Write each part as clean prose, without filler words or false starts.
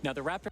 Now the Raptor...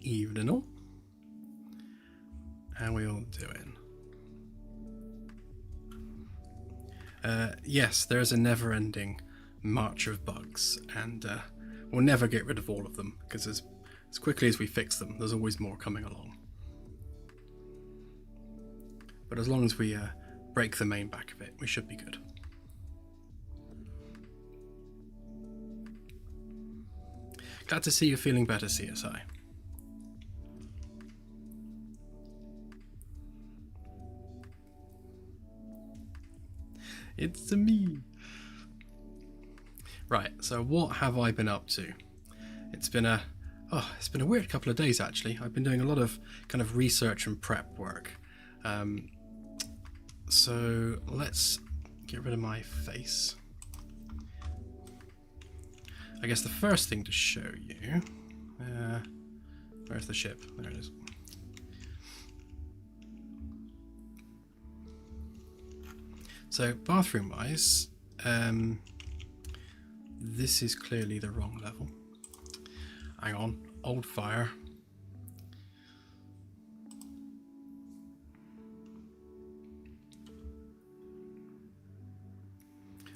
Evening all. How we all doing? Yes, there is a never-ending march of bugs, and we'll never get rid of all of them, because as quickly as we fix them, there's always more coming along. But as long as we break the main back of it, we should be good. Glad to see you feeling better, CSI. It's me. Right, so what have I been up to? It's been a weird couple of days actually. I've been doing a lot of kind of research and prep work. So let's get rid of my face. I guess the first thing to show you, where's the ship? There it is. So bathroom wise, this is clearly the wrong level. Hang on, old fire.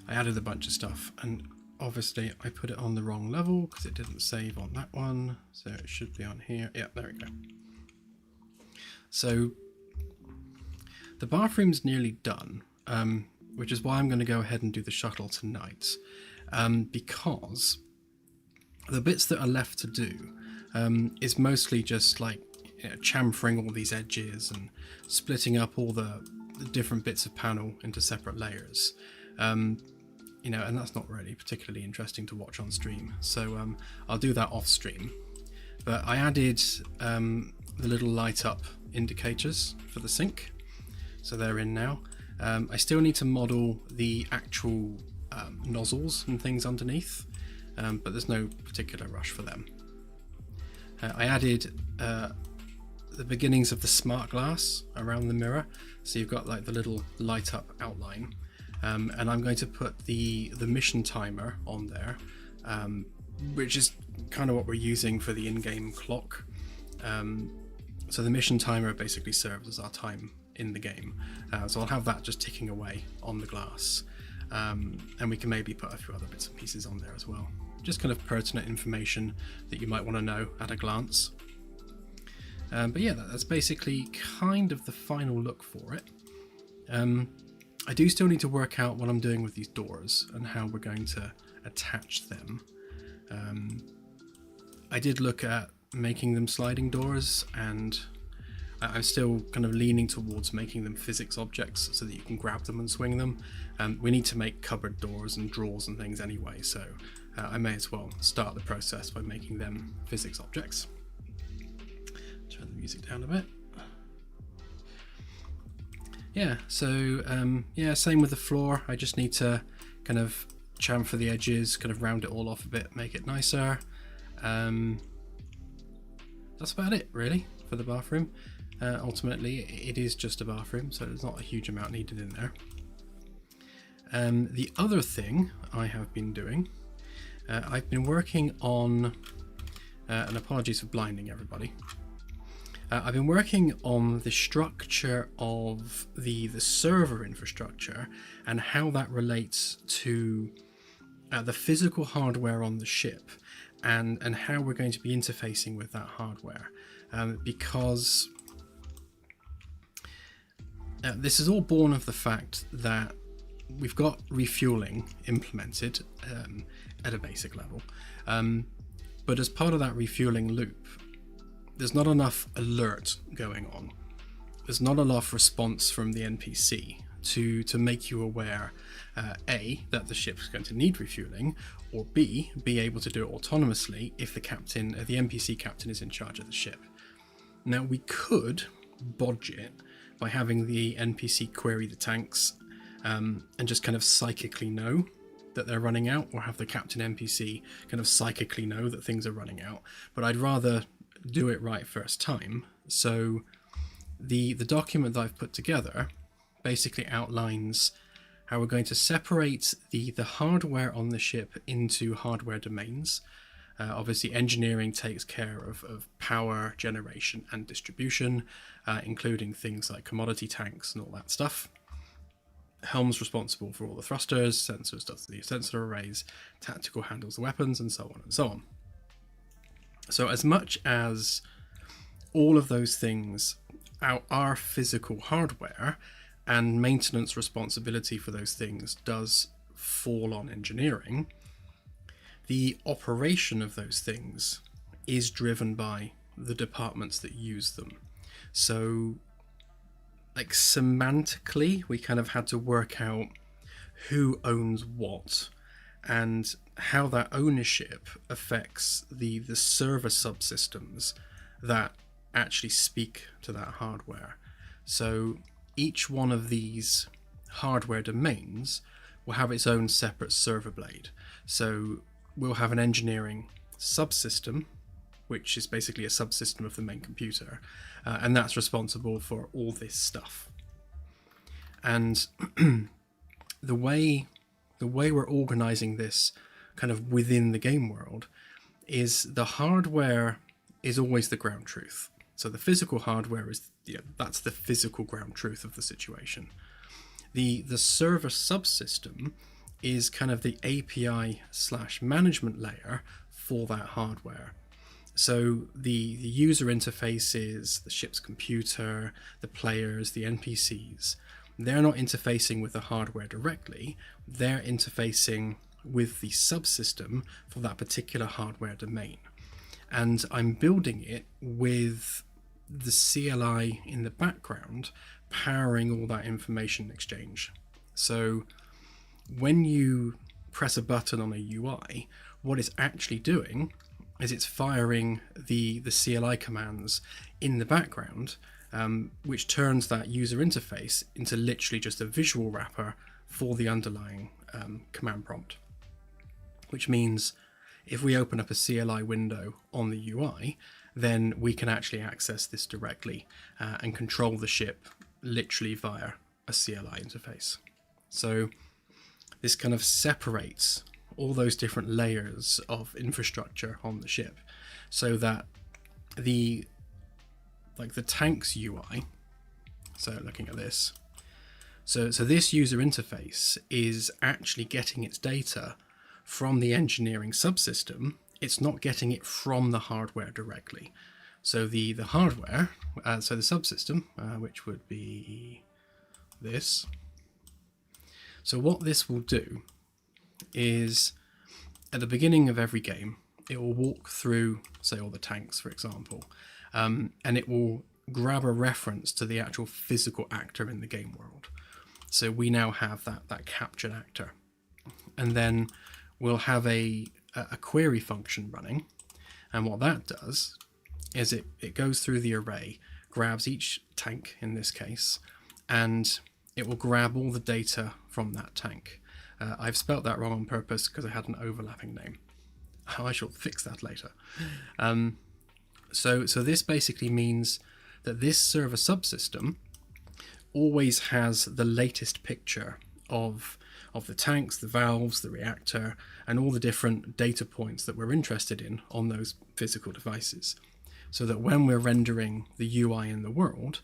I added a bunch of stuff and obviously I put it on the wrong level because it didn't save on that one. So it should be on here. Yeah, there we go. So the bathroom's nearly done. Which is why I'm going to go ahead and do the shuttle tonight, because the bits that are left to do is mostly just like chamfering all these edges and splitting up all the different bits of panel into separate layers, and that's not really particularly interesting to watch on stream, so I'll do that off stream. But I added the little light up indicators for the sink, so they're in now. I still need to model the actual nozzles and things underneath, but there's no particular rush for them. I added the beginnings of the smart glass around the mirror, so you've got like the little light up outline, and I'm going to put the mission timer on there, which is kind of what we're using for the in-game clock. So the mission timer basically serves as our time in the game, so I'll have that just ticking away on the glass, and we can maybe put a few other bits and pieces on there as well, just kind of pertinent information that you might want to know at a glance. But yeah, that's basically kind of the final look for it. I do still need to work out what I'm doing with these doors and how we're going to attach them. I did look at making them sliding doors, and I'm still kind of leaning towards making them physics objects so that you can grab them and swing them. We need to make cupboard doors and drawers and things anyway, so I may as well start the process by making them physics objects. Turn the music down a bit. Yeah, so yeah, same with the floor. I just need to kind of chamfer the edges, kind of round it all off a bit, make it nicer. That's about it really for the bathroom. Ultimately it is just a bathroom, so there's not a huge amount needed in there. The other thing I have been doing, I've been working on, and apologies for blinding everybody, I've been working on the structure of the server infrastructure and how that relates to the physical hardware on the ship, and how we're going to be interfacing with that hardware, because this is all born of the fact that we've got refueling implemented at a basic level, but as part of that refueling loop, there's not enough alert going on. There's not enough response from the NPC to make you aware, A, that the ship's going to need refueling, or B, be able to do it autonomously if the NPC captain is in charge of the ship. Now, we could bodge it by having the NPC query the tanks and just kind of psychically know that they're running out, or have the captain NPC kind of psychically know that things are running out. But I'd rather do it right first time. So the document that I've put together basically outlines how we're going to separate the hardware on the ship into hardware domains. Obviously engineering takes care of power generation and distribution, including things like commodity tanks and all that stuff. Helm's responsible for all the thrusters, sensors does the sensor arrays, tactical handles the weapons, and so on and so on. So as much as all of those things are physical hardware, and maintenance responsibility for those things does fall on engineering, the operation of those things is driven by the departments that use them. So, like, semantically, we kind of had to work out who owns what and how that ownership affects the server subsystems that actually speak to that hardware. So each one of these hardware domains will have its own separate server blade. So we'll have an engineering subsystem, which is basically a subsystem of the main computer, and that's responsible for all this stuff. And the way we're organizing this kind of within the game world is the hardware is always the ground truth. So the physical hardware is, that's the physical ground truth of the situation. The server subsystem is kind of the API/management layer for that hardware. So the user interfaces, the ship's computer, the players, the NPCs, they're not interfacing with the hardware directly, they're interfacing with the subsystem for that particular hardware domain. And I'm building it with the CLI in the background powering all that information exchange. So when you press a button on a UI, what it's actually doing is it's firing the CLI commands in the background, which turns that user interface into literally just a visual wrapper for the underlying command prompt. Which means if we open up a CLI window on the UI, then we can actually access this directly and control the ship literally via a CLI interface. So this kind of separates all those different layers of infrastructure on the ship, so that the tanks UI, so looking at this, so this user interface is actually getting its data from the engineering subsystem. It's not getting it from the hardware directly. So the hardware, so the subsystem, which would be this. So what this will do is, at the beginning of every game, it will walk through, say, all the tanks, for example, and it will grab a reference to the actual physical actor in the game world. So we now have that captured actor. And then we'll have a query function running. And what that does is it goes through the array, grabs each tank in this case, and it will grab all the data from that tank. I've spelt that wrong on purpose because I had an overlapping name. I shall fix that later. So this basically means that this server subsystem always has the latest picture of the tanks, the valves, the reactor, and all the different data points that we're interested in on those physical devices. So that when we're rendering the UI in the world,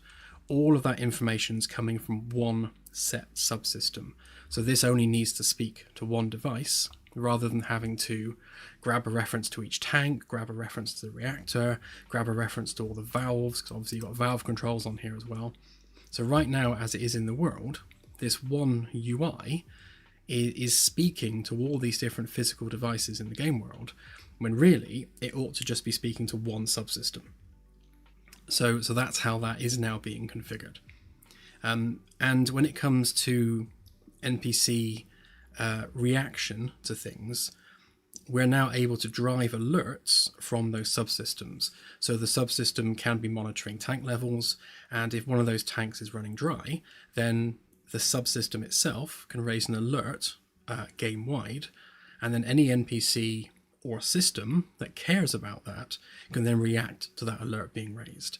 all of that information is coming from one set subsystem. So this only needs to speak to one device, rather than having to grab a reference to each tank, grab a reference to the reactor, grab a reference to all the valves, because obviously you've got valve controls on here as well. So right now, as it is in the world, this one UI is speaking to all these different physical devices in the game world, when really it ought to just be speaking to one subsystem. So that's how that is now being configured. And when it comes to NPC reaction to things, we're now able to drive alerts from those subsystems. So the subsystem can be monitoring tank levels, and if one of those tanks is running dry, then the subsystem itself can raise an alert game-wide, and then any NPC or system that cares about that can then react to that alert being raised.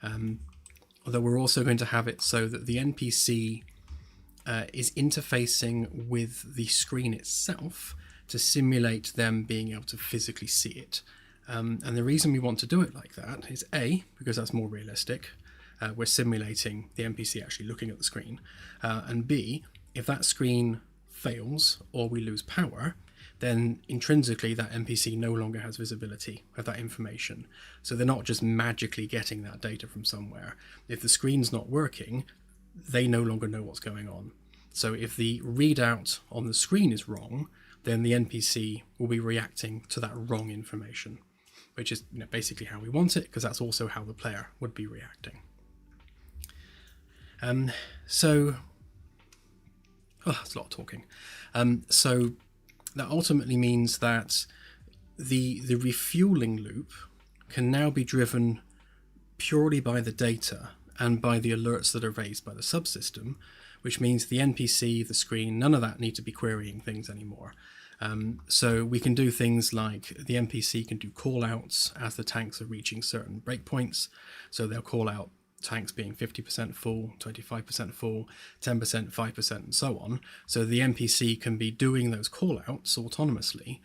Although we're also going to have it so that the NPC is interfacing with the screen itself to simulate them being able to physically see it. And the reason we want to do it like that is A, because that's more realistic. We're simulating the NPC actually looking at the screen. And B, if that screen fails or we lose power, then intrinsically that NPC no longer has visibility of that information. So they're not just magically getting that data from somewhere. If the screen's not working, they no longer know what's going on. So if the readout on the screen is wrong, then the NPC will be reacting to that wrong information, which is basically how we want it, because that's also how the player would be reacting. That's a lot of talking. So that ultimately means that the refueling loop can now be driven purely by the data and by the alerts that are raised by the subsystem, which means the NPC, the screen, none of that need to be querying things anymore. So we can do things like the NPC can do call-outs as the tanks are reaching certain breakpoints. So they'll call out tanks being 50% full, 25% full, 10%, 5%, and so on. So the NPC can be doing those call-outs autonomously.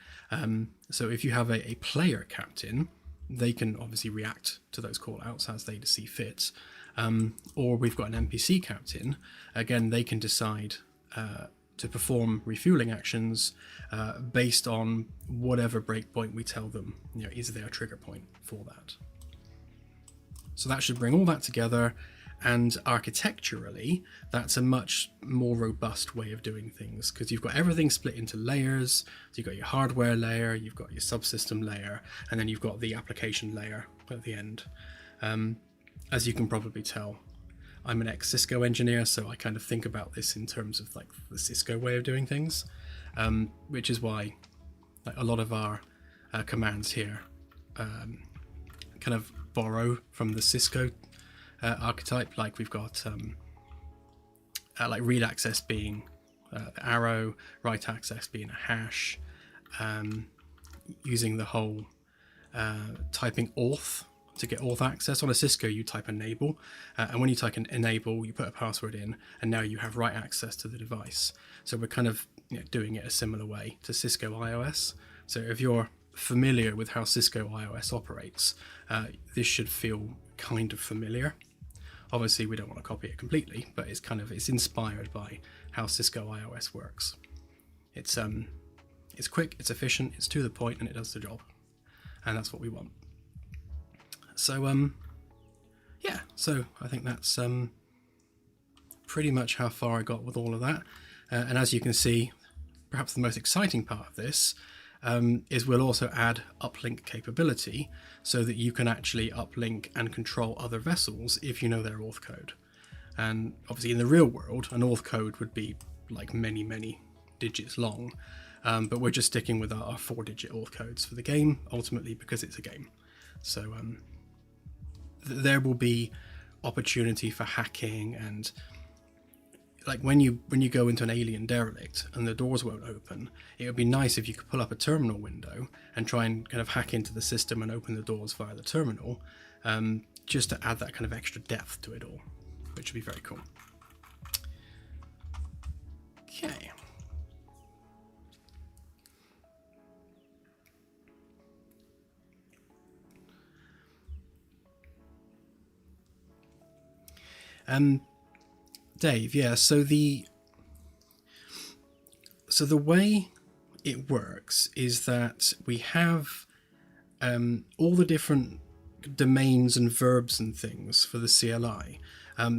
So if you have a player captain, they can obviously react to those call-outs as they see fit. Or we've got an NPC captain, again, they can decide to perform refueling actions based on whatever breakpoint we tell them is their trigger point for that. So that should bring all that together, and architecturally that's a much more robust way of doing things, because you've got everything split into layers. So you've got your hardware layer, you've got your subsystem layer, and then you've got the application layer at the end. As you can probably tell, I'm an ex-Cisco engineer, so I kind of think about this in terms of like the Cisco way of doing things, which is why a lot of our commands here kind of borrow from the Cisco archetype. Like we've got like read access being the arrow, write access being a hash, using the whole typing auth to get auth access. On a Cisco you type enable, and when you type enable you put a password in, and now you have write access to the device. So we're kind of doing it a similar way to Cisco iOS. So if you're familiar with how Cisco iOS operates, this should feel kind of familiar. Obviously we don't want to copy it completely, but it's inspired by how Cisco iOS works. It's quick, it's efficient, it's to the point, and it does the job, and that's what we want. So so I think that's pretty much how far I got with all of that. And as you can see, perhaps the most exciting part of this is we'll also add uplink capability so that you can actually uplink and control other vessels if you know their auth code. And obviously in the real world, an auth code would be like many, many digits long. But we're just sticking with our 4-digit auth codes for the game, ultimately because it's a game. So there will be opportunity for hacking, and like when you go into an alien derelict and the doors won't open, it would be nice if you could pull up a terminal window and try and kind of hack into the system and open the doors via the terminal, just to add that kind of extra depth to it all, which would be very cool. Okay. Dave, yeah, so the way it works is that we have all the different domains and verbs and things for the CLI.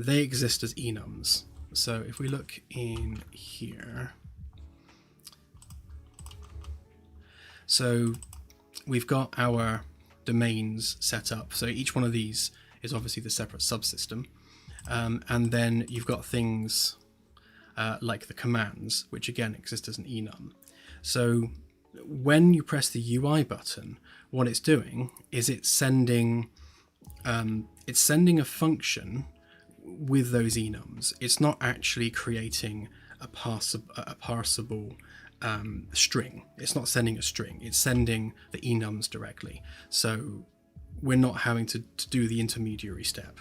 They exist as enums. So if we look in here, so we've got our domains set up. So each one of these is obviously the separate subsystem. And then you've got things like the commands, which again exist as an enum. So when you press the UI button, what it's doing is it's sending a function with those enums. It's not actually creating a parsable string. It's not sending a string. It's sending the enums directly. So we're not having to do the intermediary step.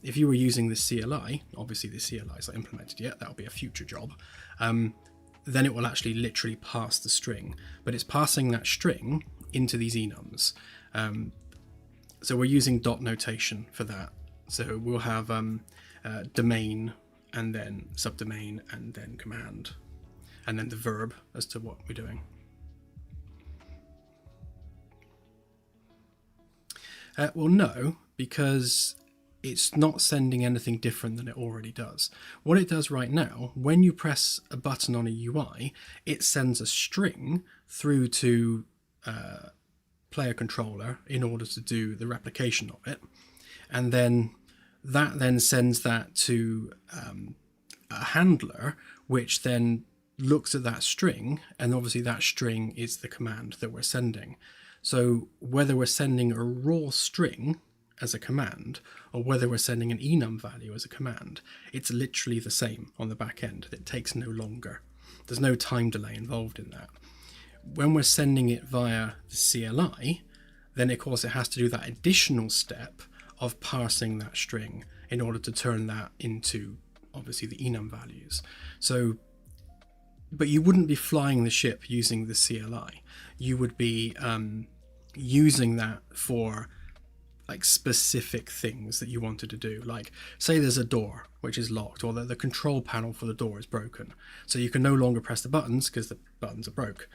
If you were using the CLI, obviously the CLI is not implemented yet, that'll be a future job, then it will actually literally pass the string, but it's passing that string into these enums. So we're using dot notation for that. So we'll have domain, and then subdomain, and then command, and then the verb as to what we're doing. Well, no, because it's not sending anything different than it already does. What it does right now, when you press a button on a UI, it sends a string through to player controller in order to do the replication of it. And then that then sends that to a handler, which then looks at that string, and obviously that string is the command that we're sending. So whether we're sending a raw string as a command, or whether we're sending an enum value as a command, it's literally the same on the back end. It takes no longer. There's no time delay involved in that. When we're sending it via the CLI, then of course it has to do that additional step of parsing that string in order to turn that into obviously the enum values. So, but you wouldn't be flying the ship using the CLI. You would be using that for like specific things that you wanted to do. Like say there's a door which is locked, or the control panel for the door is broken. So you can no longer press the buttons because the buttons are broke.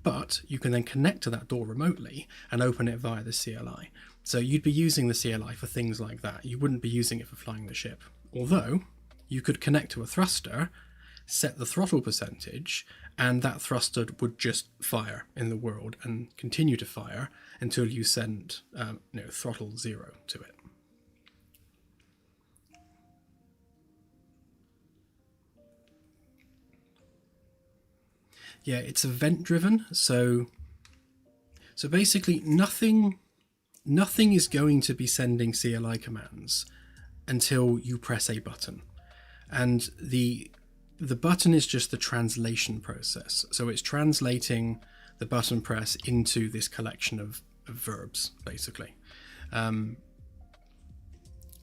But you can then connect to that door remotely and open it via the CLI. So you'd be using the CLI for things like that. You wouldn't be using it for flying the ship. Although you could connect to a thruster, set the throttle percentage, and that thruster would just fire in the world and continue to fire until you send throttle 0 to it. Yeah, it's event driven, so basically nothing is going to be sending CLI commands until you press a button. And the button is just the translation process. So it's translating the button press into this collection of verbs, basically. And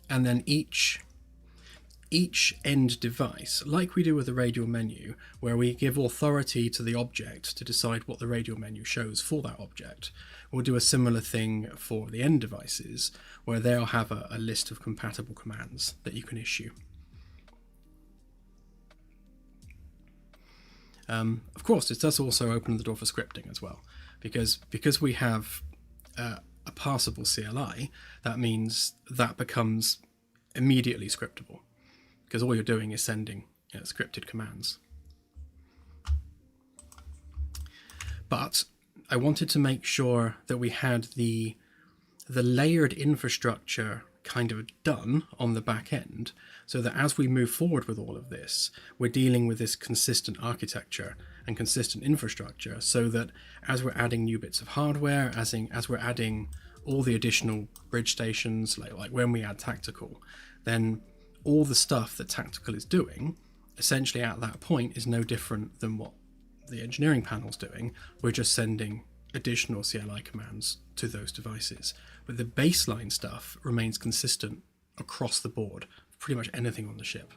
then each end device, like we do with the radial menu, where we give authority to the object to decide what the radial menu shows for that object, we'll do a similar thing for the end devices, where they'll have a list of compatible commands that you can issue. Of course, it does also open the door for scripting as well, because we have a parsable CLI. That means that becomes immediately scriptable, because all you're doing is sending scripted commands. But I wanted to make sure that we had the layered infrastructure kind of done on the back end, so that as we move forward with all of this, we're dealing with this consistent architecture and consistent infrastructure, so that as we're adding new bits of hardware, as we're adding all the additional bridge stations, like when we add tactical, then all the stuff that tactical is doing essentially at that point is no different than what the engineering panel's doing. We're just sending additional CLI commands to those devices, but the baseline stuff remains consistent across the board, pretty much anything on the ship.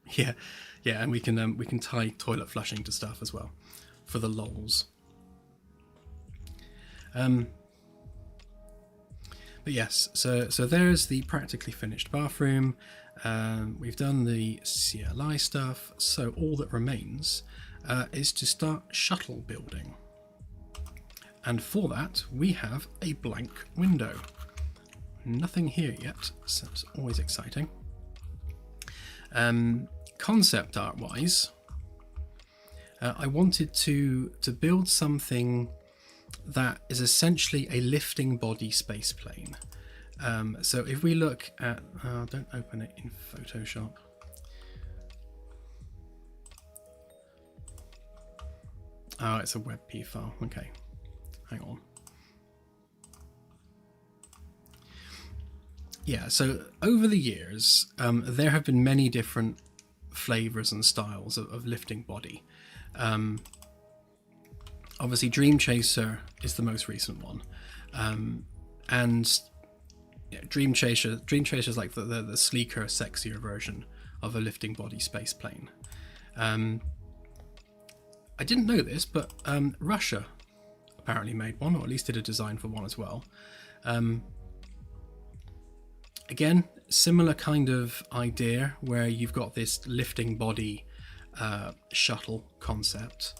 Yeah, and we can tie toilet flushing to stuff as well, for the lols. But yes, so there's the practically finished bathroom. We've done the CLI stuff, so all that remains is to start shuttle building. And for that, we have a blank window. Nothing here yet, so it's always exciting. Concept art wise, I wanted to build something that is essentially a lifting body space plane. So if we look at, don't open it in Photoshop. Oh, it's a WebP file. Okay, hang on. Yeah, so over the years, there have been many different flavors and styles of lifting body. Obviously, Dream Chaser is the most recent one, and yeah, Dream Chaser is like the sleeker, sexier version of a lifting body space plane. I didn't know this, but Russia apparently made one, or at least did a design for one as well. Again, similar kind of idea where you've got this lifting body shuttle concept.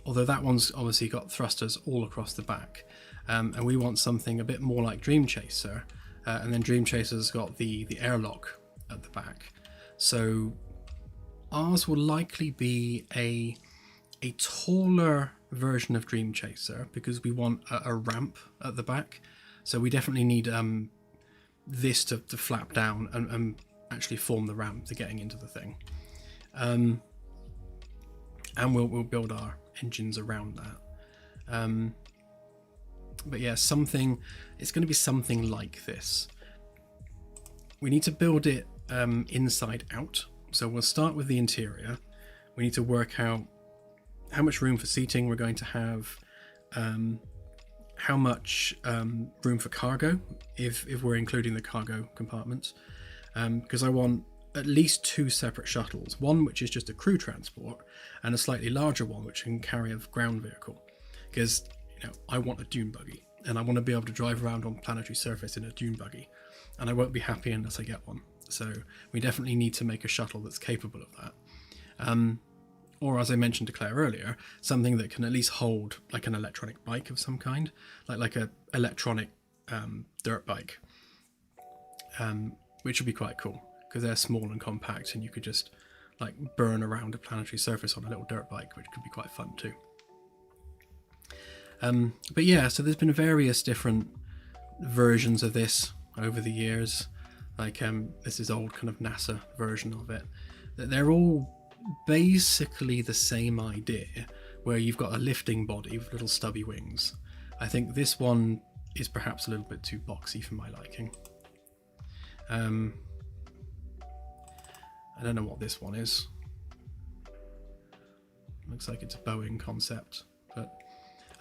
Although that one's obviously got thrusters all across the back. And we want something a bit more like Dream Chaser. And then Dream Chaser's got the airlock at the back. So ours will likely be a taller version of Dream Chaser, because we want a ramp at the back. So we definitely need this to flap down and actually form the ramp to getting into the thing. And we'll build our engines around that. But yeah, it's going to be something like this. We need to build it inside out. So we'll start with the interior. We need to work out how much room for seating we're going to have, how much room for cargo, if we're including the cargo compartments, because I want at least 2 separate shuttles, one which is just a crew transport and a slightly larger one which can carry a ground vehicle, because I want a dune buggy and I want to be able to drive around on planetary surface in a dune buggy, and I won't be happy unless I get one. So we definitely need to make a shuttle that's capable of that. Or, as I mentioned to Claire earlier, something that can at least hold like an electronic bike of some kind, like a electronic dirt bike, which would be quite cool, because they're small and compact and you could just like burn around a planetary surface on a little dirt bike, which could be quite fun too. But yeah, so there's been various different versions of this over the years. Like this is old kind of NASA version of it. They're all basically the same idea, where you've got a lifting body with little stubby wings. I think this one is perhaps a little bit too boxy for my liking. I don't know what this one is. Looks like it's a Boeing concept, but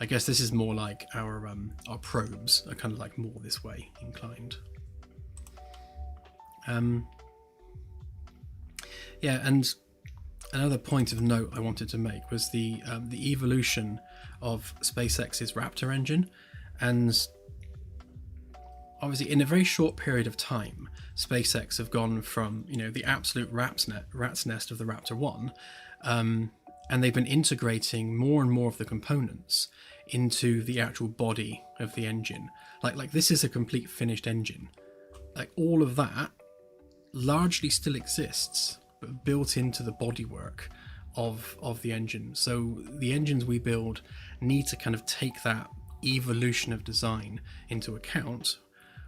I guess this is more like our probes are kind of like more this way inclined. Yeah, and another point of note I wanted to make was the evolution of SpaceX's Raptor engine, and obviously in a very short period of time, SpaceX have gone from the absolute rat's nest of the Raptor 1, and they've been integrating more and more of the components into the actual body of the engine. Like this is a complete finished engine. Like all of that largely still exists built into the bodywork of the engine. So the engines we build need to kind of take that evolution of design into account,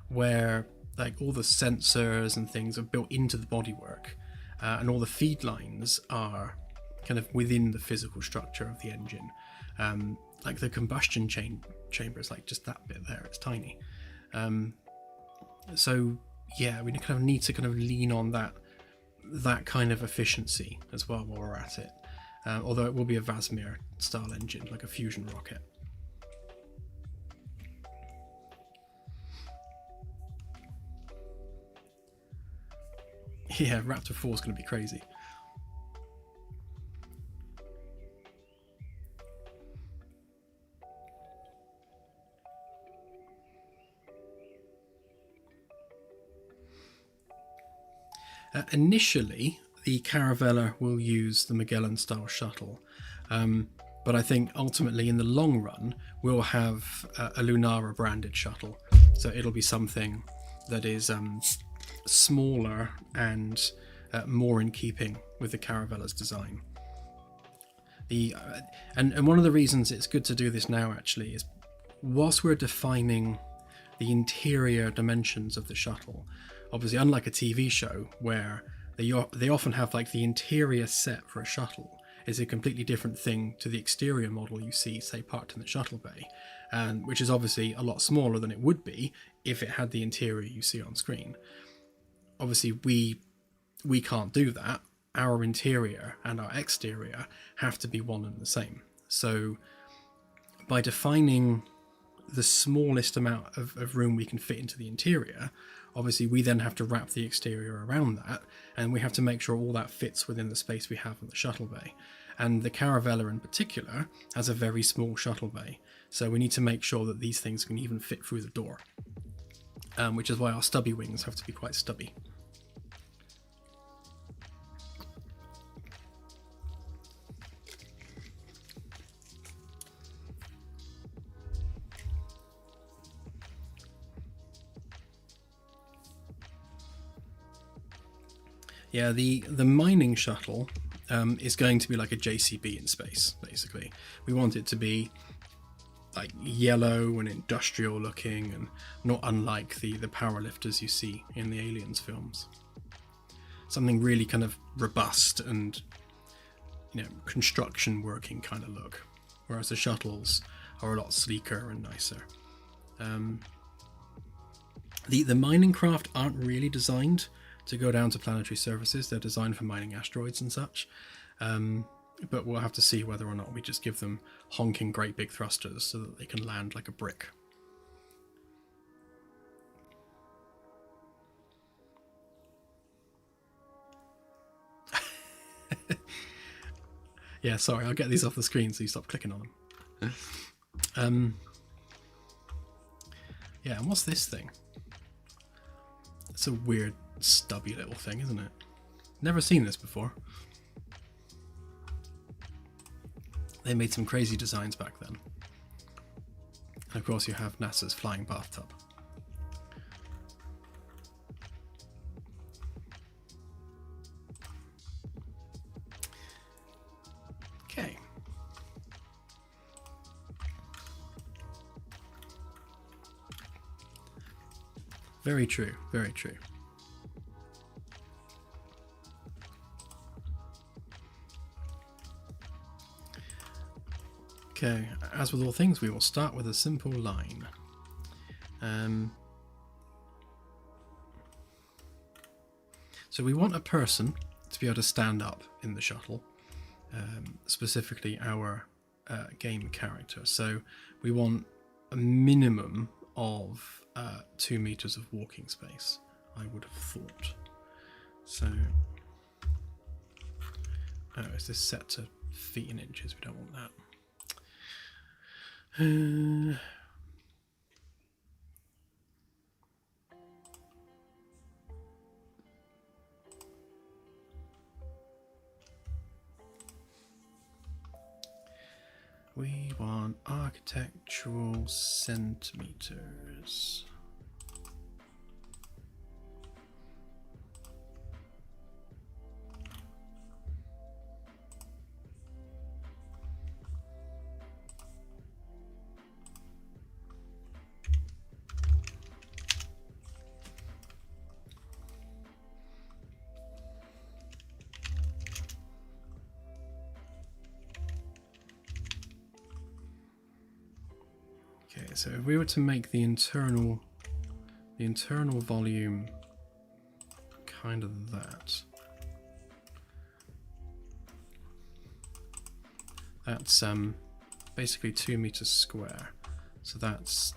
where like all the sensors and things are built into the bodywork, and all the feed lines are kind of within the physical structure of the engine. Like the combustion chamber is like just that bit there, it's tiny. So yeah, we kind of need to kind of lean on that kind of efficiency as well while we're at it. Although it will be a Vasmir style engine, like a fusion rocket. Yeah, Raptor 4 is going to be crazy. Initially, the Caravella will use the Magellan-style shuttle, but I think ultimately in the long run we'll have a Lunara-branded shuttle, so it'll be something that is smaller and more in keeping with the Caravella's design. And one of the reasons it's good to do this now actually is whilst we're defining the interior dimensions of the shuttle, obviously unlike a TV show where they often have like the interior set for a shuttle is a completely different thing to the exterior model you see, say, parked in the shuttle bay, and which is obviously a lot smaller than it would be if it had the interior you see on screen. Obviously we can't do that. Our interior and our exterior have to be one and the same. So by defining the smallest amount of room we can fit into the interior, obviously we then have to wrap the exterior around that, and we have to make sure all that fits within the space we have in the shuttle bay. And the Caravella in particular has a very small shuttle bay, so we need to make sure that these things can even fit through the door, which is why our stubby wings have to be quite stubby. Yeah, the mining shuttle is going to be like a JCB in space, basically. We want it to be like yellow and industrial looking, and not unlike the power lifters you see in the Aliens films. Something really kind of robust and, you know, construction working kind of look, whereas the shuttles are a lot sleeker and nicer. The mining craft aren't really designed to go down to planetary surfaces. They're designed for mining asteroids and such, but we'll have to see whether or not we just give them honking great big thrusters so that they can land like a brick. Yeah, sorry, I'll get these off the screen so you stop clicking on them. Yeah, and what's this thing? It's a weird stubby little thing, isn't it? Never seen this before. They made some crazy designs back then. And of course you have NASA's flying bathtub. Okay. Very true, very true. Okay, as with all things, we will start with a simple line. So we want a person to be able to stand up in the shuttle, specifically our game character. So we want a minimum of 2 meters of walking space, I would have thought. So, oh, is this set to feet and inches? We don't want that. We want architectural centimeters. Okay, so if we were to make the internal volume kind of that's basically 2 meters square. So that's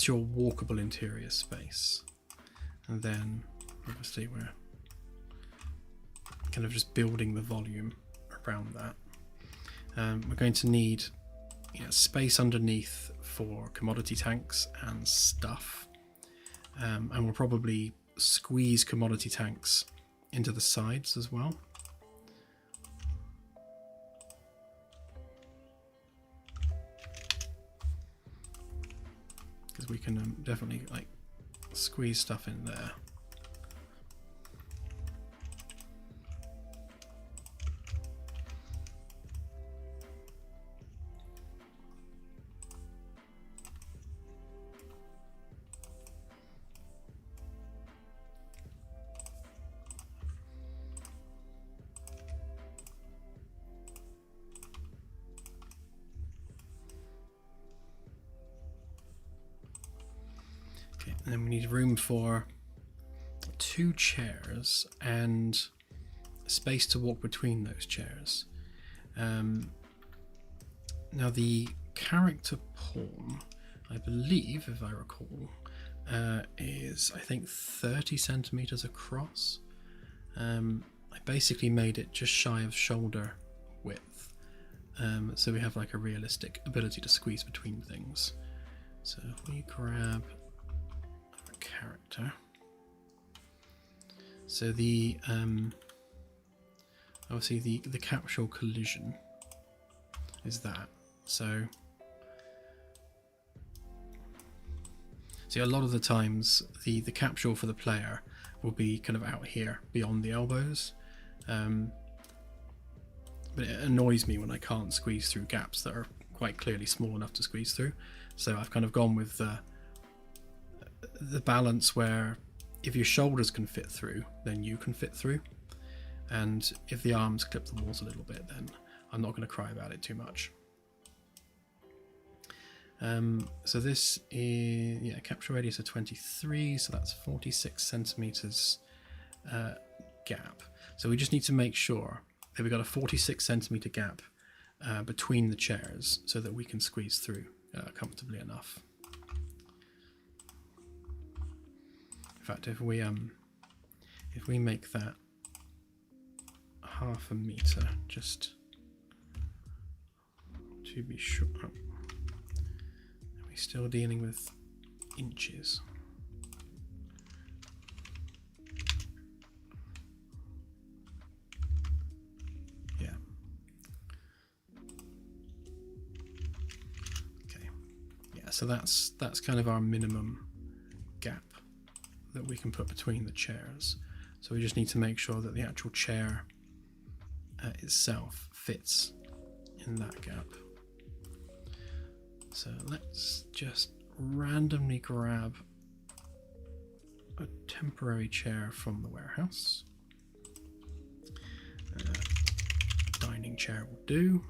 your walkable interior space. And then obviously we're kind of just building the volume around that. We're going to need space underneath for commodity tanks and stuff, and we'll probably squeeze commodity tanks into the sides as well. Because we can definitely like squeeze stuff in there. And then we need room for 2 chairs and space to walk between those chairs. Now the character pawn, I believe, if I recall, is I think 30 centimeters across. I basically made it just shy of shoulder width, so we have like a realistic ability to squeeze between things. So if we grab character, so the obviously the capsule collision is that. So see, a lot of the times the capsule for the player will be kind of out here beyond the elbows, but it annoys me when I can't squeeze through gaps that are quite clearly small enough to squeeze through. So I've kind of gone with the balance where if your shoulders can fit through, then you can fit through, and if the arms clip the walls a little bit, then I'm not going to cry about it too much. So this is capture radius of 23, so that's 46 centimeters gap. So we just need to make sure that we've got a 46 centimeter gap between the chairs so that we can squeeze through comfortably enough. In fact, if we make that half a meter, just to be sure, are we still dealing with inches? Yeah. Okay. Yeah. So that's kind of our minimum gap that we can put between the chairs. So we just need to make sure that the actual chair itself fits in that gap. So let's just randomly grab a temporary chair from the warehouse. Dining chair will do.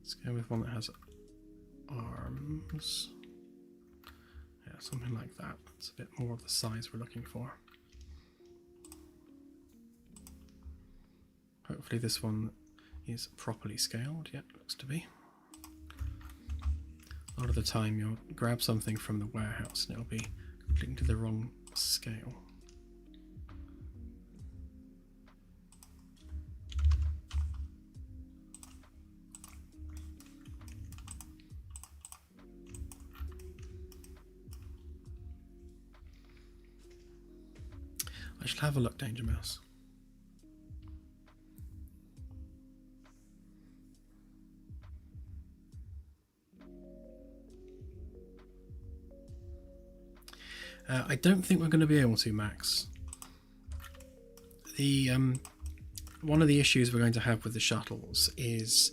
Let's go with one that has arms. Yeah, something like that. That's a bit more of the size we're looking for. Hopefully this one is properly scaled. Yeah, looks to be. A lot of the time you'll grab something from the warehouse and it'll be completely to the wrong scale. I shall have a look, Danger Mouse. I don't think we're going to be able to, Max. The one of the issues we're going to have with the shuttles is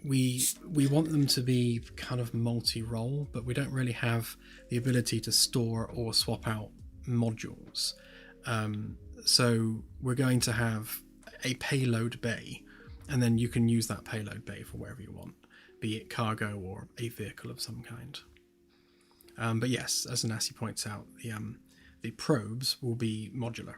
we want them to be kind of multi-role, but we don't really have the ability to store or swap out modules. So we're going to have a payload bay, and then you can use that payload bay for wherever you want, be it cargo or a vehicle of some kind. But yes, as Anasi points out, the probes will be modular.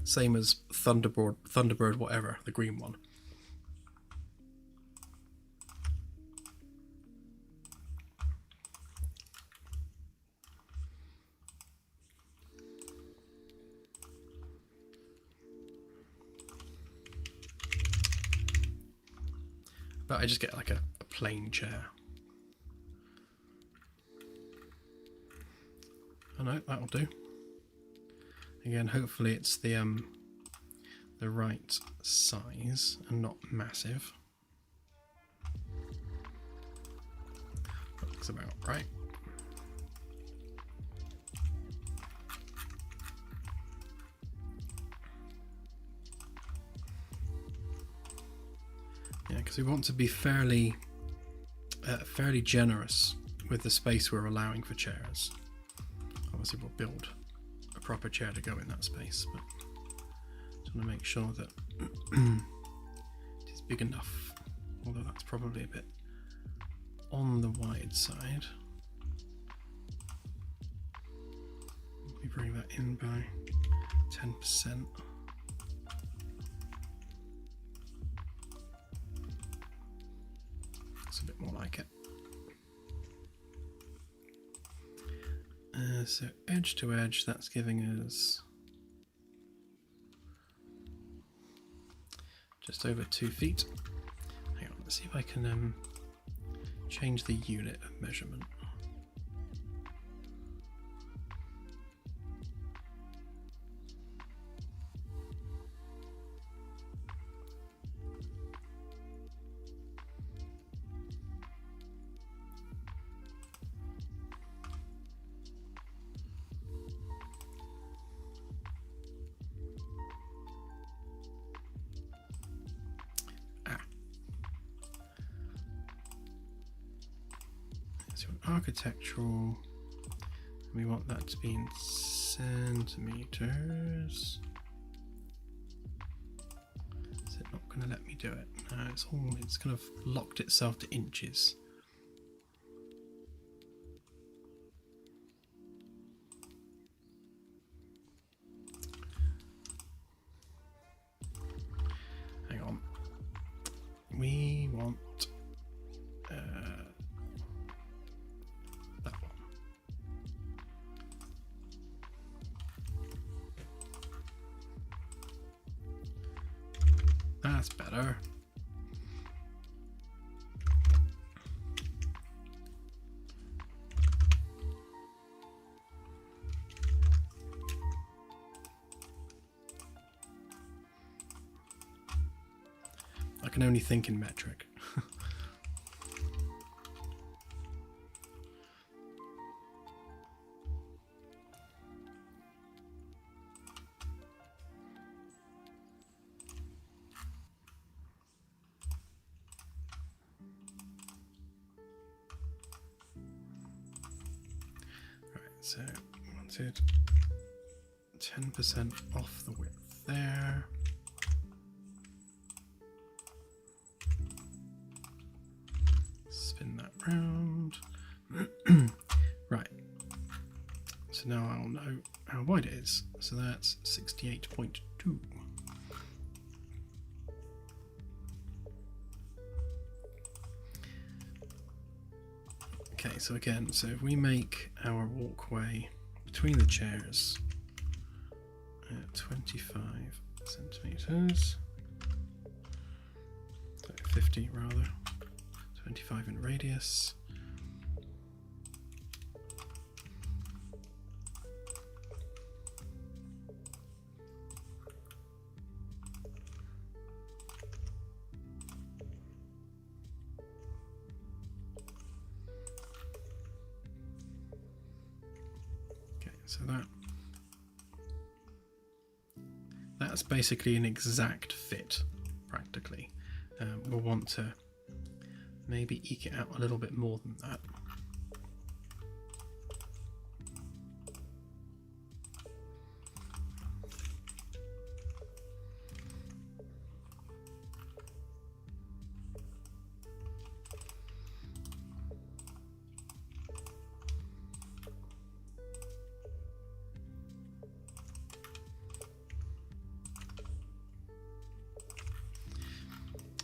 Same as Thunderbird, whatever, the green one. But I just get like a plain chair. Oh no, that'll do. Again, hopefully it's the right size and not massive. Looks about right. Yeah, because we want to be fairly generous with the space we're allowing for chairs. Obviously, we'll build a proper chair to go in that space, but just want to make sure that it is big enough. Although that's probably a bit on the wide side. We bring that in by 10%. It's a bit more like it. So edge to edge, that's giving us just over 2 feet. Hang on, let's see if I can change the unit of measurement. Architectural, we want that to be in centimeters. Is it not going to let me do it? No, it's kind of locked itself to inches. Hang on, we want that's better. I can only think in metric. So we wanted 10% off the width there. Spin that round. Right. So now I'll know how wide it is. So that's 68.2. Okay, so again, so if we make our walkway between the chairs 25 centimeters, 50 rather, 25 in radius. So that's basically an exact fit, practically. we'll want to maybe eke it out a little bit more than that.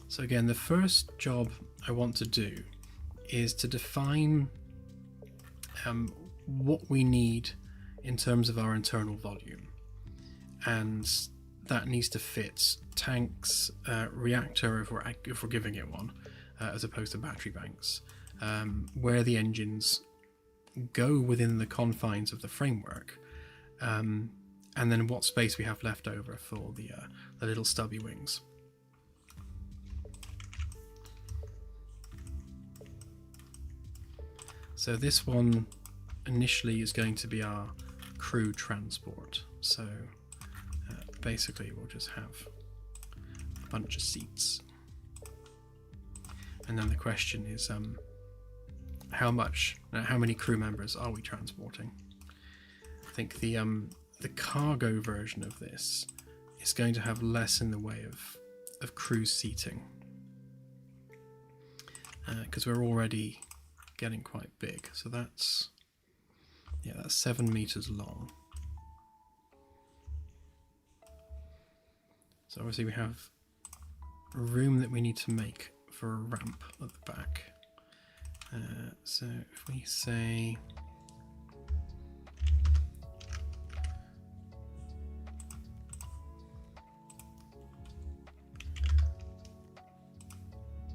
So again, the first job I want to do is to define what we need in terms of our internal volume, and that needs to fit tanks, reactor if we're giving it one, as opposed to battery banks, where the engines go within the confines of the framework, and then what space we have left over for the little stubby wings. So this one initially is going to be our crew transport. So basically we'll just have a bunch of seats. And then the question is how many crew members are we transporting? I think the cargo version of this is going to have less in the way of crew seating, because we're already getting quite big. So that's 7 meters long. So obviously we have a room that we need to make for a ramp at the back. So if we say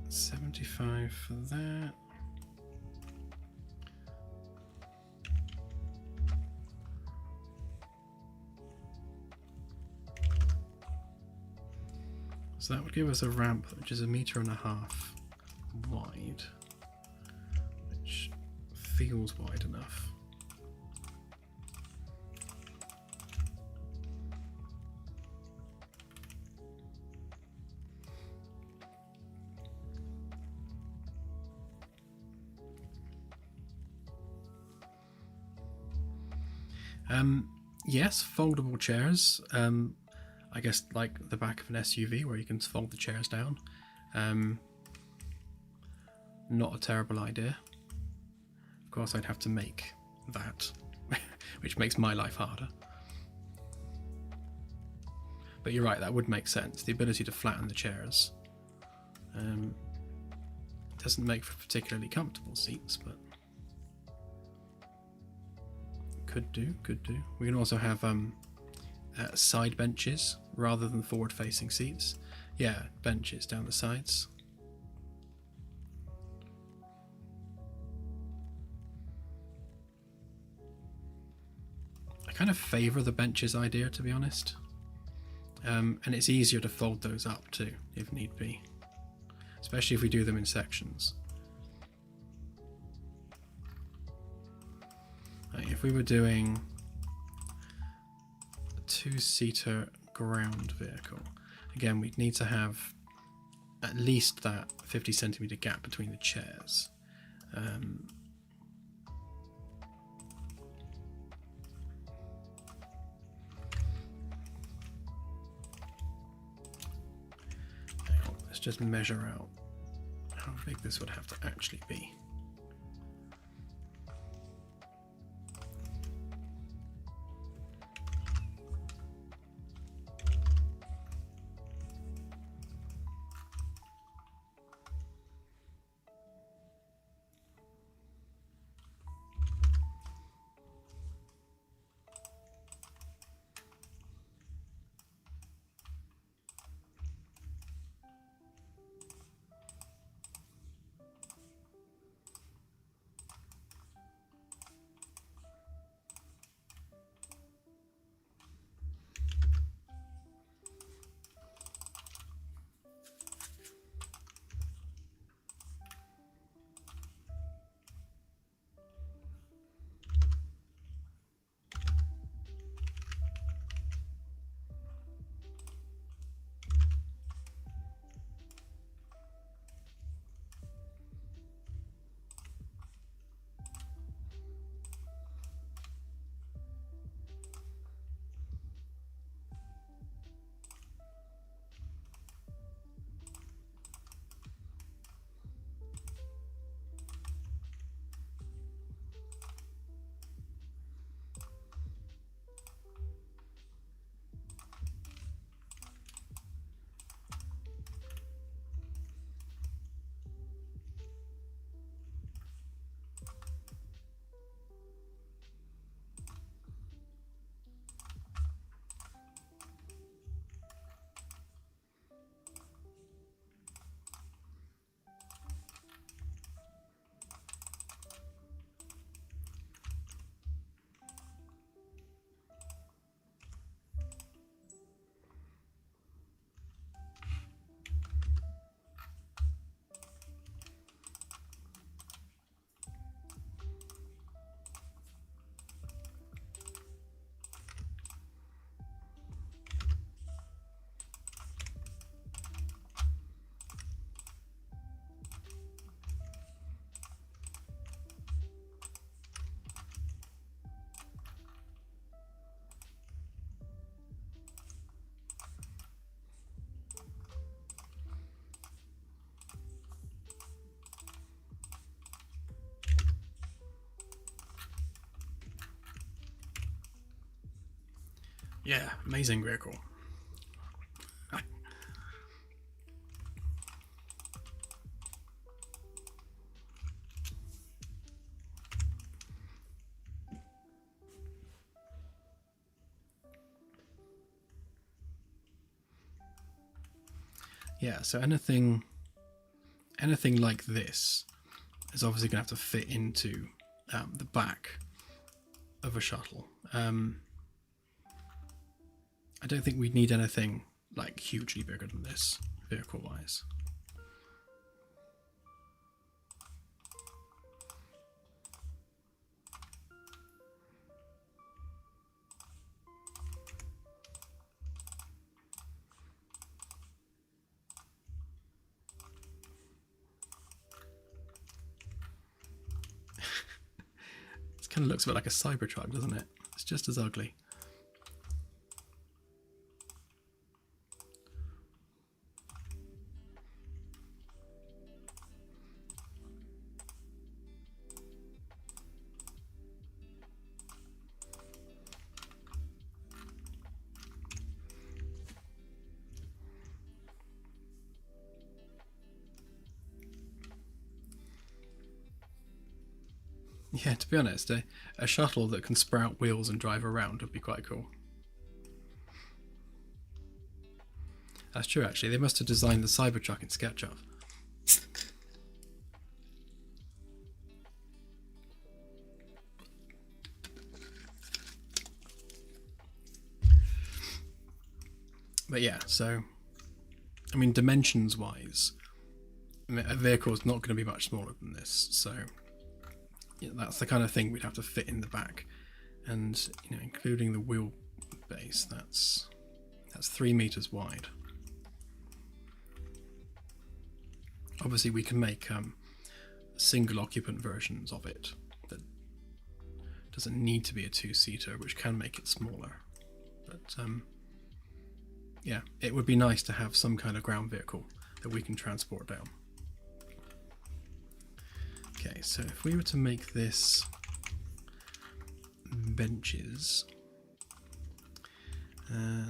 $75 for that. So that would give us a ramp which is 1.5 meters wide, which feels wide enough. Yes, foldable chairs. I guess like the back of an SUV where you can fold the chairs down. Not a terrible idea. Of course I'd have to make that, which makes my life harder. But you're right, that would make sense. The ability to flatten the chairs doesn't make for particularly comfortable seats, but could do. We can also have side benches rather than forward-facing seats. Yeah, benches down the sides. I kind of favour the benches idea, to be honest. And it's easier to fold those up too, if need be. Especially if we do them in sections. If we were doing a 2-seater ground vehicle, again we'd need to have at least that 50 centimeter gap between the chairs. Let's just measure out how big this would have to actually be. Yeah, amazing vehicle. Yeah, so anything like this is obviously going to have to fit into the back of a shuttle. I don't think we need anything like hugely bigger than this, vehicle-wise. It kind of looks a bit like a Cybertruck, doesn't it? It's just as ugly. Yeah, to be honest, a shuttle that can sprout wheels and drive around would be quite cool. That's true, actually. They must have designed the Cybertruck in SketchUp. But yeah, so, I mean, dimensions-wise, a vehicle is not going to be much smaller than this, so yeah, that's the kind of thing we'd have to fit in the back. And, you know, including the wheel base, that's 3 meters wide. Obviously, we can make single occupant versions of it that doesn't need to be a 2-seater, which can make it smaller. But yeah, it would be nice to have some kind of ground vehicle that we can transport down. Okay, so if we were to make this benches,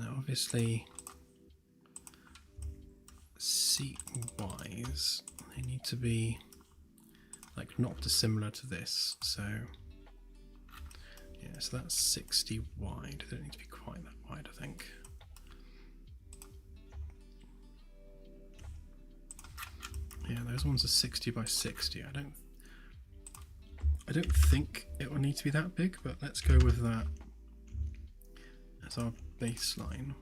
obviously seat wise they need to be like not dissimilar to this, so yeah, so that's 60 wide. They don't need to be quite that wide, I think. Yeah, those ones are 60 by 60. I don't think it will need to be that big, but let's go with that as our baseline.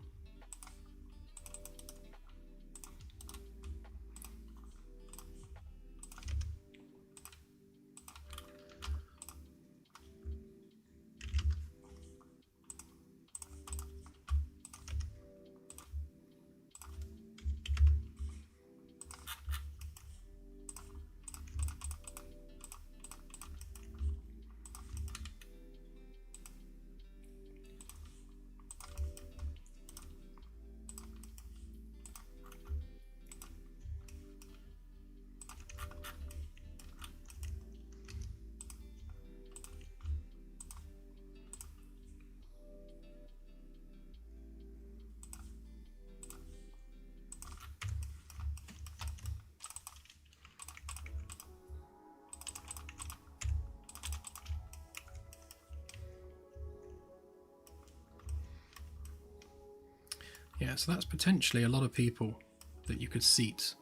Yeah, so that's potentially a lot of people that you could seat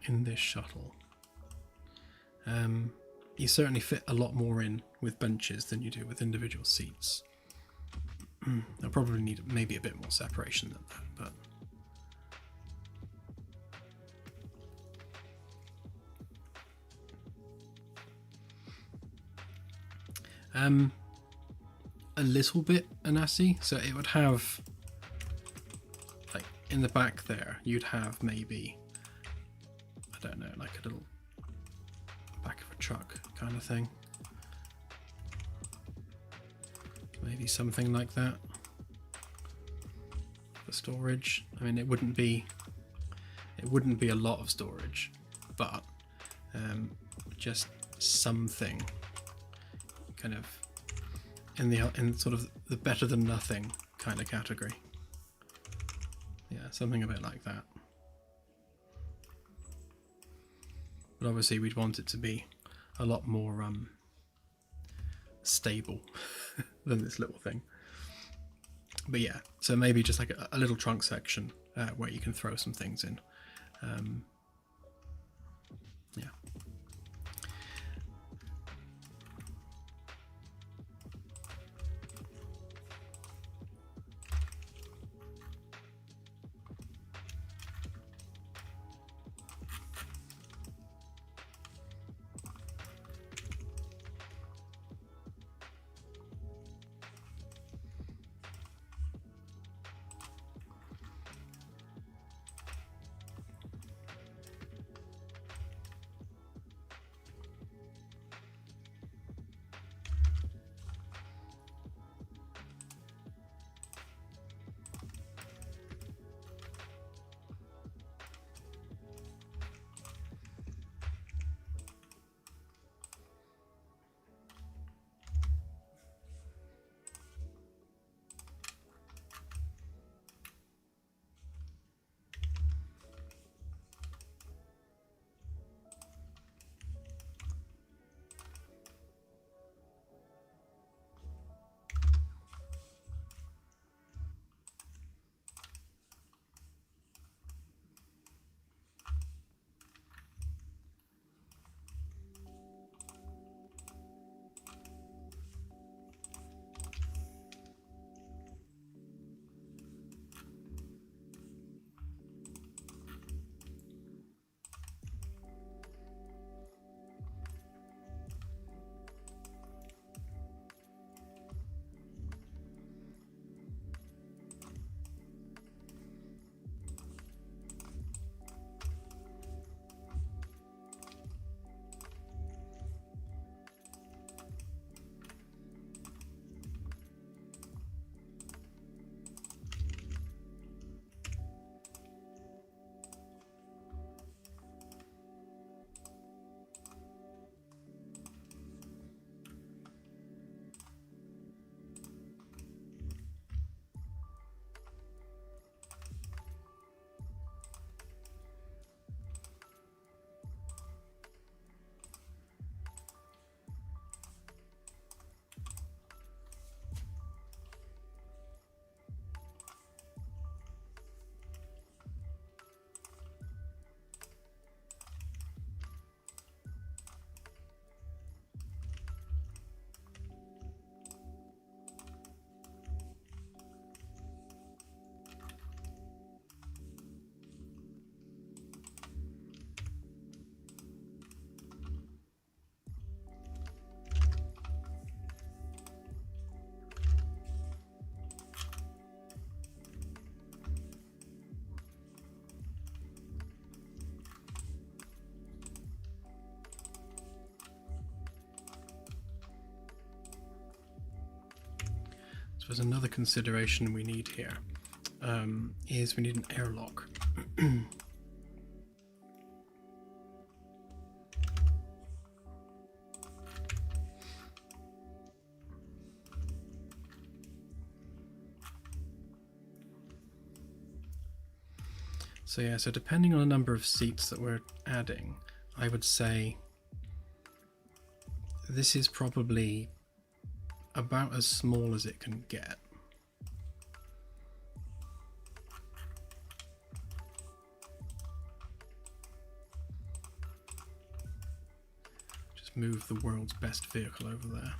in this shuttle. You certainly fit a lot more in with benches than you do with individual seats. I'll probably need maybe a bit more separation than that, but a little bit Anasi, so it would have, like, in the back there you'd have maybe, I don't know, like a little back of a truck kind of thing, maybe something like that for storage. I mean, it wouldn't be a lot of storage, but just something kind of in sort of the better than nothing kind of category. Yeah, something a bit like that. But obviously we'd want it to be a lot more stable than this little thing. But yeah, so maybe just like a little trunk section where you can throw some things in. Yeah. So there's another consideration we need here, is we need an airlock. So yeah, so depending on the number of seats that we're adding, I would say this is probably about as small as it can get. Just move the world's best vehicle over there.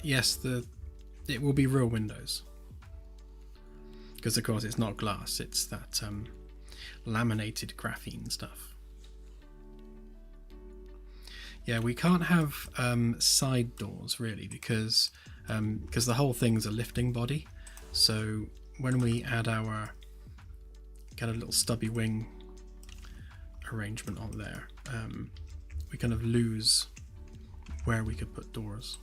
Yes, it will be real windows. Because of course it's not glass, it's that laminated graphene stuff. Yeah, we can't have side doors really because the whole thing's a lifting body. So when we add our kind of little stubby wing arrangement on there, we kind of lose where we could put doors.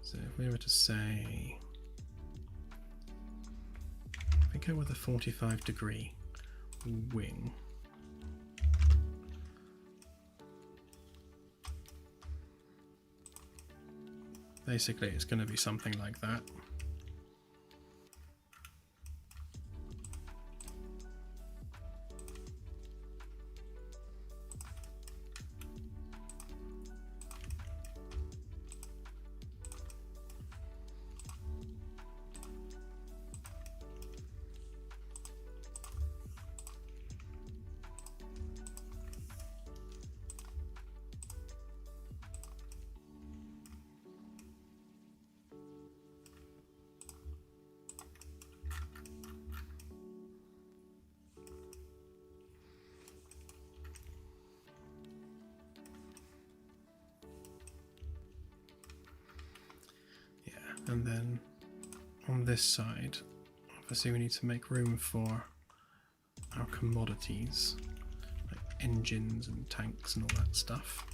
So if we were to say, if we go with a 45-degree wing, basically it's going to be something like that. And then on this side, obviously we need to make room for our commodities, like engines and tanks and all that stuff.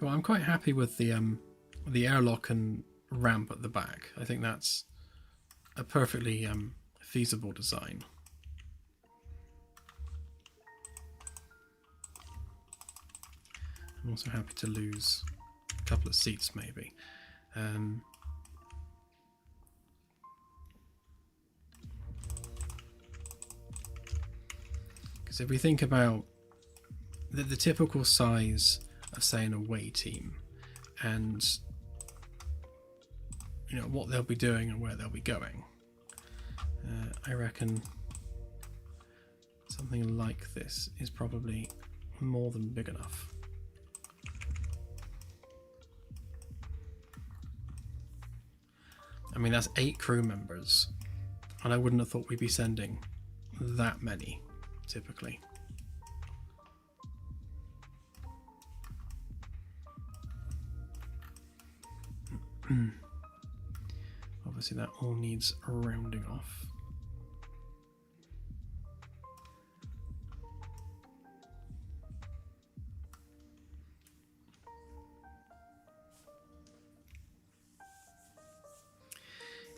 Well, I'm quite happy with the airlock and ramp at the back. I think that's a perfectly feasible design. I'm also happy to lose a couple of seats maybe. Because if we think about the typical size of, say, an away team, and you know what they'll be doing and where they'll be going, I reckon something like this is probably more than big enough. I mean, that's 8 crew members, and I wouldn't have thought we'd be sending that many typically. Obviously that all needs rounding off.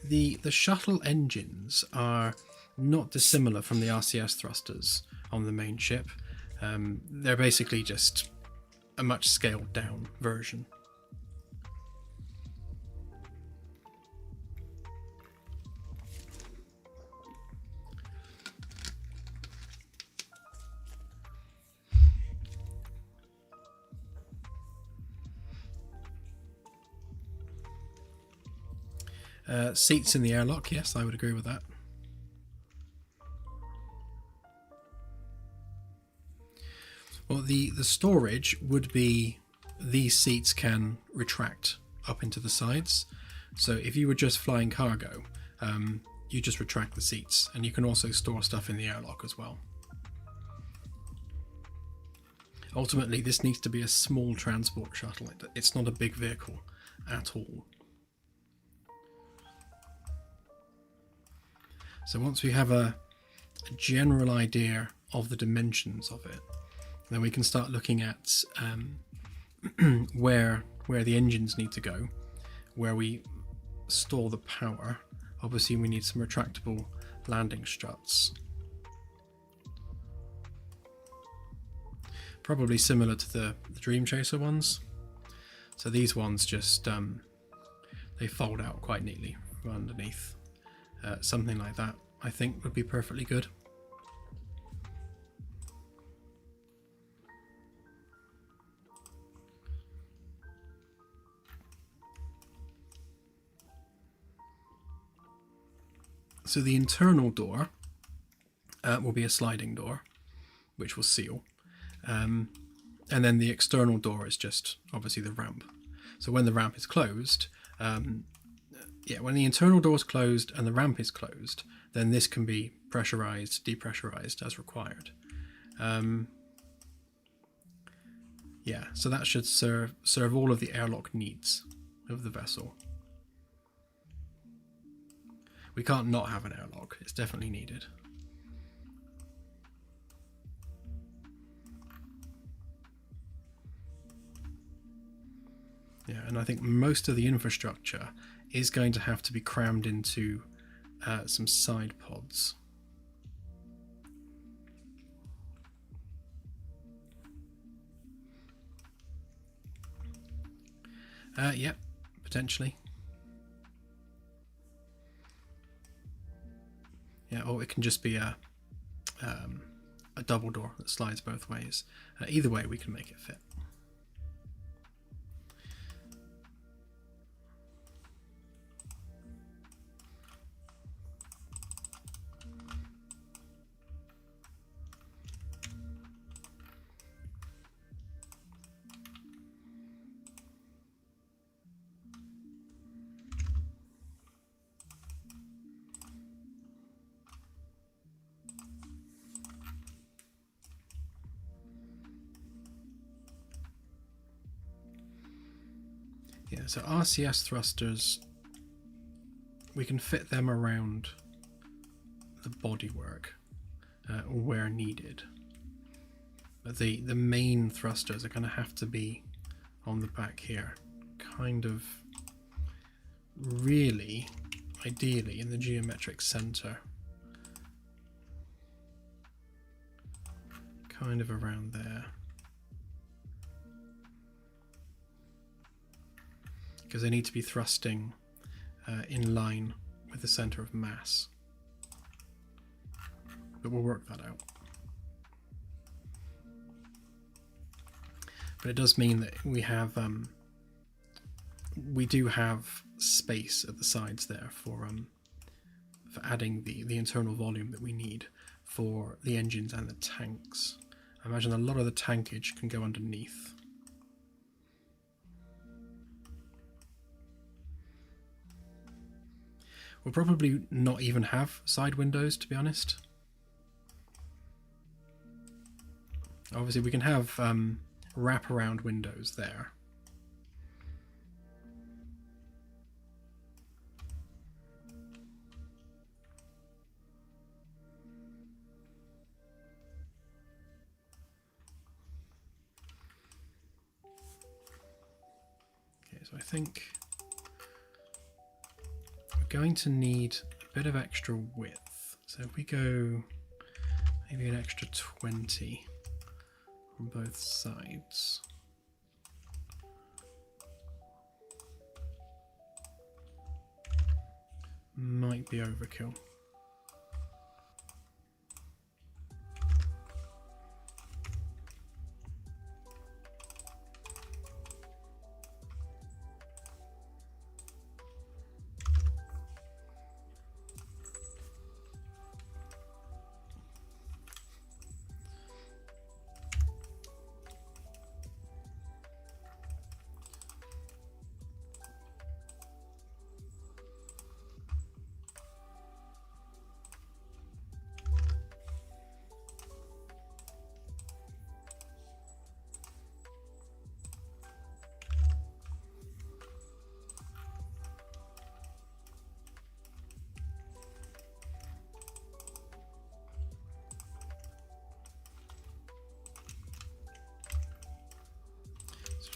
The shuttle engines are not dissimilar from the RCS thrusters on the main ship. They're basically just a much scaled down version. Seats in the airlock, yes, I would agree with that. Well, the storage would be these seats can retract up into the sides. So if you were just flying cargo, you just retract the seats, and you can also store stuff in the airlock as well. Ultimately, this needs to be a small transport shuttle. It's not a big vehicle at all. So once we have a general idea of the dimensions of it, then we can start looking at where the engines need to go, where we store the power. Obviously we need some retractable landing struts. Probably similar to the Dream Chaser ones. So these ones just, they fold out quite neatly from underneath. Something like that. I think would be perfectly good. So the internal door will be a sliding door, which will seal. And then the external door is just obviously the ramp. So when the ramp is closed, when the internal door is closed and the ramp is closed, then this can be pressurized, depressurized as required. So that should serve all of the airlock needs of the vessel. We can't not have an airlock. It's definitely needed. Yeah, and I think most of the infrastructure is going to have to be crammed into some side pods. Yep, potentially. Yeah, or it can just be a double door that slides both ways. Either way, we can make it fit. Yeah, so RCS thrusters, we can fit them around the bodywork where needed. But the main thrusters are going to have to be on the back here, kind of really, ideally in the geometric center. Kind of around there. Because they need to be thrusting in line with the center of mass. But we'll work that out. But it does mean that we do have space at the sides there for adding the internal volume that we need for the engines and the tanks. I imagine a lot of the tankage can go underneath. We'll probably not even have side windows, to be honest. Obviously, we can have wraparound windows there. Okay, so I think going to need a bit of extra width. So if we go maybe an extra 20 on both sides. Might be overkill.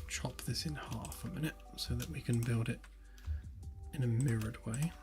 Chop this in half a minute so that we can build it in a mirrored way.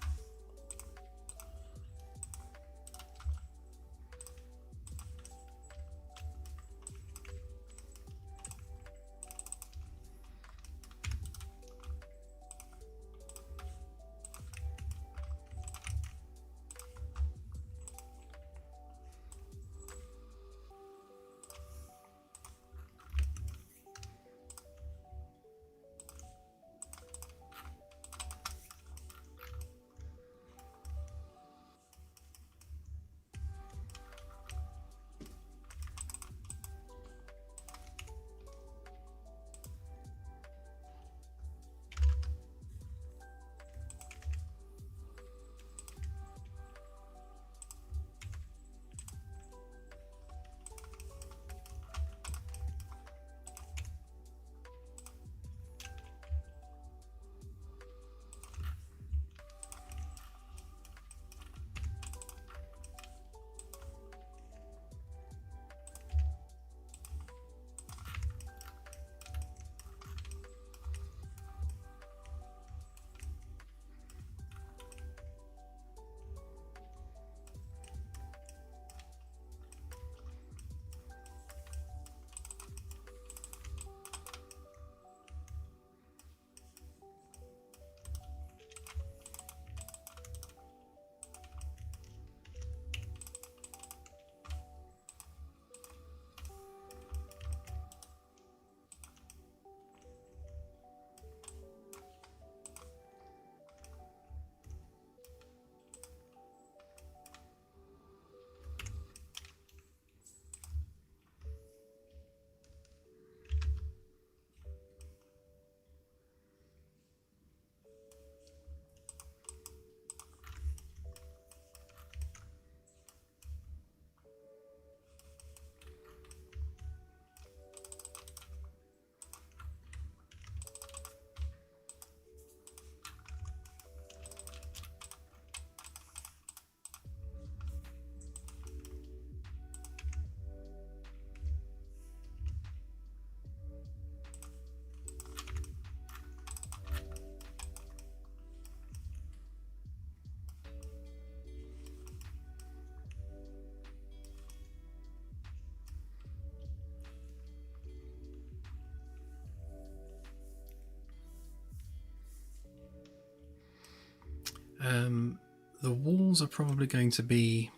The walls are probably going to be...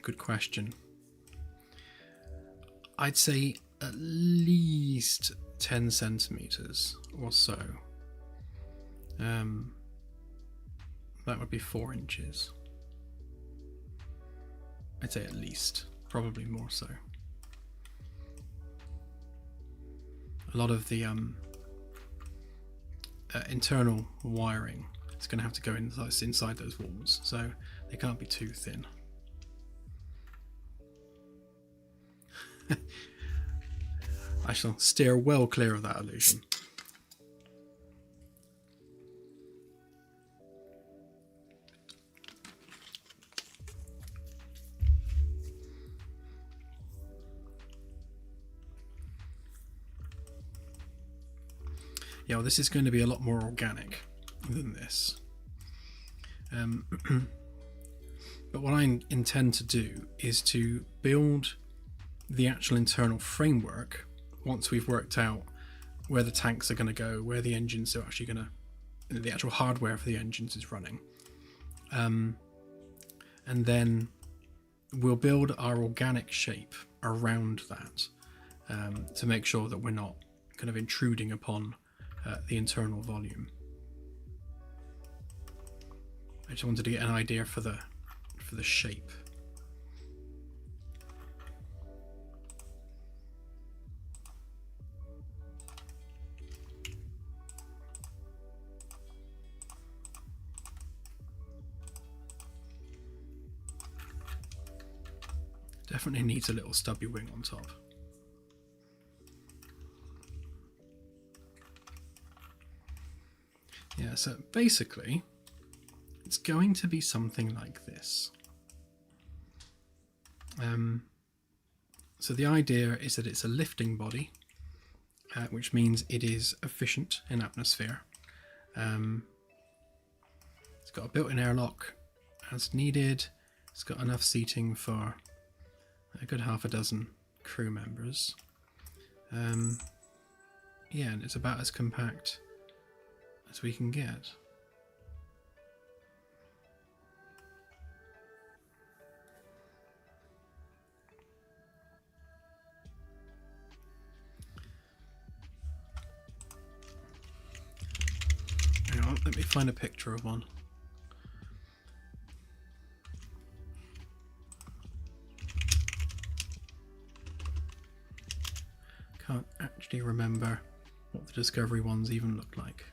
good question. I'd say at least 10 centimeters or so. That would be 4 inches. I'd say at least, probably more so. A lot of the internal wiring is going to have to go inside those walls, so they can't be too thin. I shall steer well clear of that illusion. Yeah, well, this is going to be a lot more organic than this. But what I intend to do is to build the actual internal framework once we've worked out where the tanks are going to go, where the engines are actually going to, the actual hardware for the engines is running. And then we'll build our organic shape around that to make sure that we're not kind of intruding upon the internal volume. I just wanted to get an idea for the shape. Definitely needs a little stubby wing on top. Yeah, so basically it's going to be something like this. So the idea is that it's a lifting body, which means it is efficient in atmosphere. It's got a built-in airlock as needed. It's got enough seating for a good half a dozen crew members. Yeah, and it's about as compact as we can get. Hang on, let me find a picture of one. Can't actually remember what the Discovery ones even look like.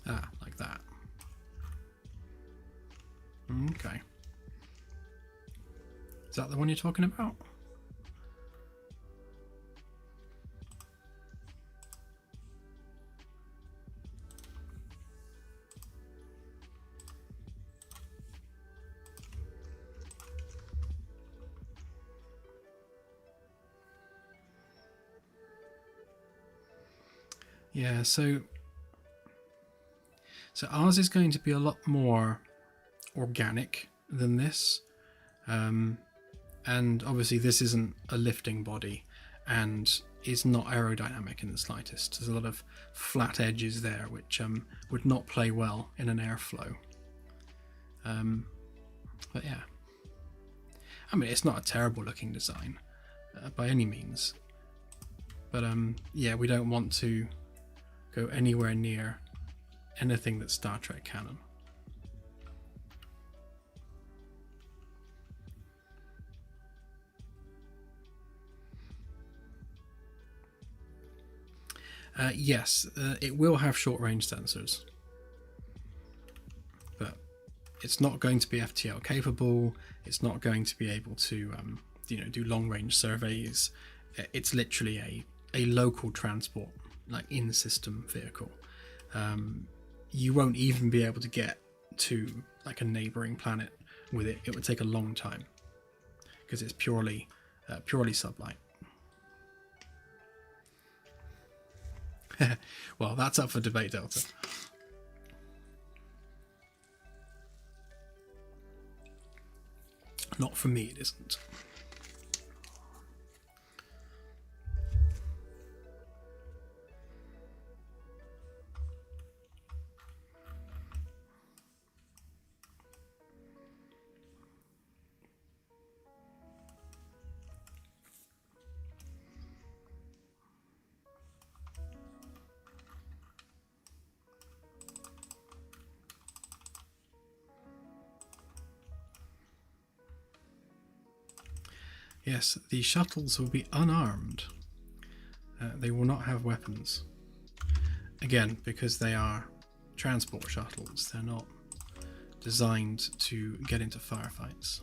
Ah, like that. Okay. Is that the one you're talking about? Yeah, so ours is going to be a lot more organic than this, and obviously this isn't a lifting body and is not aerodynamic in the slightest. There's a lot of flat edges there which would not play well in an airflow. But yeah, I mean, it's not a terrible looking design by any means, but yeah, we don't want to go anywhere near anything that's Star Trek canon. Yes, it will have short-range sensors, but it's not going to be FTL capable. It's not going to be able to, do long-range surveys. It's literally a local transport, like in-system vehicle. You won't even be able to get to like a neighboring planet with it. It would take a long time because it's purely sublight. Well, that's up for debate, Delta. Not for me, it isn't. Yes, the shuttles will be unarmed. They will not have weapons. Again, because they are transport shuttles, they're not designed to get into firefights.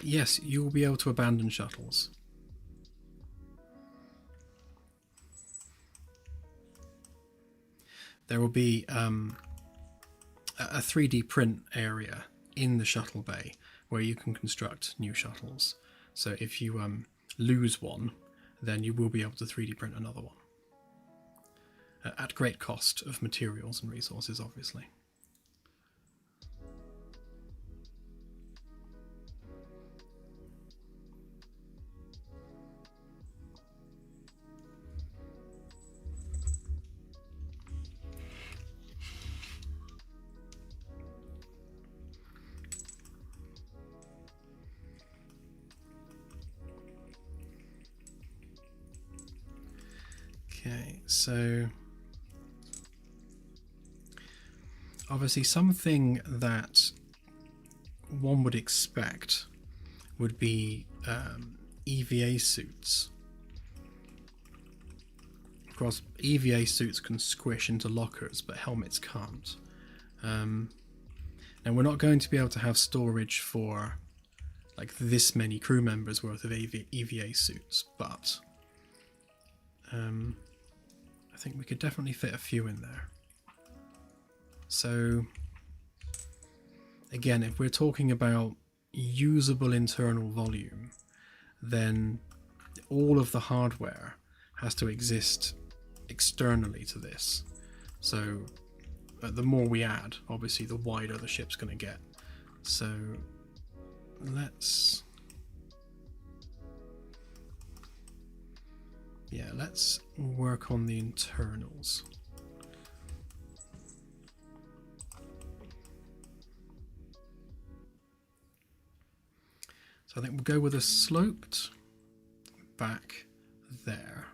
Yes, you will be able to abandon shuttles. There will be a 3D print area in the shuttle bay where you can construct new shuttles. So if you lose one, then you will be able to 3D print another one. At great cost of materials and resources, obviously. Okay, so obviously something that one would expect would be EVA suits. Of course, EVA suits can squish into lockers, but helmets can't. And we're not going to be able to have storage for like this many crew members worth of EVA suits, but I think we could definitely fit a few in there. So again, if we're talking about usable internal volume, then all of the hardware has to exist externally to this. So the more we add, obviously the wider the ship's going to get. So let's work on the internals. So I think we'll go with a sloped back there,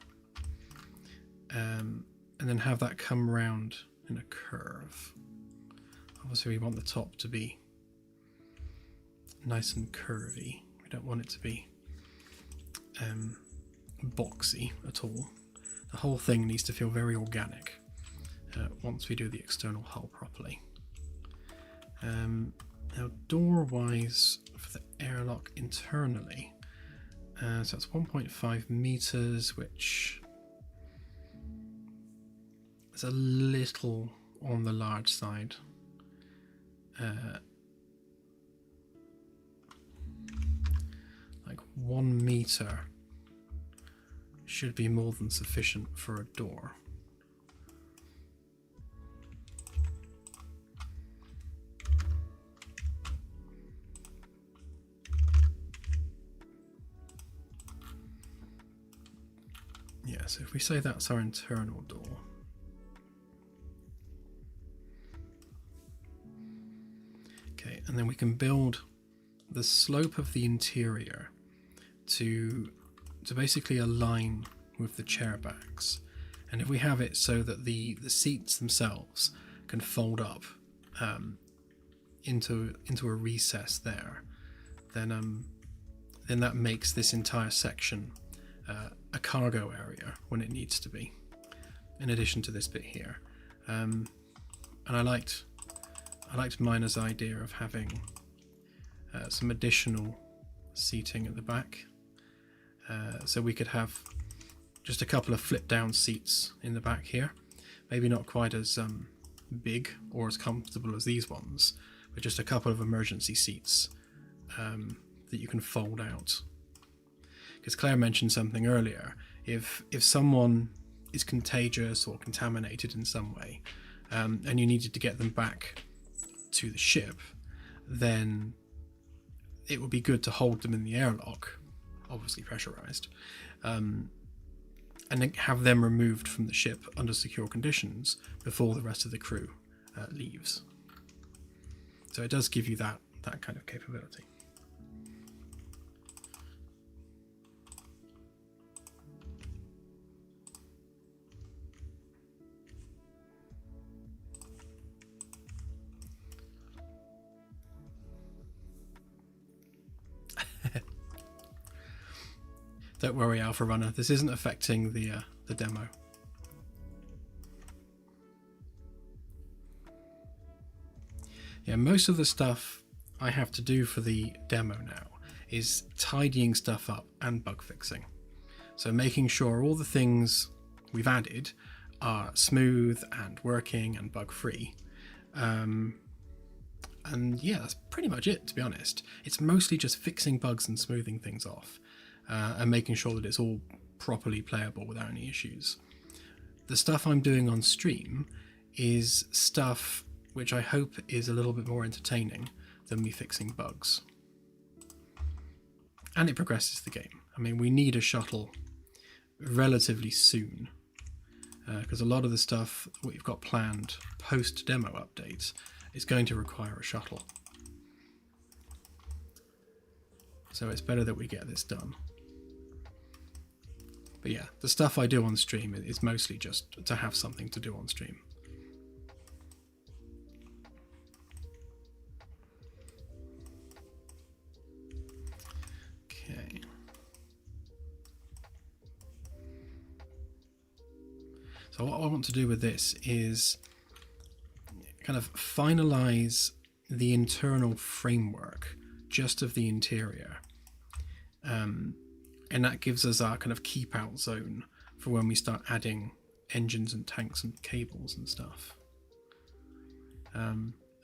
and then have that come round in a curve. Obviously we want the top to be nice and curvy. We don't want it to be boxy at all. The whole thing needs to feel very organic once we do the external hull properly. Now door wise for the airlock internally, so it's 1.5 meters, which is a little on the large side. Like 1 meter should be more than sufficient for a door. Yeah, so if we say that's our internal door, okay, and then we can build the slope of the interior to basically align with the chair backs. And if we have it so that the seats themselves can fold up into a recess there, then that makes this entire section a cargo area when it needs to be, in addition to this bit here. And I liked Miner's idea of having some additional seating at the back. So we could have just a couple of flip down seats in the back here. Maybe not quite as big or as comfortable as these ones, but just a couple of emergency seats that you can fold out. Because Claire mentioned something earlier. If someone is contagious or contaminated in some way, and you needed to get them back to the ship, then it would be good to hold them in the airlock, obviously pressurized, and then have them removed from the ship under secure conditions before the rest of the crew leaves. So it does give you that kind of capability. Don't worry, Alpha Runner, this isn't affecting the demo. Yeah, most of the stuff I have to do for the demo now is tidying stuff up and bug fixing. So making sure all the things we've added are smooth and working and bug free. And yeah, that's pretty much it, to be honest. It's mostly just fixing bugs and smoothing things off. And making sure that it's all properly playable without any issues. The stuff I'm doing on stream is stuff which I hope is a little bit more entertaining than me fixing bugs. And it progresses the game. I mean, we need a shuttle relatively soon, because a lot of the stuff we've got planned post-demo updates is going to require a shuttle. So it's better that we get this done. But yeah, the stuff I do on stream is mostly just to have something to do on stream. Okay. So what I want to do with this is kind of finalize the internal framework just of the interior. And that gives us our kind of keep out zone for when we start adding engines and tanks and cables and stuff.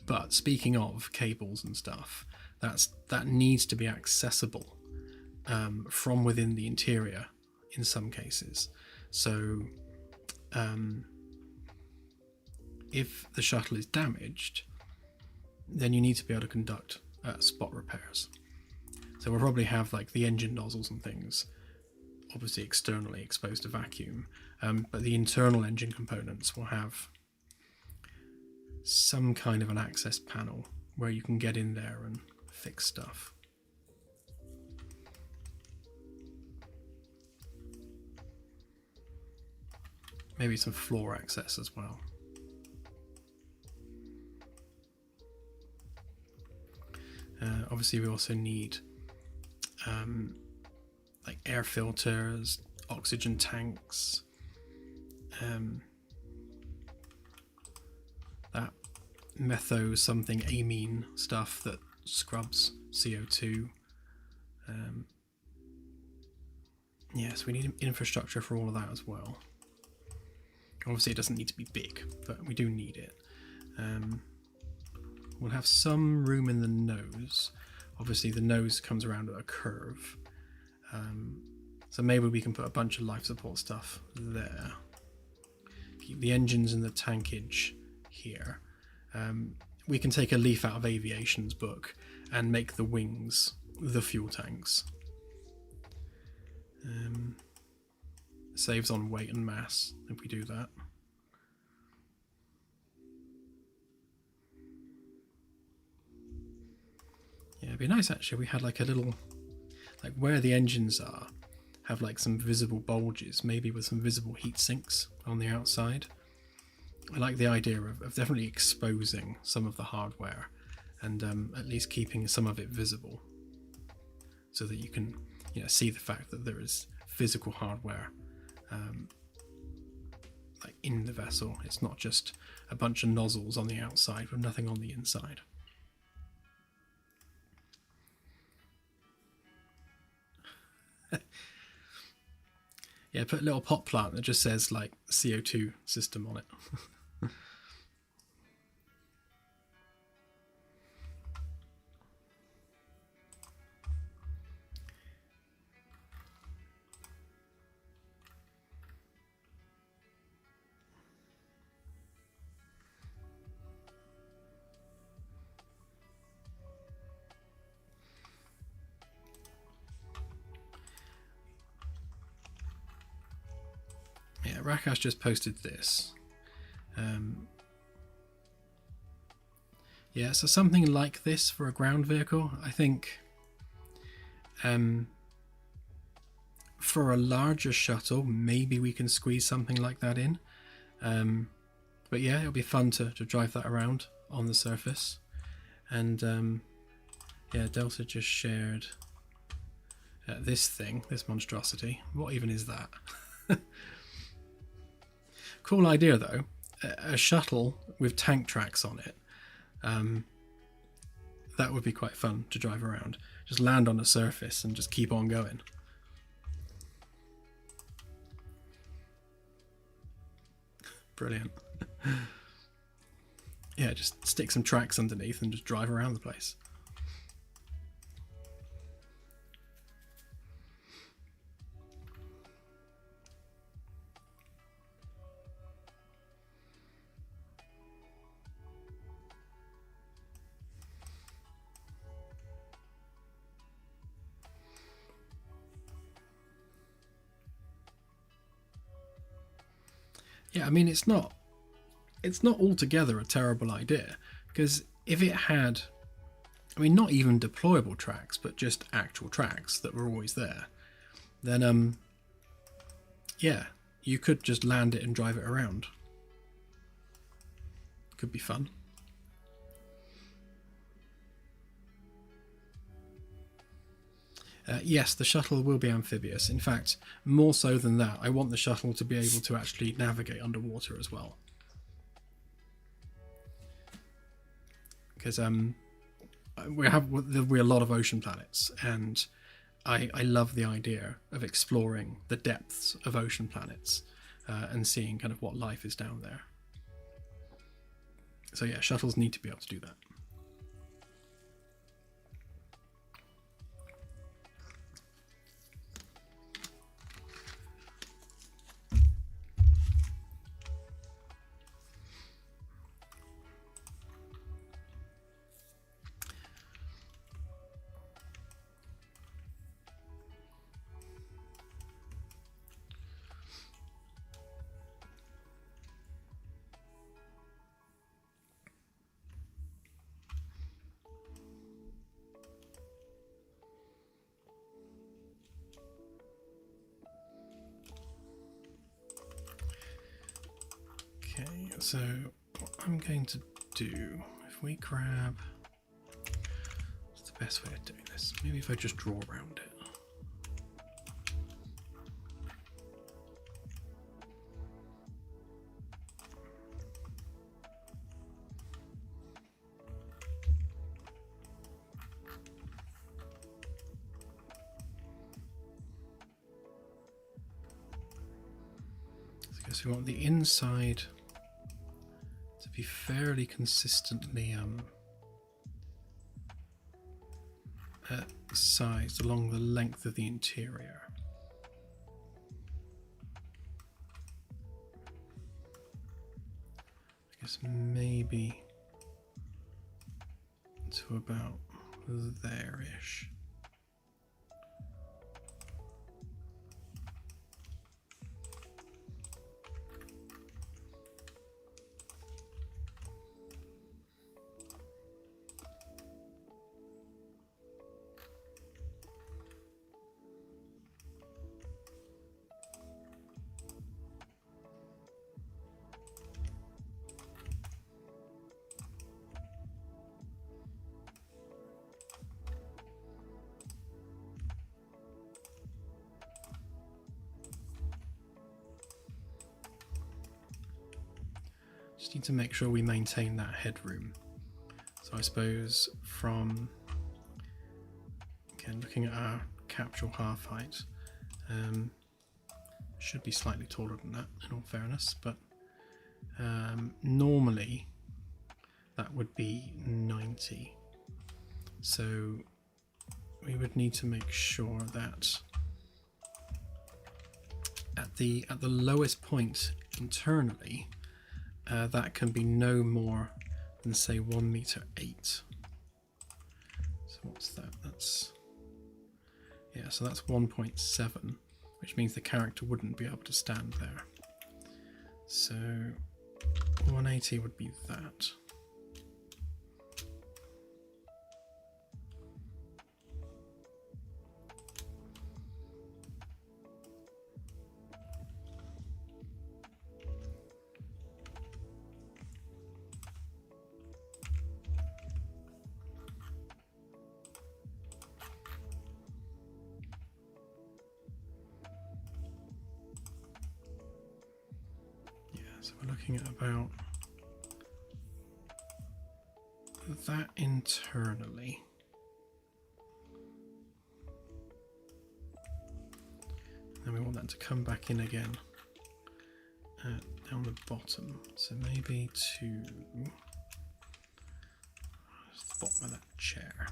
But speaking of cables and stuff, that needs to be accessible from within the interior in some cases. So if the shuttle is damaged, then you need to be able to conduct spot repairs. So we'll probably have like the engine nozzles and things obviously externally exposed to vacuum, but the internal engine components will have some kind of an access panel where you can get in there and fix stuff. Maybe some floor access as well. Obviously we also need like air filters, oxygen tanks, that metho something amine stuff that scrubs CO2. Yes, we need infrastructure for all of that as well. Obviously it doesn't need to be big, but we do need it. We'll have some room in the nose. Obviously the nose comes around at a curve. So maybe we can put a bunch of life support stuff there. Keep the engines and the tankage here. We can take a leaf out of Aviation's book and make the wings the fuel tanks. Saves on weight and mass if we do that. Yeah, it'd be nice actually. We had like a little, like where the engines are, have like some visible bulges, maybe with some visible heat sinks on the outside. I like the idea of definitely exposing some of the hardware and at least keeping some of it visible, so that you can, you know, see the fact that there is physical hardware like in the vessel. It's not just a bunch of nozzles on the outside with nothing on the inside. Yeah, put a little pot plant that just says like CO2 system on it. Yeah, Rakash just posted this. Yeah, so something like this for a ground vehicle, I think. For a larger shuttle, maybe we can squeeze something like that in. But yeah, it'll be fun to drive that around on the surface. And yeah, Delta just shared this thing, this monstrosity. What even is that? Cool idea though. A shuttle with tank tracks on it. That would be quite fun to drive around. Just land on the surface and just keep on going. Brilliant. Yeah, just stick some tracks underneath and just drive around the place. Yeah, I mean, it's not altogether a terrible idea, because if it had, I mean, not even deployable tracks, but just actual tracks that were always there, then yeah, you could just land it and drive it around. Could be fun. Yes, the shuttle will be amphibious. In fact, more so than that, I want the shuttle to be able to actually navigate underwater as well. Because there'll be a lot of ocean planets, and I love the idea of exploring the depths of ocean planets and seeing kind of what life is down there. So yeah, shuttles need to be able to do that. Okay, so what I'm going to do, if we grab, what's the best way of doing this? Maybe if I just draw around it. So we want the inside to be fairly consistently sized along the length of the interior. I guess maybe to about there-ish. Just need to make sure we maintain that headroom. So I suppose from, again, looking at our capsule half height, should be slightly taller than that, in all fairness, but normally that would be 90. So we would need to make sure that at the lowest point internally, that can be no more than, say, 1 meter 8. So what's that? That's, yeah, so that's 1.7, which means the character wouldn't be able to stand there. So 180 would be that. So we're looking at about that internally. And we want that to come back in again down the bottom. So maybe to the bottom of that chair.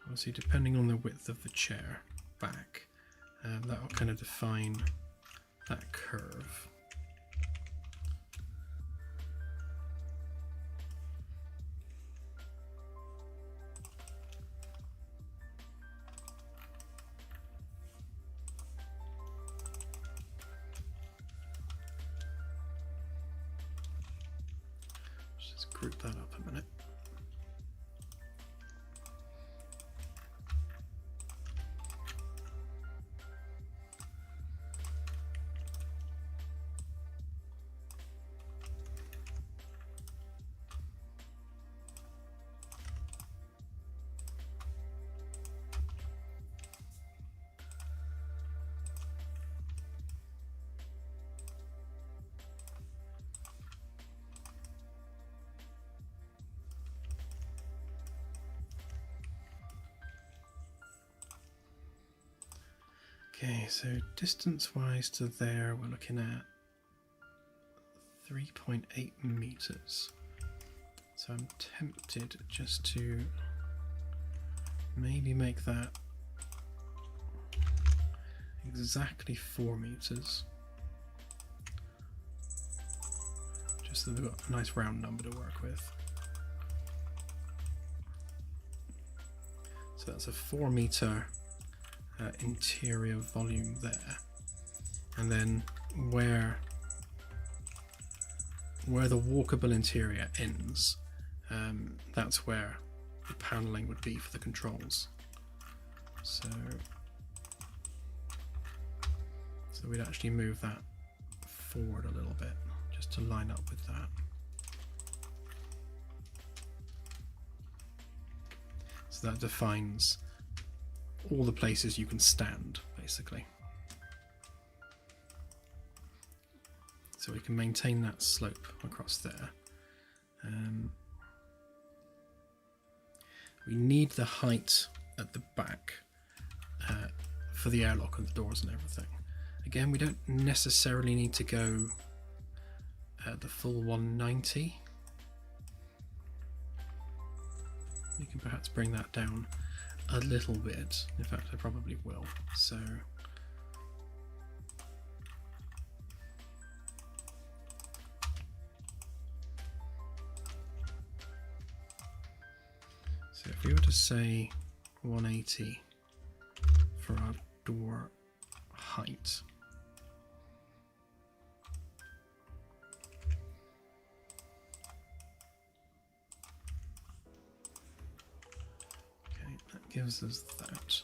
Obviously, depending on the width of the chair back, that will kind of define that curve. Let's just group that up a minute. Okay, so distance-wise to there, we're looking at 3.8 meters. So I'm tempted just to maybe make that exactly 4 meters. Just so we've got a nice round number to work with. So that's a 4 meter interior volume there, and then where the walkable interior ends, that's where the paneling would be for the controls. So we'd actually move that forward a little bit just to line up with that. So that defines all the places you can stand, basically. So we can maintain that slope across there. We need the height at the back for the airlock and the doors and everything. Again, we don't necessarily need to go the full 190. We can perhaps bring that down a little bit. In fact, I probably will. So if we were to say 180 for our door height, okay, that gives us that.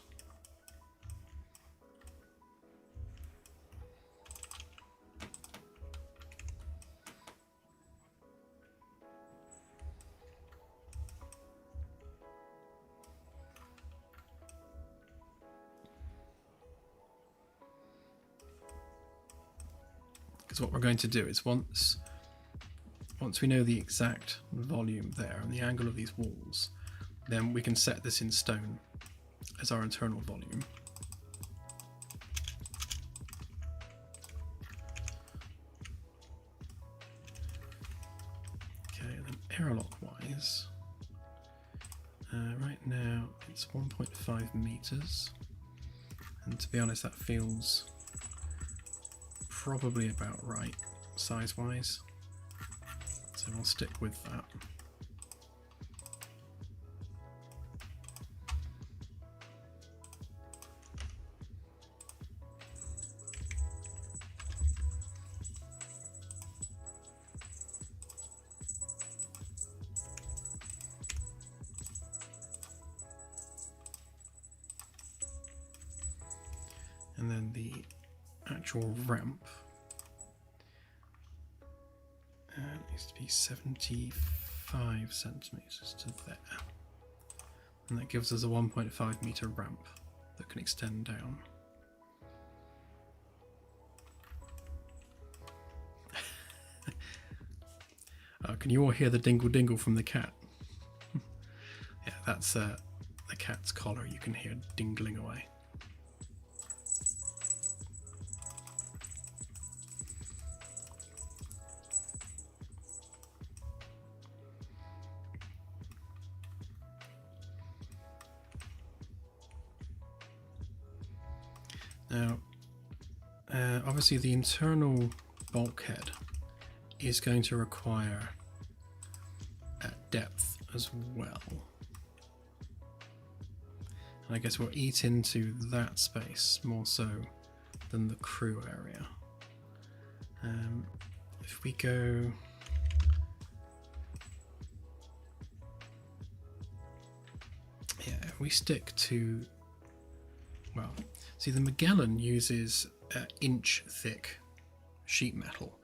Because what we're going to do is once we know the exact volume there and the angle of these walls, then we can set this in stone as our internal volume. Okay, and then airlock wise, right now it's 1.5 meters, and to be honest that feels probably about right size wise, so I'll stick with that. And then the actual ramp needs to be 75 centimeters to there, and that gives us a 1.5 meter ramp that can extend down. Can you all hear the dingle dingle from the cat? Yeah, that's the cat's collar. You can hear dingling away. Now, obviously the internal bulkhead is going to require depth as well. And I guess we'll eat into that space more so than the crew area. If we go... Yeah, if we stick to... Well, see, the Magellan uses inch thick sheet metal.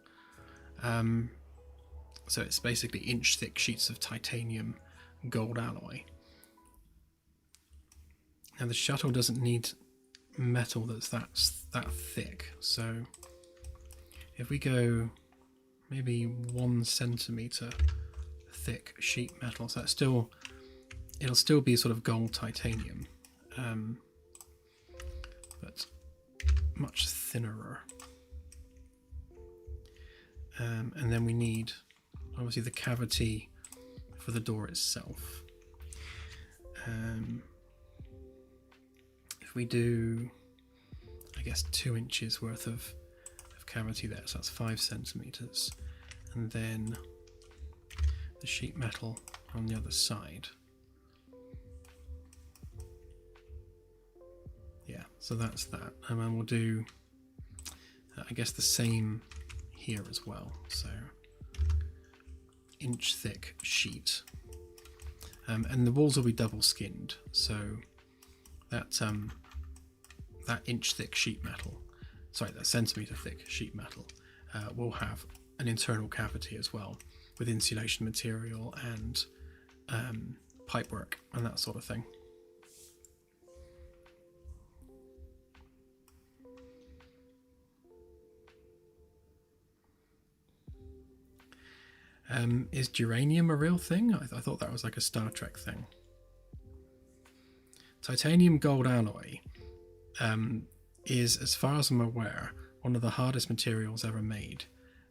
So it's basically inch thick sheets of titanium gold alloy. Now the shuttle doesn't need metal that's that thick. So if we go maybe 1 centimeter thick sheet metal, so that's it'll still be sort of gold titanium. But much thinner. And then we need obviously the cavity for the door itself. If we do, I guess 2 inches worth of cavity there, so that's 5 centimeters, and then the sheet metal on the other side. Yeah, so that's that. And then we'll do, I guess, the same here as well. So inch thick sheet. And the walls will be double skinned. So that inch thick sheet metal, sorry, that centimeter thick sheet metal will have an internal cavity as well, with insulation material and pipework and that sort of thing. Is geranium a real thing? I thought that was like a Star Trek thing. Titanium gold alloy is, as far as I'm aware, one of the hardest materials ever made.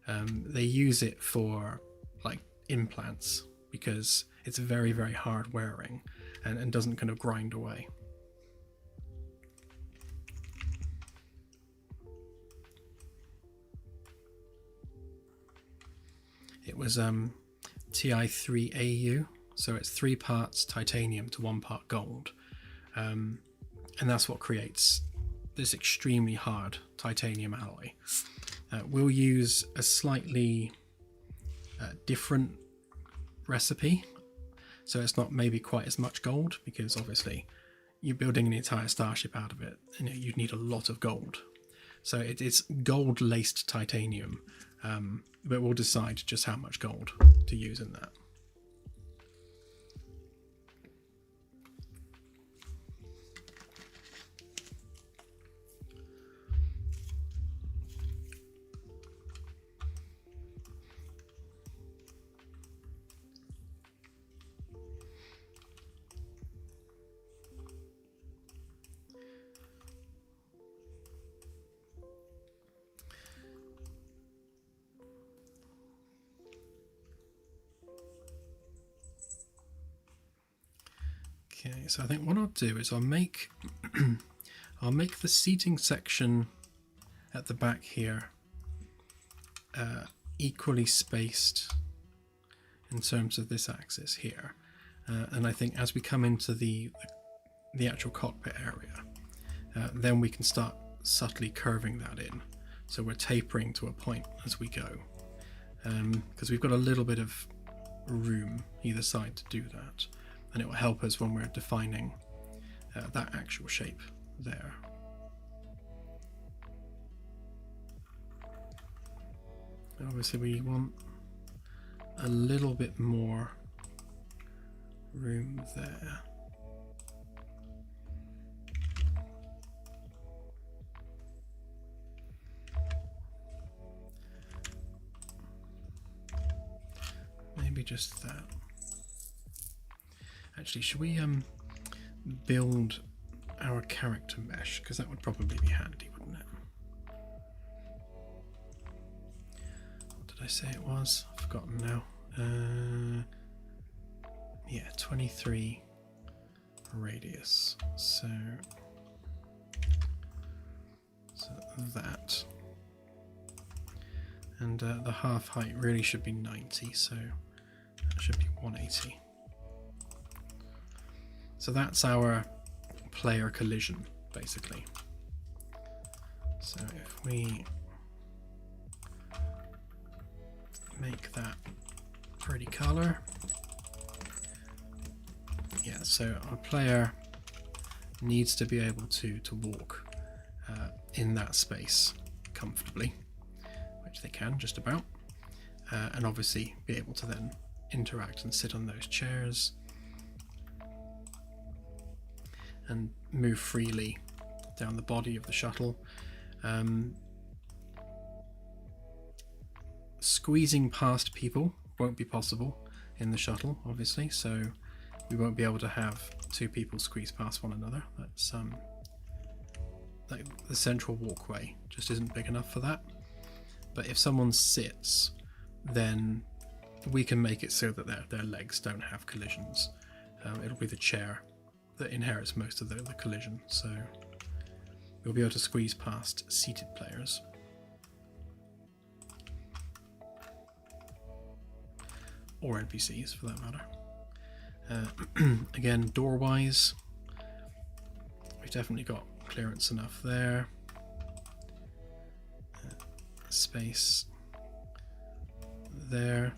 They use it for like implants because it's very, very hard wearing and doesn't kind of grind away. It was Ti3AU, so it's 3 parts titanium to 1 part gold, and that's what creates this extremely hard titanium alloy. We'll use a slightly different recipe, so it's not maybe quite as much gold, because obviously you're building an entire starship out of it, and you'd need a lot of gold. So it's gold laced titanium, but we'll decide just how much gold to use in that. Okay, so I think what I'll do is I'll make the seating section at the back here equally spaced in terms of this axis here, and I think as we come into the actual cockpit area, then we can start subtly curving that in, so we're tapering to a point as we go, because we've got a little bit of room either side to do that, and it will help us when we're defining that actual shape there. Obviously we want a little bit more room there. Maybe just that. Actually, should we build our character mesh? Because that would probably be handy, wouldn't it? What did I say it was? I've forgotten now. Yeah, 23 radius. So that. And the half height really should be 90, so that should be 180. So that's our player collision, basically. So if we make that pretty color, yeah, so our player needs to be able to walk in that space comfortably, which they can just about, and obviously be able to then interact and sit on those chairs and move freely down the body of the shuttle. Squeezing past people won't be possible in the shuttle, obviously, so we won't be able to have two people squeeze past one another. That's like the central walkway just isn't big enough for that. But if someone sits, then we can make it so that their legs don't have collisions. It'll be the chair that inherits most of the collision, so we'll be able to squeeze past seated players. Or NPCs for that matter. Again, door-wise, we've definitely got clearance enough there. Space there.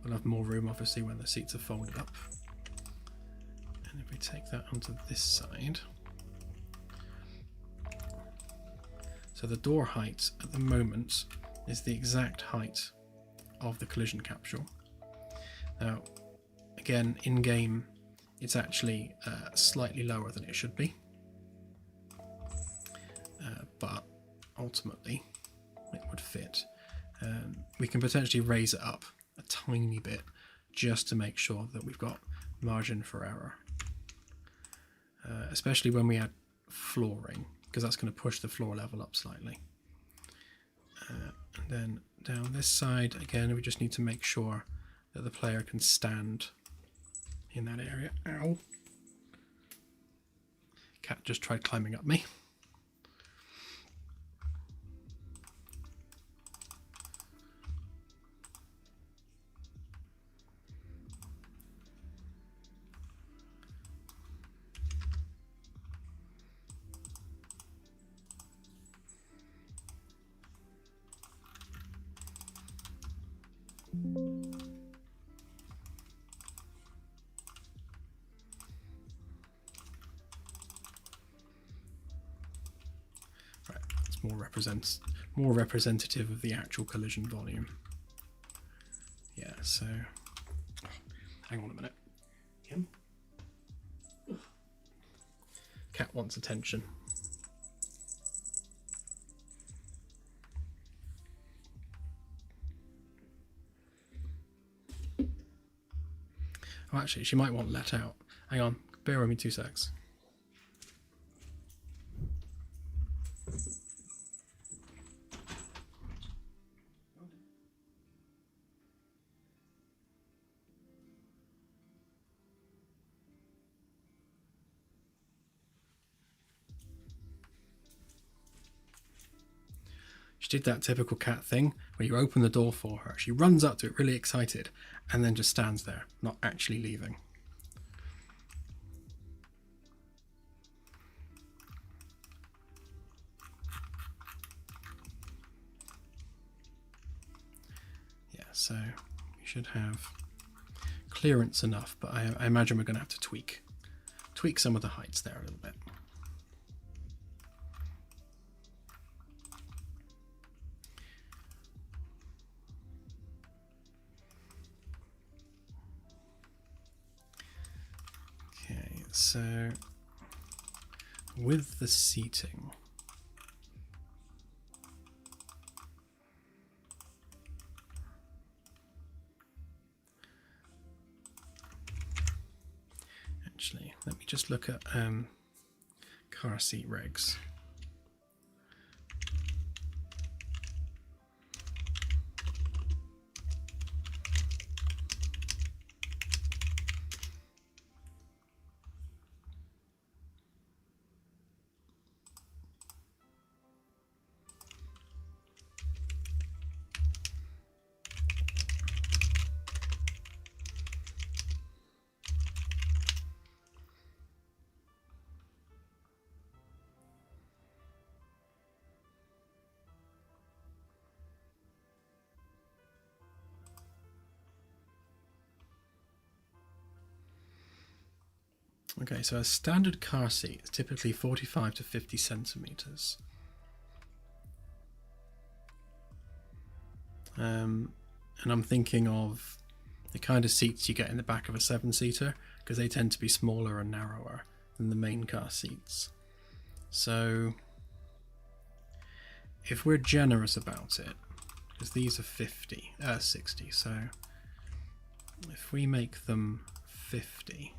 We'll have more room obviously when the seats are folded up. And if we take that onto this side, so the door height at the moment is the exact height of the collision capsule. Now again, in game it's actually slightly lower than it should be, but ultimately it would fit. We can potentially raise it up a tiny bit just to make sure that we've got margin for error, especially when we add flooring, because that's going to push the floor level up slightly. And then down this side again, we just need to make sure that the player can stand in that area. Ow! Cat just tried climbing up me. Right, it's more representative of the actual collision volume. Yeah, so hang on a minute. Kim? Cat wants attention. Oh, actually, she might want let out. Hang on, bear with me 2 secs. She did that typical cat thing where you open the door for her. She runs up to it really excited and then just stands there, not actually leaving. Yeah, so we should have clearance enough, but I imagine we're going to have to tweak some of the heights there a little bit. Okay, so with the seating, actually, let me just look at car seat regs. Okay, so a standard car seat is typically 45 to 50 centimeters. And I'm thinking of the kind of seats you get in the back of a 7-seater, because they tend to be smaller and narrower than the main car seats. So if we're generous about it, because these are 60, so if we make them 50,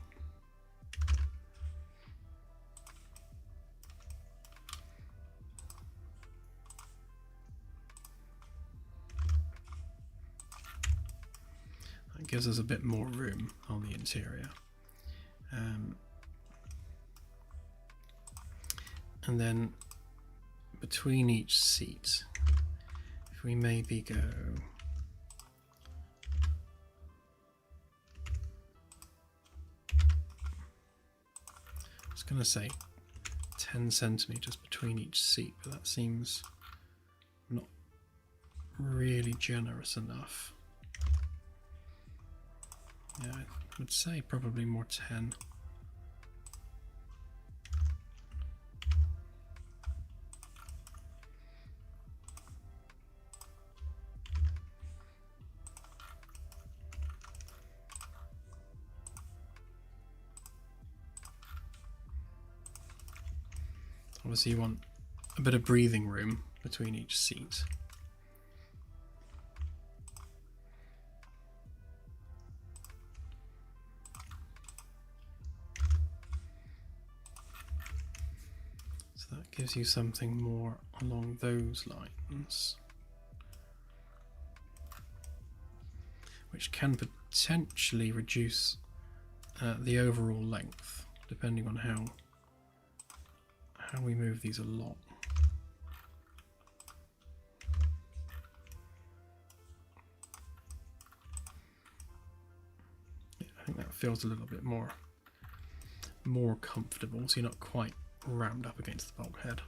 that gives us a bit more room on the interior. And then between each seat, if we maybe go I was going to say 10 centimeters between each seat, but that seems not really generous enough. Yeah, I would say probably more 10. Obviously you want a bit of breathing room between each seat. So that gives you something more along those lines, which can potentially reduce the overall length, depending on how we move these along. Yeah, I think that feels a little bit more comfortable, so you're not quite rammed up against the bulkhead.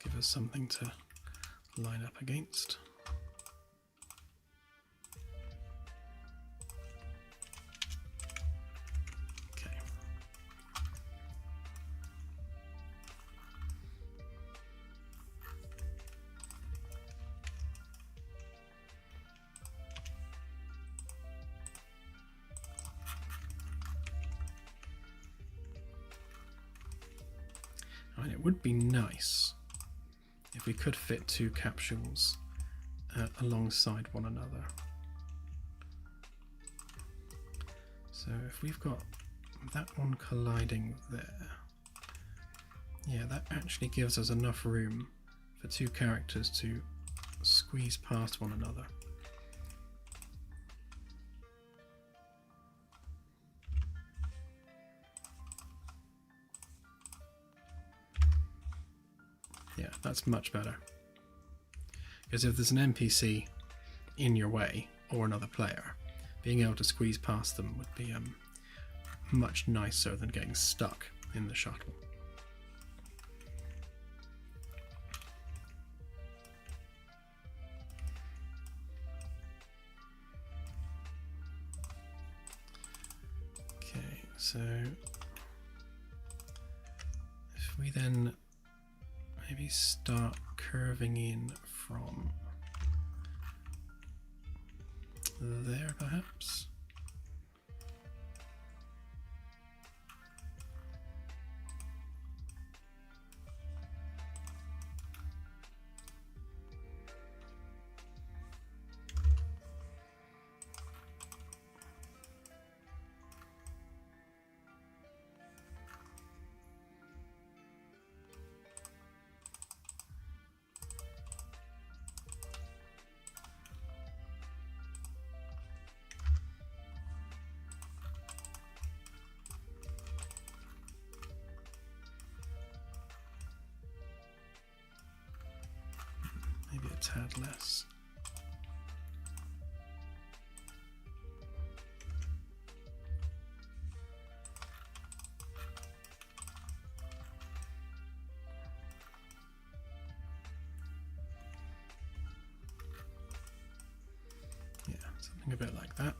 Give us something to line up against. Okay. And it would be nice if we could fit two capsules alongside one another. So if we've got that one colliding there, yeah, that actually gives us enough room for two characters to squeeze past one another. Yeah, that's much better. Because if there's an NPC in your way, or another player, being able to squeeze past them would be much nicer than getting stuck in the shuttle. Okay, so if we then maybe start curving in from there, perhaps. Maybe a tad less. Yeah, something a bit like that.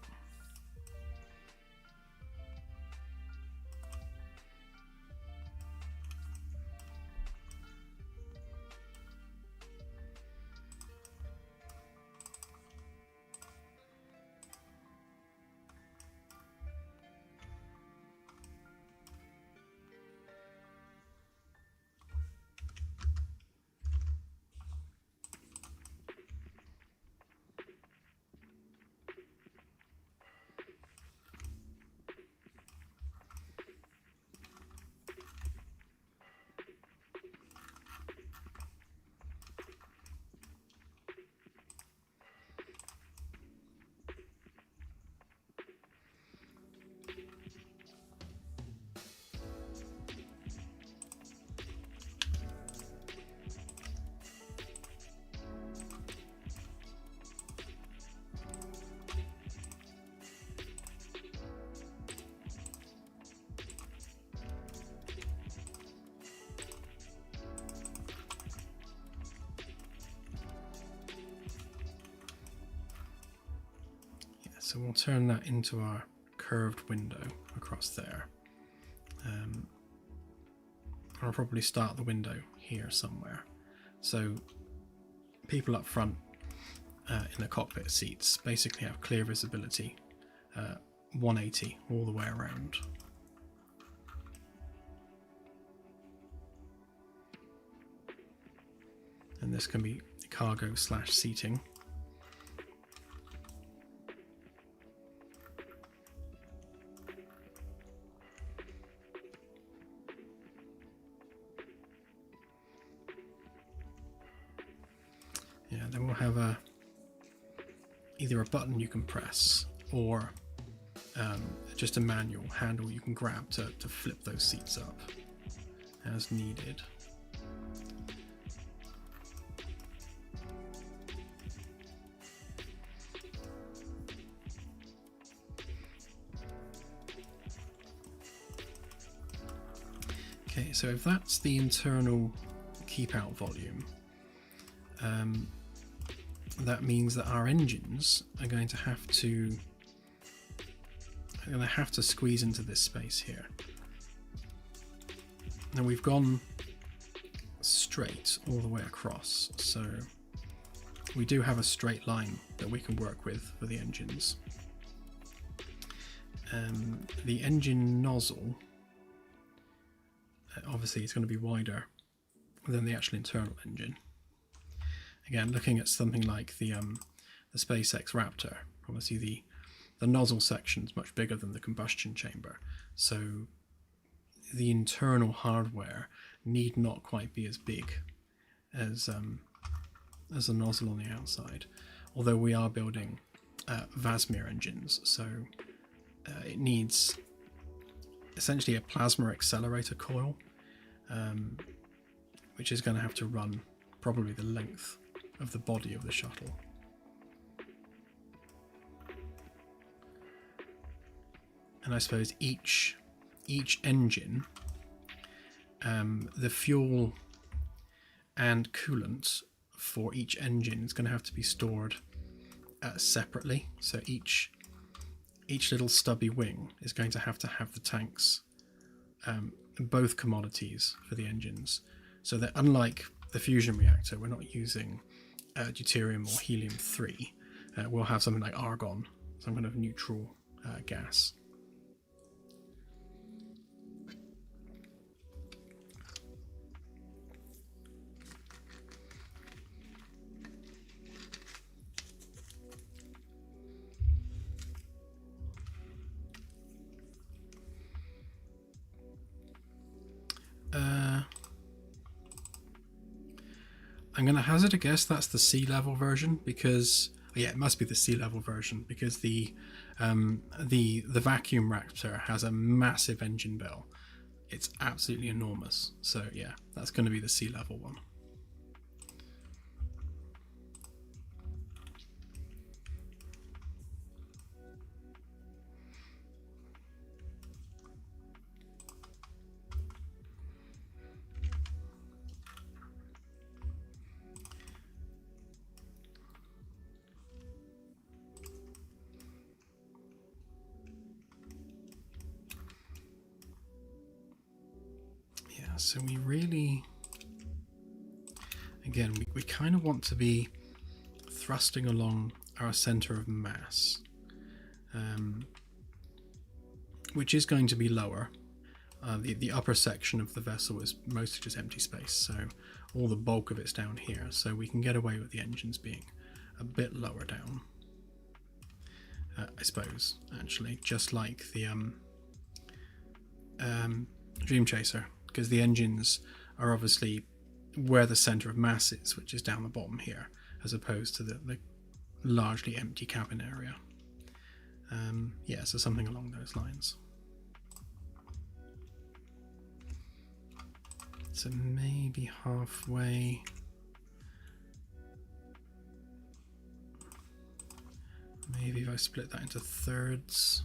So we'll turn that into our curved window across there. I'll probably start the window here somewhere. So people up front in the cockpit seats basically have clear visibility, 180 all the way around. And this can be cargo / seating. Yeah, then we'll have either a button you can press or just a manual handle you can grab to flip those seats up as needed. Okay, so if that's the internal keep out volume, that means that our engines are going to have to squeeze into this space here. Now we've gone straight all the way across, so we do have a straight line that we can work with for the engines. The engine nozzle obviously it's going to be wider than the actual internal engine. Again, looking at something like the SpaceX Raptor, obviously the nozzle section is much bigger than the combustion chamber, so the internal hardware need not quite be as big as the nozzle on the outside. Although we are building Vasmir engines, so it needs essentially a plasma accelerator coil, which is going to have to run probably the length of the body of the shuttle. And I suppose each engine, the fuel and coolant for each engine is going to have to be stored separately. So each little stubby wing is going to have the tanks, both commodities for the engines. So that unlike the fusion reactor, we're not using deuterium or helium-3. We'll have something like argon, some kind of neutral gas. I'm going to hazard a guess that's the sea level version, because yeah, it must be the sea level version, because the vacuum Raptor has a massive engine bill. It's absolutely enormous. So yeah, that's going to be the sea level one. So we really, again, we kind of want to be thrusting along our center of mass, which is going to be lower. The upper section of the vessel is mostly just empty space, so all the bulk of it's down here, so we can get away with the engines being a bit lower down, I suppose, actually, just like the Dream Chaser, because the engines are obviously where the center of mass is, which is down the bottom here, as opposed to the largely empty cabin area. Yeah, so something along those lines. So maybe halfway. Maybe if I split that into thirds.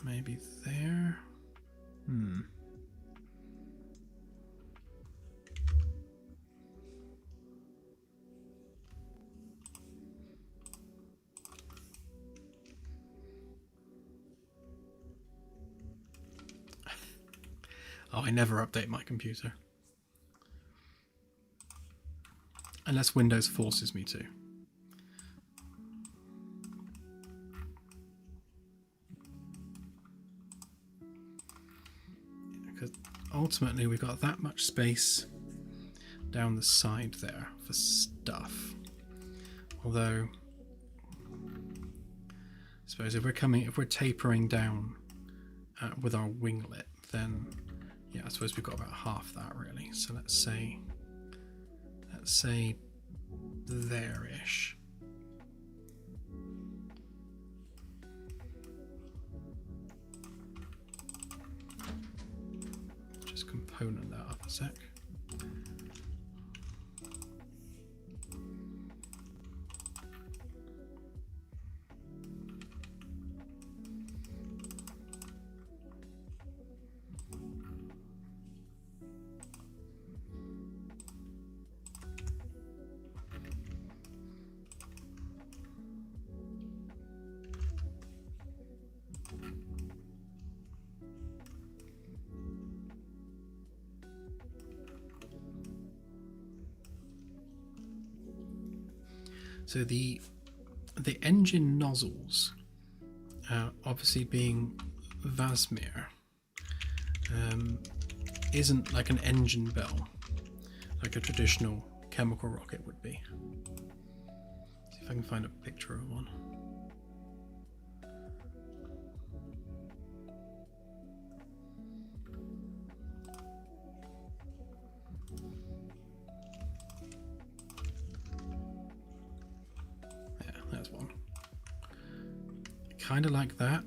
Maybe there. Oh, I never update my computer. Unless Windows forces me to. Because ultimately we've got that much space down the side there for stuff. Although, I suppose if we're tapering down with our winglet, then yeah, I suppose we've got about half that really. So let's say there-ish. Just component that up a sec. So the engine nozzles, obviously being Vasmir, isn't like an engine bell, like a traditional chemical rocket would be. See if I can find a picture of one. Yeah, there's one. Kind of like that.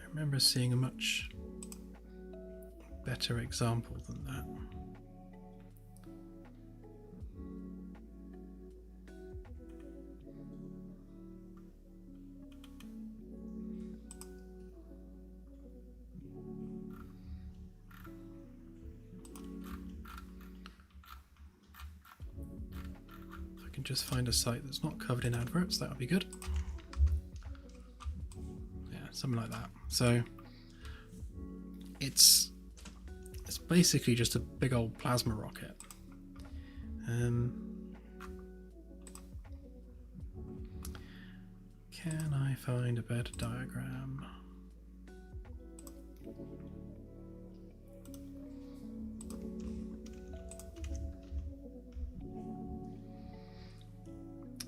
I remember seeing a much better example than that. If I can just find a site that's not covered in adverts, that would be good. Yeah, something like that. So it's basically just a big old plasma rocket. Can I find a better diagram?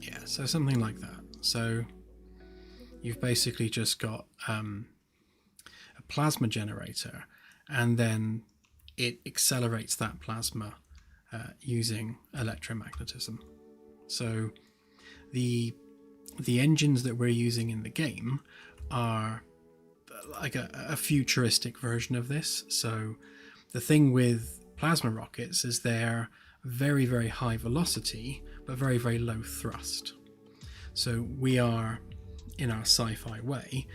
Yeah, so something like that. So you've basically just got a plasma generator, and then it accelerates that plasma using electromagnetism. So the engines that we're using in the game are like a futuristic version of this. So the thing with plasma rockets is they're very, very high velocity, but very, very low thrust. So we are, in our sci-fi way,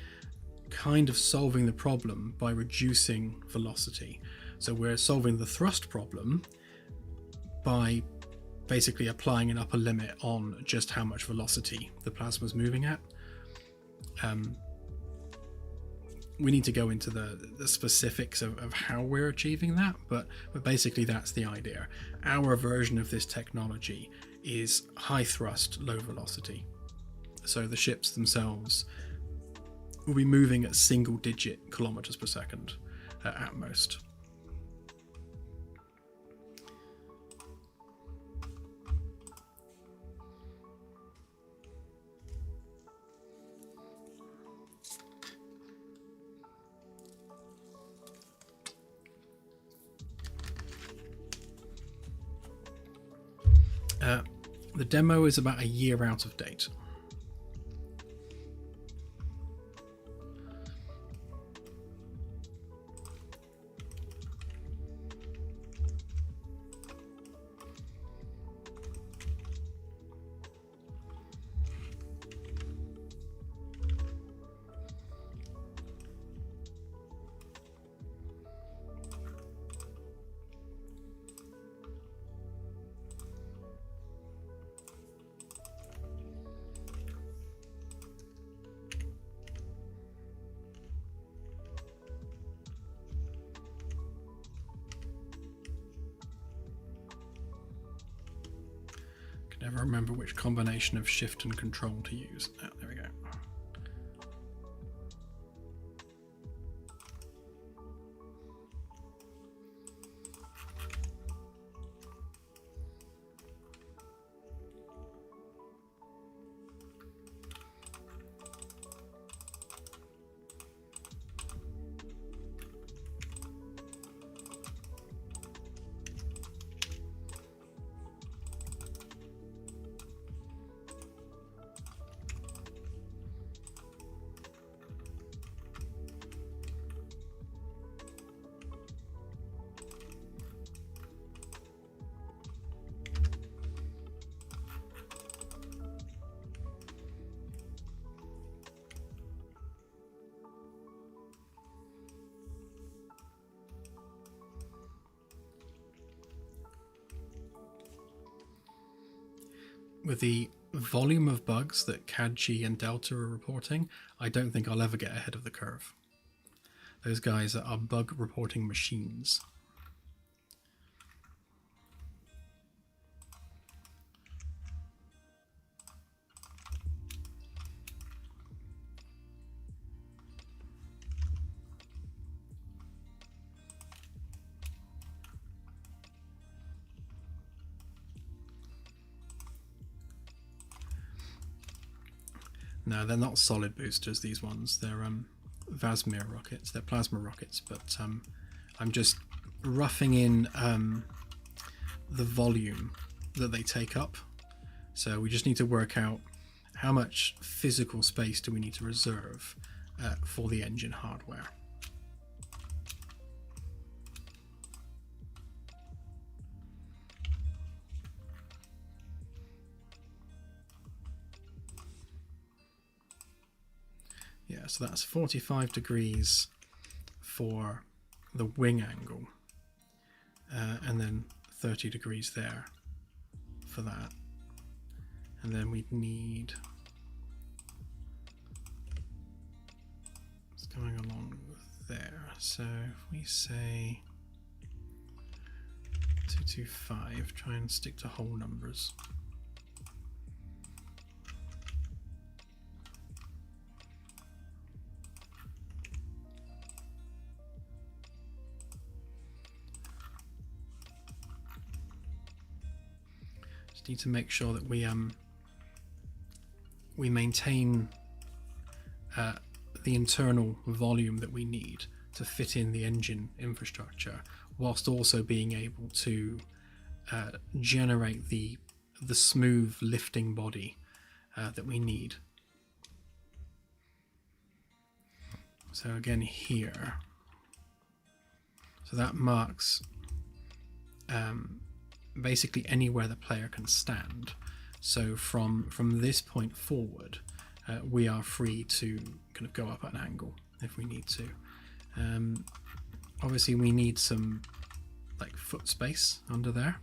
kind of solving the problem by reducing velocity. So we're solving the thrust problem by basically applying an upper limit on just how much velocity the plasma's moving at. We need to go into the specifics of how we're achieving that, but basically that's the idea. Our version of this technology is high thrust, low velocity. So the ships themselves will be moving at single-digit kilometers per second at most. The demo is about a year out of date. Never remember which combination of shift and control to use. Oh, there we go. With the volume of bugs that CAD-G and Delta are reporting, I don't think I'll ever get ahead of the curve. those guys are bug reporting machines. No, they're not solid boosters, these ones. They're Vasmir rockets. They're plasma rockets, but I'm just roughing in the volume that they take up. So we just need to work out how much physical space do we need to reserve for the engine hardware. Yeah, so that's 45 degrees for the wing angle, and then 30 degrees there for that. And then we'd need, it's going along there. So if we say 225, try and stick to whole numbers. Just need to make sure that we maintain the internal volume that we need to fit in the engine infrastructure, whilst also being able to generate the smooth lifting body that we need. So again here, so that marks basically anywhere the player can stand. So from this point forward, we are free to kind of go up at an angle if we need to. Obviously we need some like foot space under there,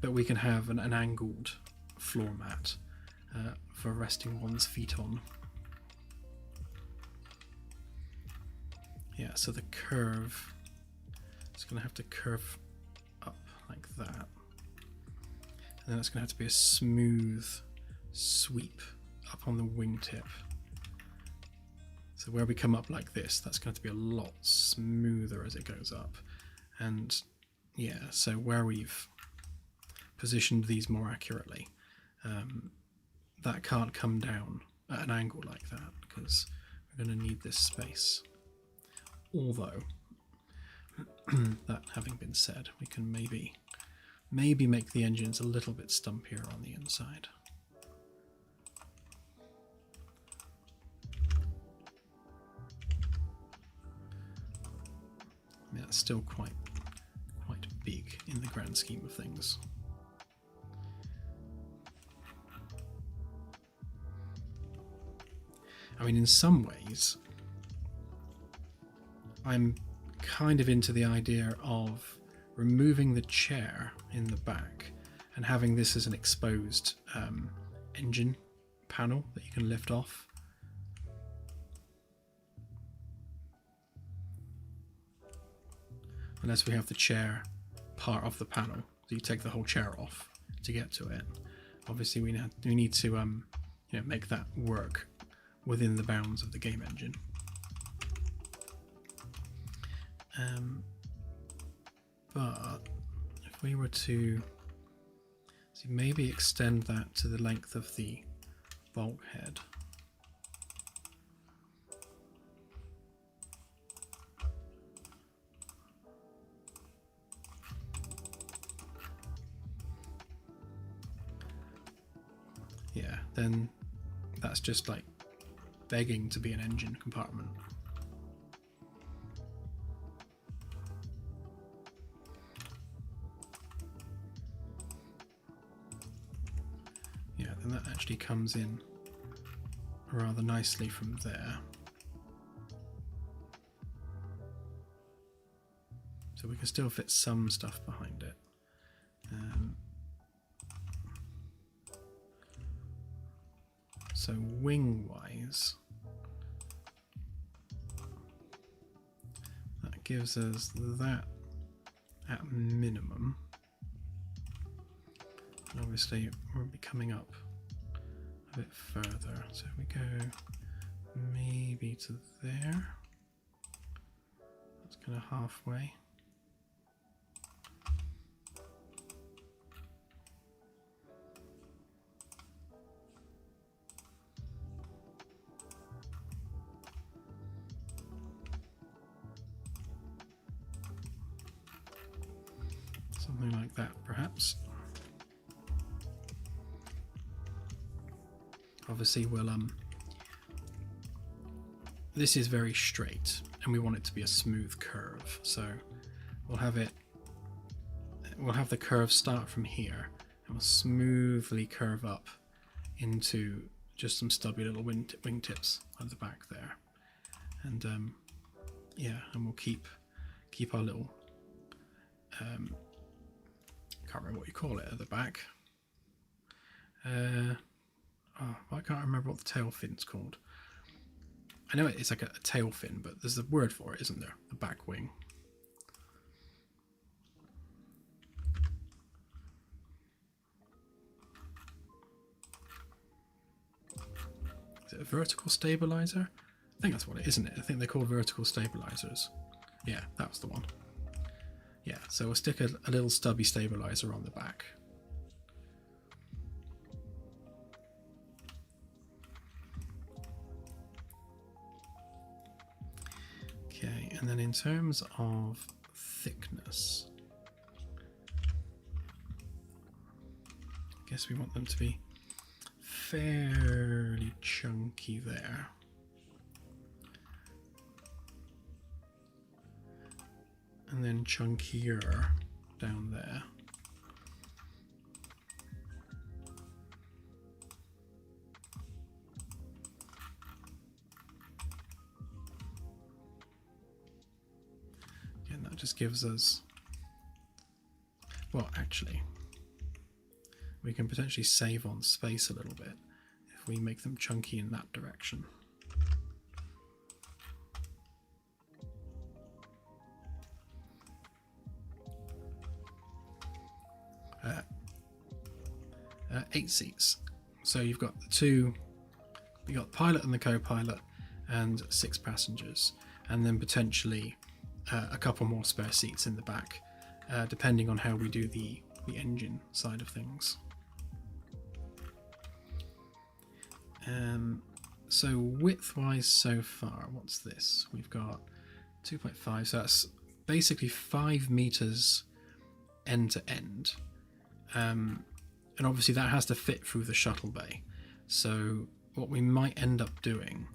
but we can have an angled floor mat for resting one's feet on. Yeah, so the curve, it's going to have to curve up like that. And then it's going to have to be a smooth sweep up on the wingtip. So where we come up like this, that's going to be a lot smoother as it goes up. And yeah, so where we've positioned these more accurately, that can't come down at an angle like that because we're going to need this space. Although, that having been said, we can maybe make the engines a little bit stumpier on the inside. Yeah, it's still quite big in the grand scheme of things. I mean, in some ways, I'm kind of into the idea of removing the chair in the back and having this as an exposed engine panel that you can lift off. Unless we have the chair part of the panel, so you take the whole chair off to get to it. Obviously we need to you know, make that work within the bounds of the game engine. But if we were to maybe extend that to the length of the bulkhead, yeah, then that's just like begging to be an engine compartment. Yeah, then that actually comes in rather nicely from there. So we can still fit some stuff behind it. So wing-wise, gives us that at minimum. And obviously we'll be coming up a bit further. So if we go maybe to there, that's kind of halfway. Something like that, perhaps. Obviously, we'll this is very straight, and we want it to be a smooth curve. So we'll have it. We'll have the curve start from here, and we'll smoothly curve up into just some stubby little wingtips at the back there, and yeah, and we'll keep our little. Can't remember what you call it at the back. Oh, I can't remember what the tail fin's called. I know it's like a tail fin, but there's a word for it, isn't there? The back wing. Is it a vertical stabilizer? I think that's what it is, isn't it? I think they're called vertical stabilizers. Yeah, that was the one. Yeah, so we'll stick a little stubby stabilizer on the back. Okay, and then in terms of thickness, I guess we want them to be fairly chunky there. And then chunkier down there. Again, that just gives us, well, actually, we can potentially save on space a little bit if we make them chunky in that direction. Eight seats. So you've got you've got the pilot and the co-pilot and 6 passengers, and then potentially a couple more spare seats in the back, depending on how we do the engine side of things. So width-wise so far, what's this? We've got 2.5, so that's basically 5 meters end to end. And obviously that has to fit through the shuttle bay. So what we might end up doing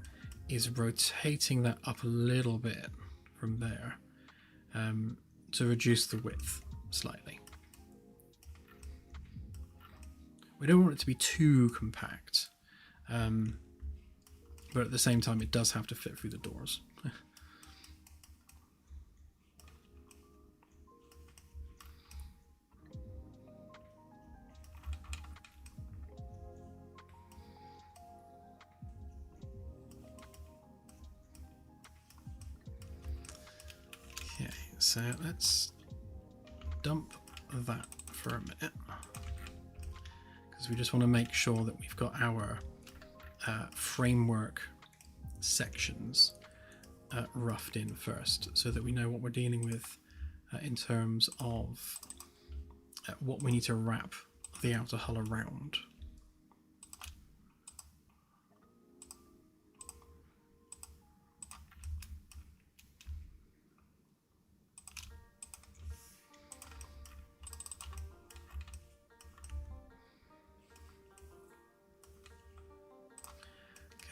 is rotating that up a little bit from there to reduce the width slightly. We don't want it to be too compact, but at the same time it does have to fit through the doors. So let's dump that for a minute, because we just want to make sure that we've got our framework sections roughed in first, so that we know what we're dealing with in terms of what we need to wrap the outer hull around.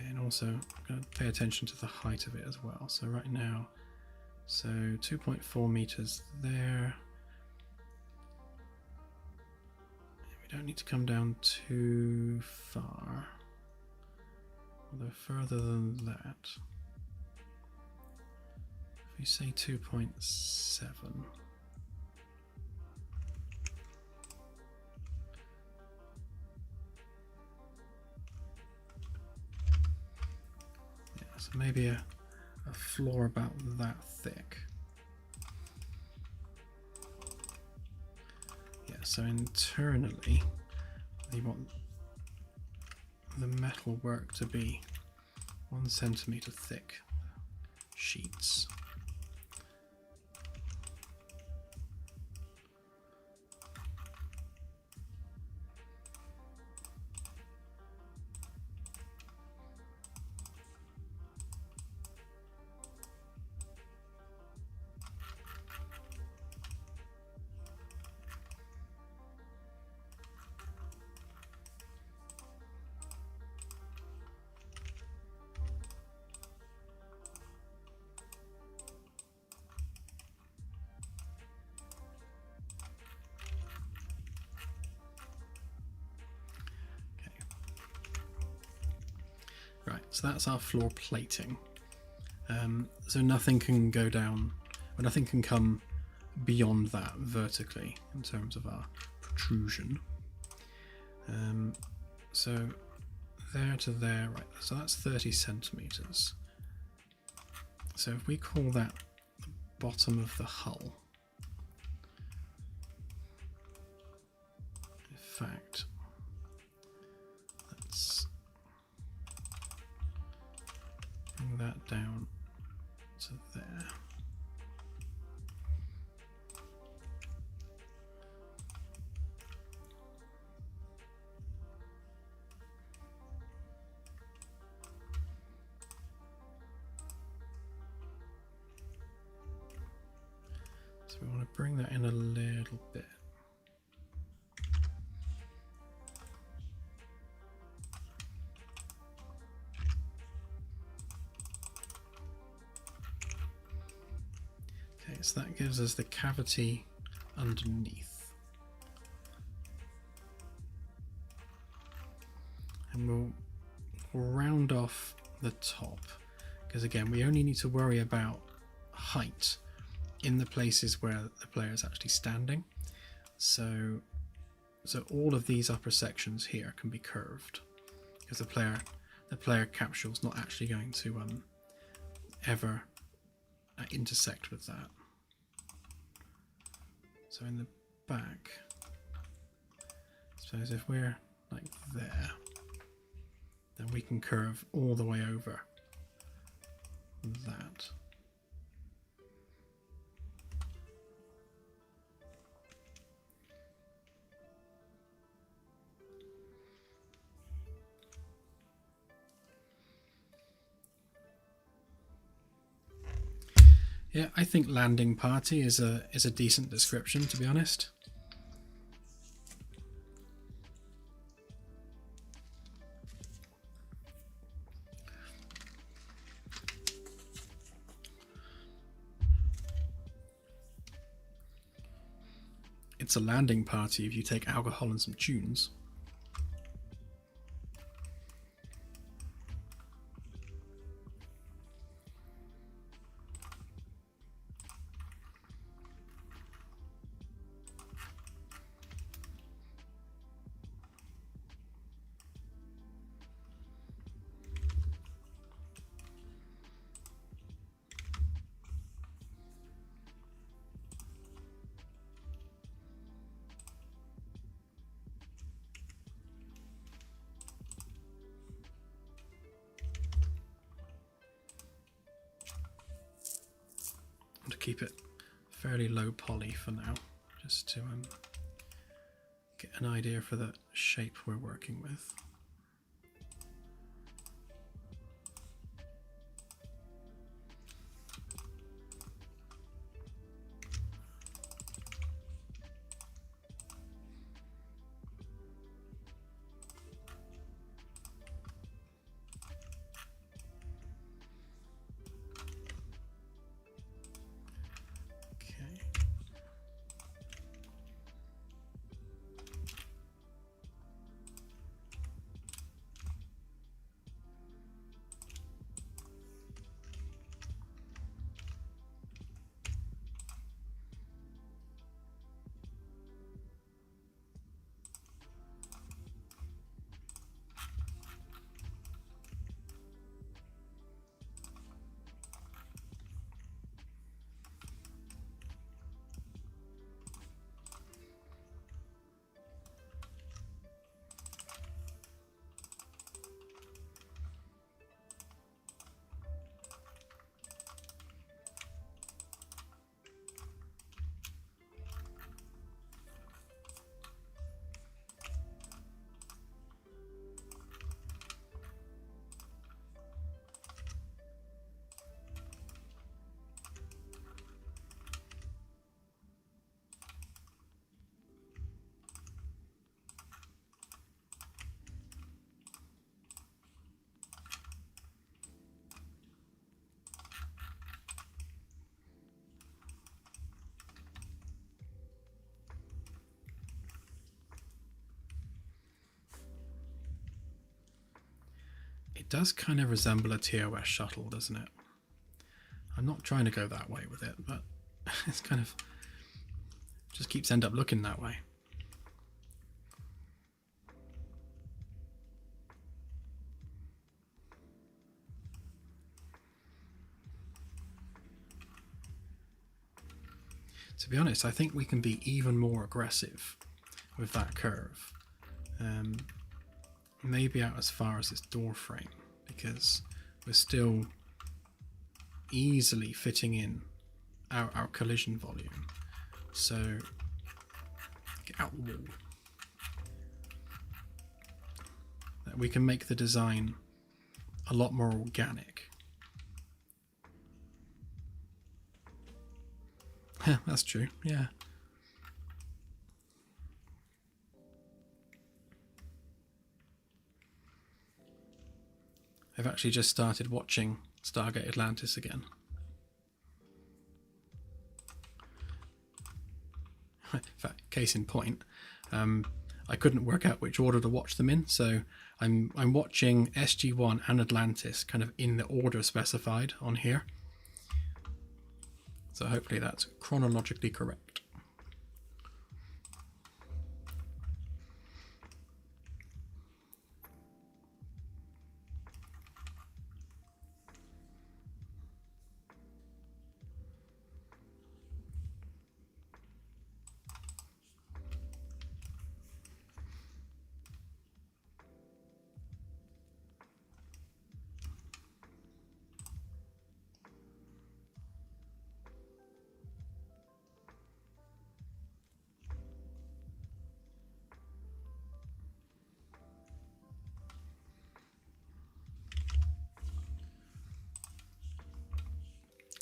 And also I'm going to pay attention to the height of it as well. So right now, so 2.4 meters there. We don't need to come down too far, although further than that. If we say 2.7. So maybe a floor about that thick. so internally you want the metal work to be 1 centimetre thick sheets. Right, so that's our floor plating. So nothing can go down, or nothing can come beyond that vertically in terms of our protrusion. So there to there, right, so that's 30 centimetres. So if we call that the bottom of the hull, in fact, let's bring that down to there. So we want to bring that in a little bit. Okay, so that gives us the cavity underneath. And we'll round off the top, because again, we only need to worry about height in the places where the player is actually standing. So all of these upper sections here can be curved, because the player capsule is not actually going to ever intersect with that. So in the back, I suppose if we're like there, then we can curve all the way over that. Yeah, I think landing party is a decent description, to be honest. It's a landing party if you take alcohol and some tunes. To keep it fairly low poly for now, just to get an idea for the shape we're working with. It does kind of resemble a TOS shuttle, doesn't it? I'm not trying to go that way with it, but it's kind of just keeps end up looking that way. To be honest, I think we can be even more aggressive with that curve. Maybe out as far as this door frame, because we're still easily fitting in our collision volume. So get out the wall. We can make the design a lot more organic. That's true, yeah. I've actually just started watching Stargate Atlantis again. In fact, case in point, I couldn't work out which order to watch them in, so I'm watching SG-1 and Atlantis kind of in the order specified on here. So hopefully that's chronologically correct.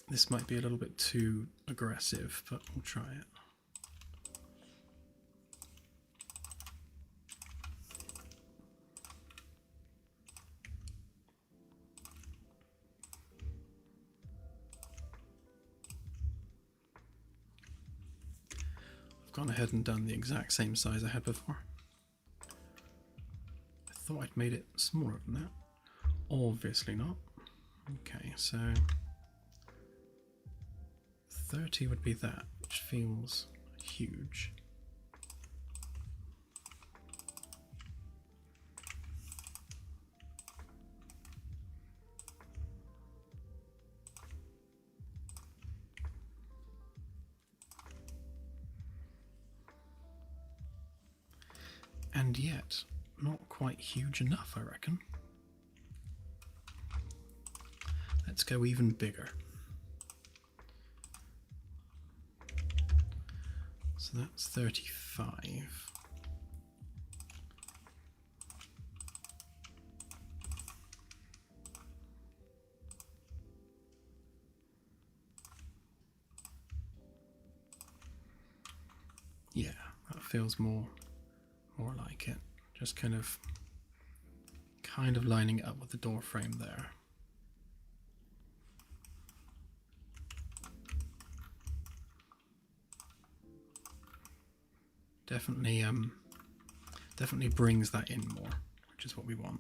This might be a little bit too aggressive, but we'll try it. I've gone ahead and done the exact same size I had before. I thought I'd made it smaller than that. Obviously not. Okay, so 30 would be that, which feels huge. And yet, not quite huge enough, I reckon. Let's go even bigger. So that's 35. Yeah, that feels more like it. Just kind of lining it up with the door frame there. Definitely brings that in more, which is what we want.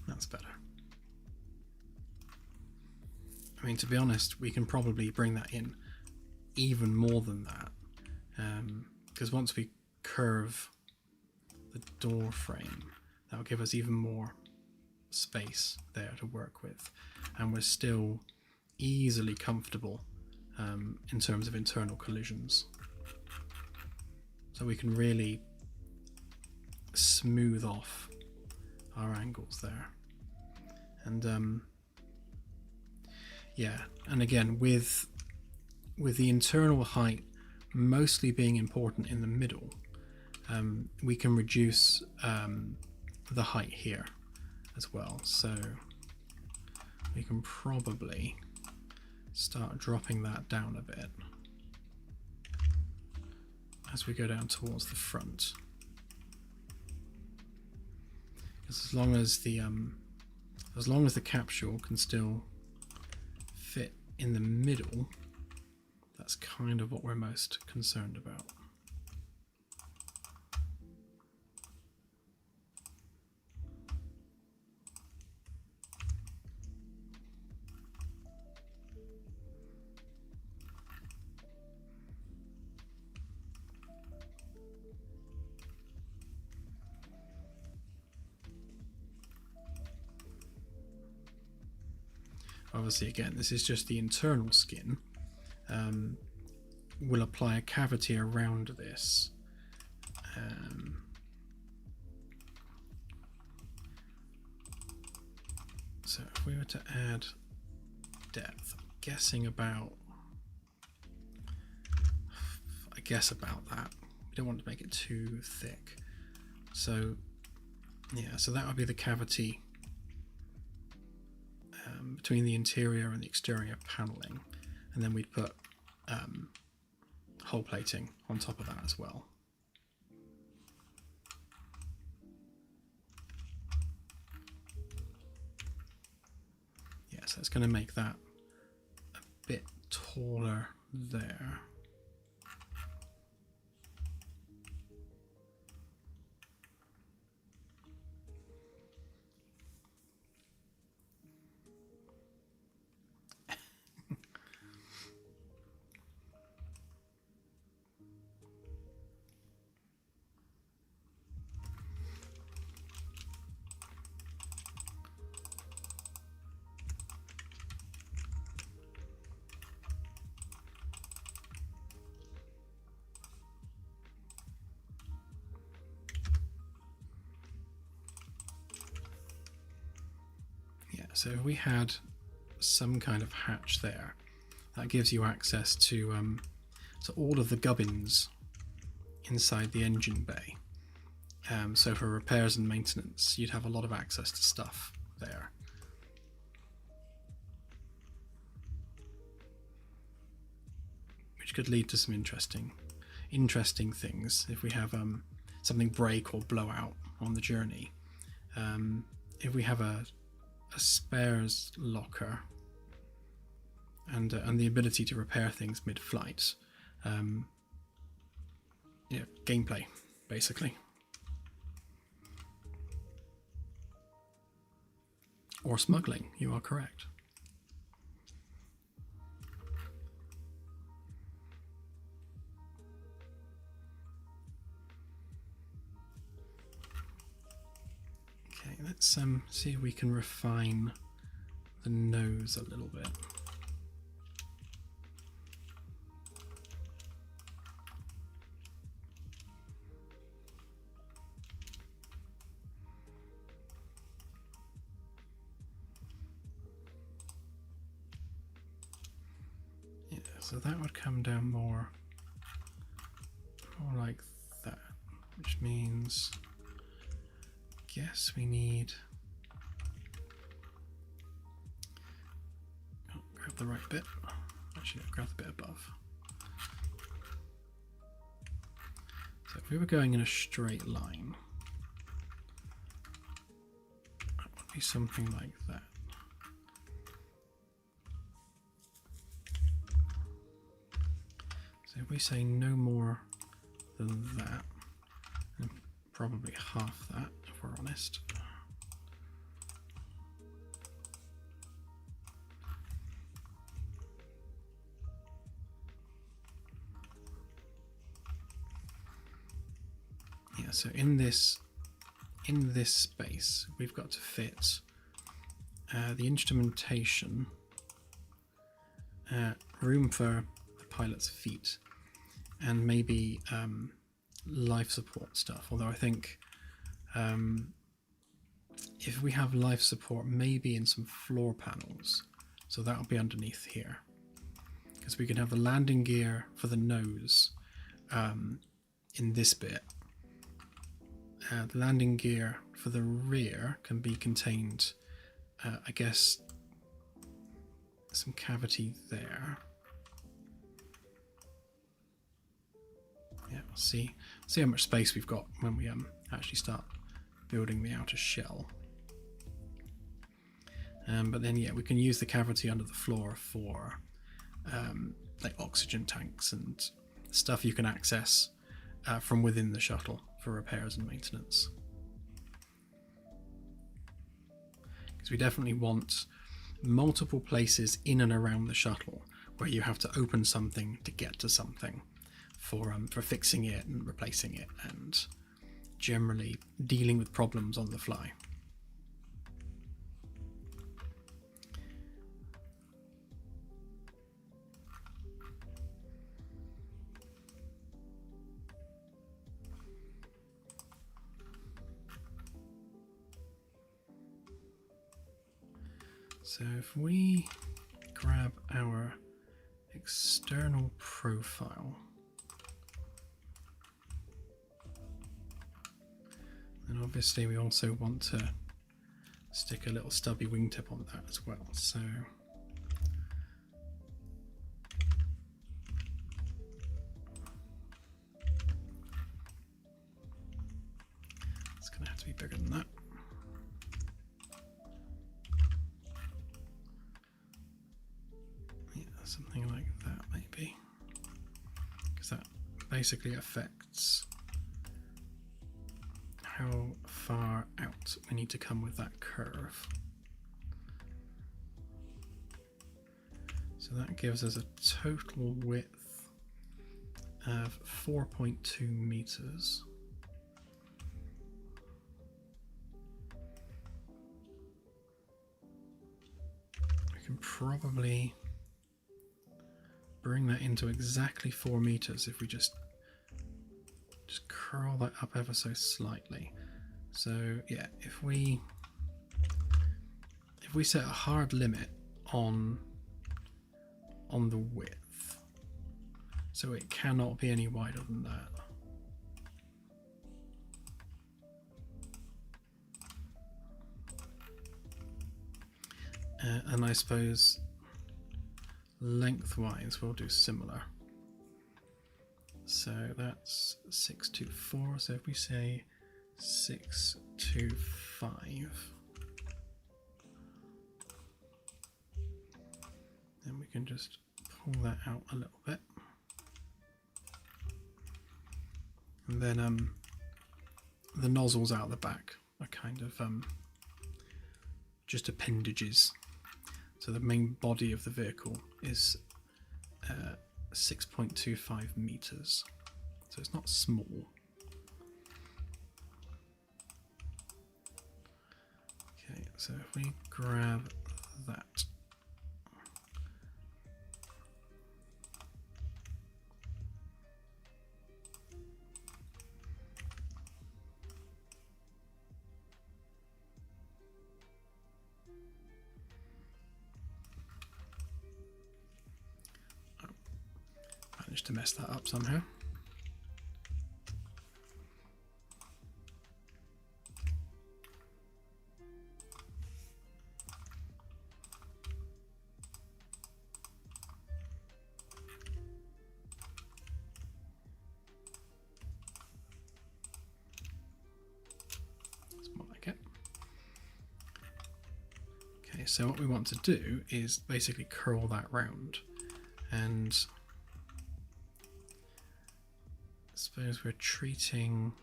That's better. I mean, to be honest, we can probably bring that in even more than that, because once we curve the door frame, that will give us even more space there to work with, and we're still easily comfortable in terms of internal collisions. So we can really smooth off our angles there. And yeah, and again with the internal height mostly being important in the middle, we can reduce the height here as well. So we can probably start dropping that down a bit as we go down towards the front. Because as long as the capsule can still fit in the middle, that's kind of what we're most concerned about. Obviously, again, this is just the internal skin. We'll apply a cavity around this. So if we were to add depth, I'm guessing about, I guess about that. We don't want to make it too thick. So yeah, so that would be the cavity between the interior and the exterior paneling, and then we'd put hull plating on top of that as well. Yeah, so it's going to make that a bit taller there. So if we had some kind of hatch there, that gives you access to all of the gubbins inside the engine bay. So for repairs and maintenance, you'd have a lot of access to stuff there. Which could lead to some interesting things if we have something break or blow out on the journey. If we have a spares locker and the ability to repair things mid-flight, yeah, gameplay basically, or smuggling. You are correct. Let's see if we can refine the nose a little bit. Yeah, so that would come down more like that, which means guess we need, grab the right bit, actually grab the bit above. So if we were going in a straight line, that would be something like that. So if we say no more than that, and probably half that, if we're honest. Yeah, so in this space, we've got to fit the instrumentation, room for the pilot's feet, and maybe life support stuff. Although I think If we have life support, maybe in some floor panels, so that'll be underneath here, because we can have the landing gear for the nose in this bit. The landing gear for the rear can be contained, I guess, some cavity there. Yeah, we'll see how much space we've got when we actually start building the outer shell. But then, yeah, we can use the cavity under the floor for like oxygen tanks and stuff you can access from within the shuttle for repairs and maintenance. Because we definitely want multiple places in and around the shuttle where you have to open something to get to something for fixing it and replacing it and generally dealing with problems on the fly. So if we grab our external profile, then obviously we also want to stick a little stubby wingtip on that as well. So it's going to have to be bigger than that. Something like that, maybe, because that basically affects how far out we need to come with that curve. So that gives us a total width of 4.2 meters. We can probably bring that into exactly 4 meters if we just curl that up ever so slightly. So yeah, if we set a hard limit on the width, so it cannot be any wider than that. And I suppose lengthwise we'll do similar. So that's 624. So if we say 625, then we can just pull that out a little bit, and then the nozzles out the back are kind of just appendages. So the main body of the vehicle is 6.25 meters, so it's not small. Okay, so if we grab that, managed to mess that up somehow. That's more like it. Okay, so what we want to do is basically curl that round, and I suppose we're treating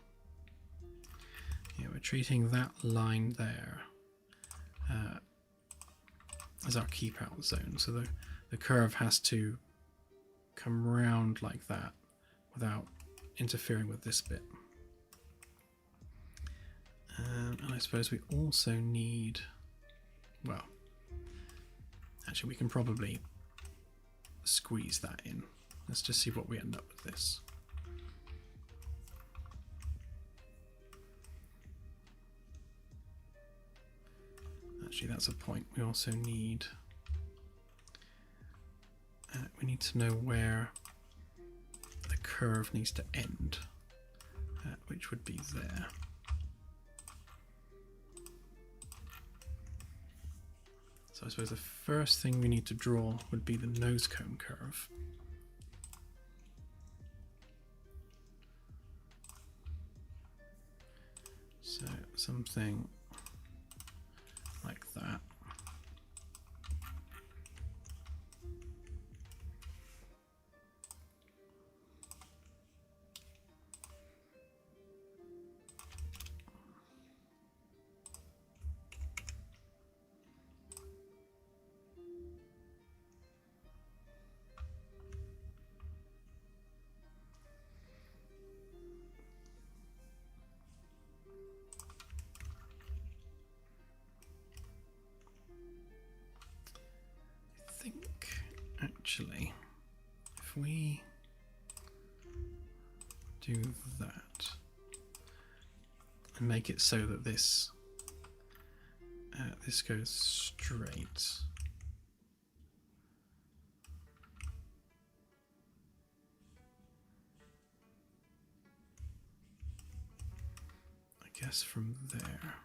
that line there as our keep out zone. So the curve has to come round like that without interfering with this bit. And I suppose we also need, well, actually we can probably squeeze that in. Let's just see what we end up with this. Actually, that's a point. We also need... we need to know where the curve needs to end, which would be there. So I suppose the first thing we need to draw would be the nose cone curve. So something like that. Actually, if we do that and make it so that this this goes straight, I guess from there.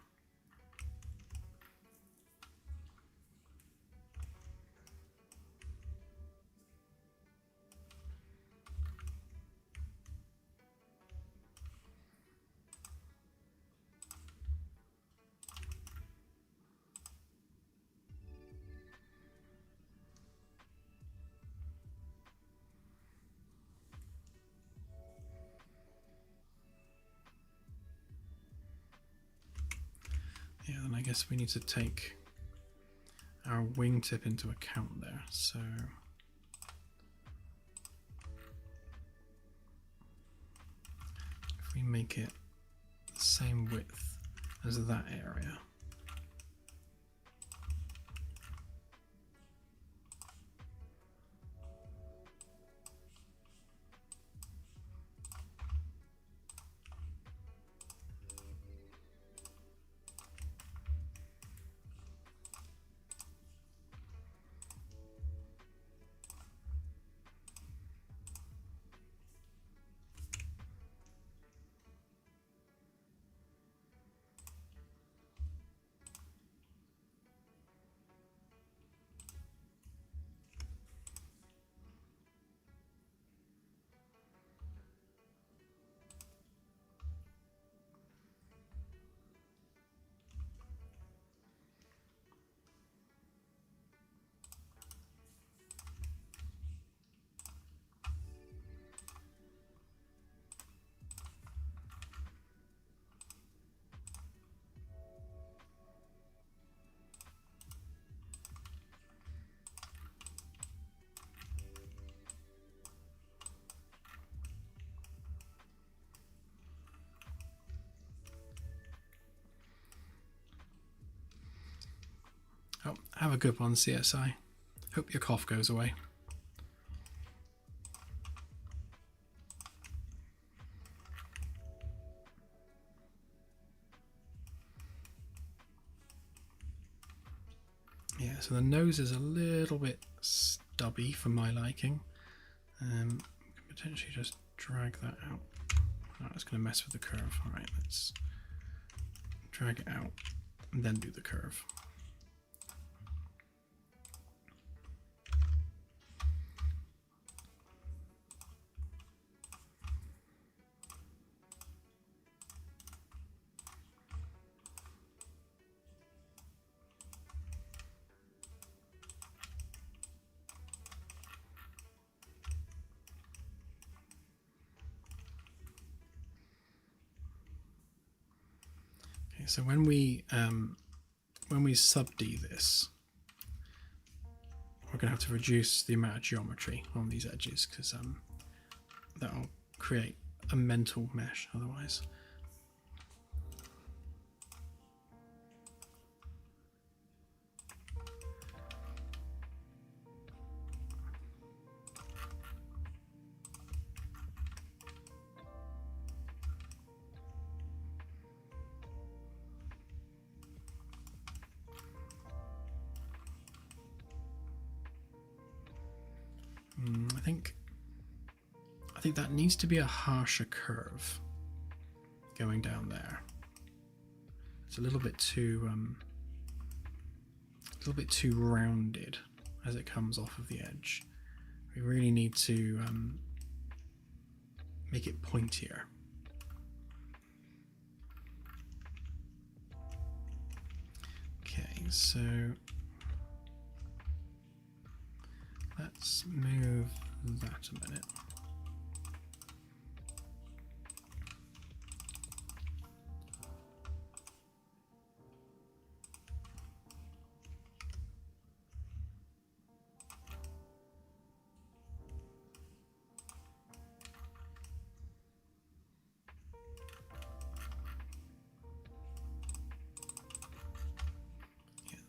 Yeah, then I guess we need to take our wingtip into account there. So if we make it the same width as that area, oh, have a good one, CSI. Hope your cough goes away. Yeah, so the nose is a little bit stubby for my liking. We can potentially just drag that out. Oh, it's going to mess with the curve. All right, let's drag it out and then do the curve. So when we sub-D this, we're going to have to reduce the amount of geometry on these edges because that'll create a mental mesh otherwise. think that needs to be a harsher curve going down there. It's a little bit too rounded as it comes off of the edge. We really need to make it pointier. Okay, so let's move that a minute.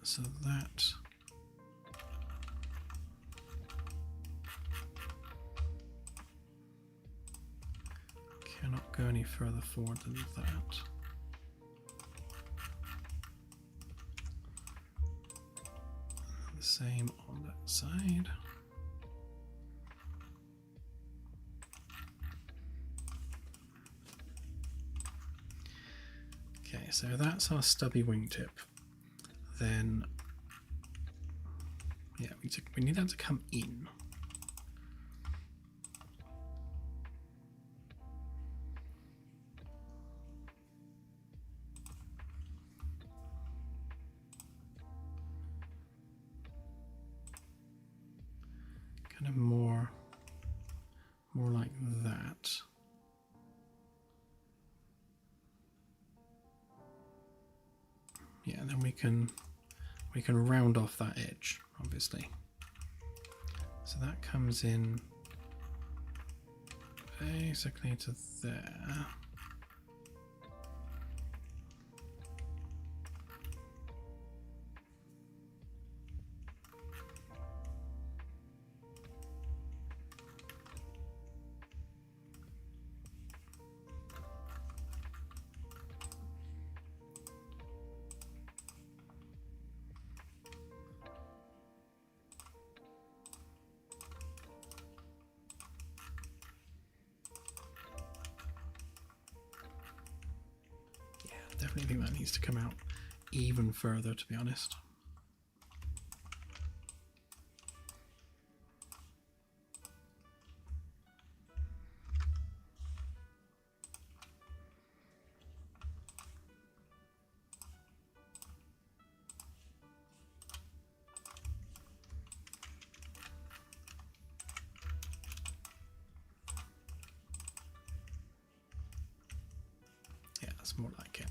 So that cannot go any further forward than that. The same on that side. Okay, so that's our stubby wingtip. Then, yeah, we need that to come in. Kind of more like that. Yeah, and then we can round off that edge, obviously. So that comes in basically to there. Definitely think that needs to come out even further, to be honest. Yeah, that's more like it.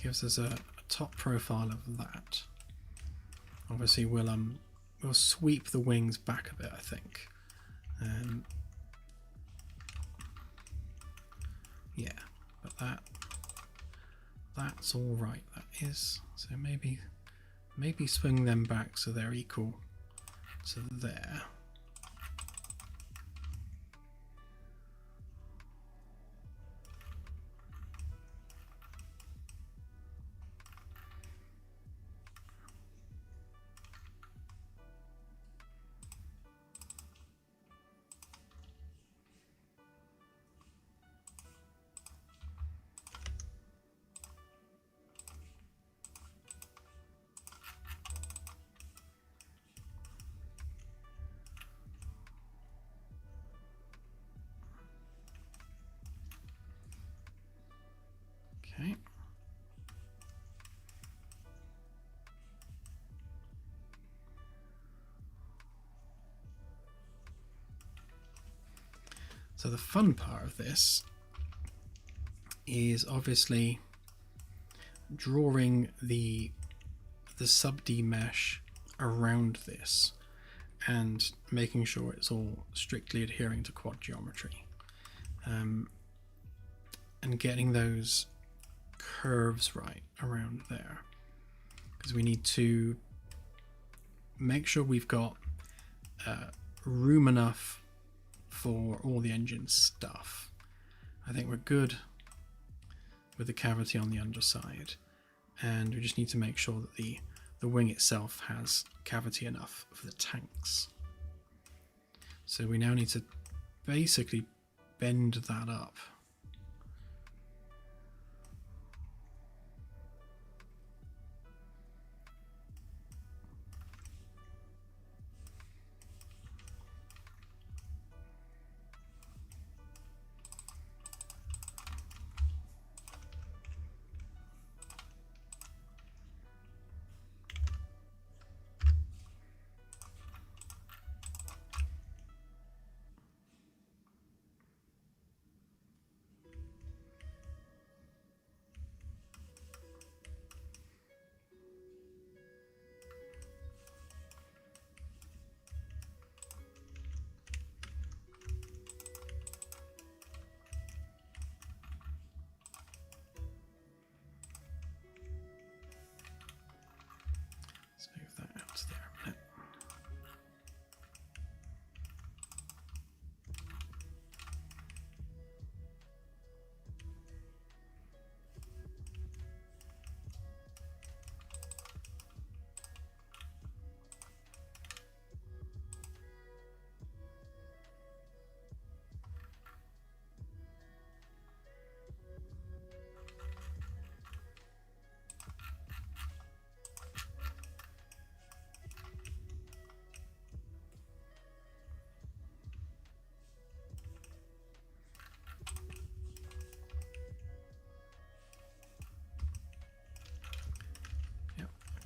Gives us a top profile of that. Obviously, we'll sweep the wings back a bit, I think. Yeah, but that's all right. That is. So maybe swing them back so they're equal to there. Okay. So the fun part of this is obviously drawing the sub-D mesh around this and making sure it's all strictly adhering to quad geometry, and getting those curves right around there, because we need to make sure we've got room enough for all the engine stuff. I think we're good with the cavity on the underside, and we just need to make sure that the wing itself has cavity enough for the tanks. So we now need to basically bend that up.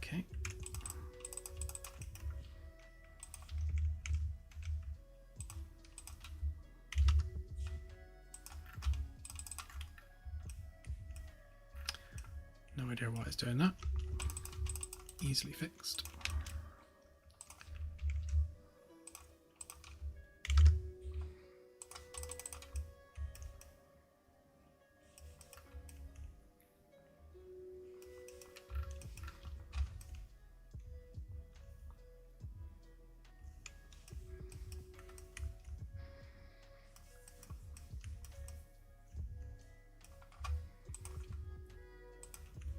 Okay. No idea why it's doing that. Easily fixed.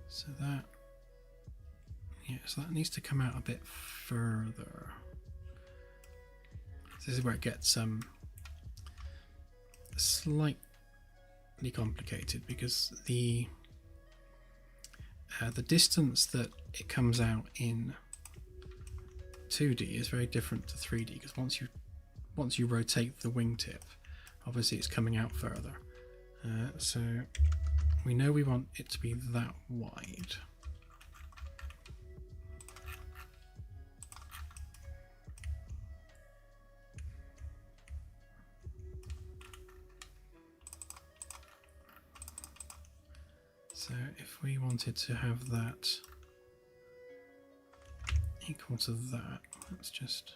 So that, yeah, so that needs to come out a bit further. This is where it gets slightly complicated, because the distance that it comes out in 2D is very different to 3D, because once you rotate the wingtip, obviously it's coming out further. So we know we want it to be that wide. So if we wanted to have that equal to that, let's just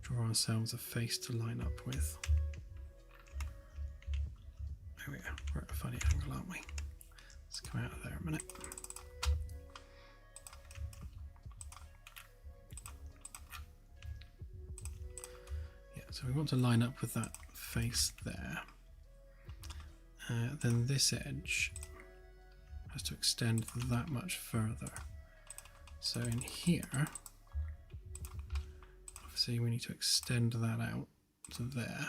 draw ourselves a face to line up with. There we go, we're at a funny angle, aren't we? Let's come out of there a minute. Yeah, so we want to line up with that face there. Then this edge has to extend that much further. So in here, obviously we need to extend that out to there.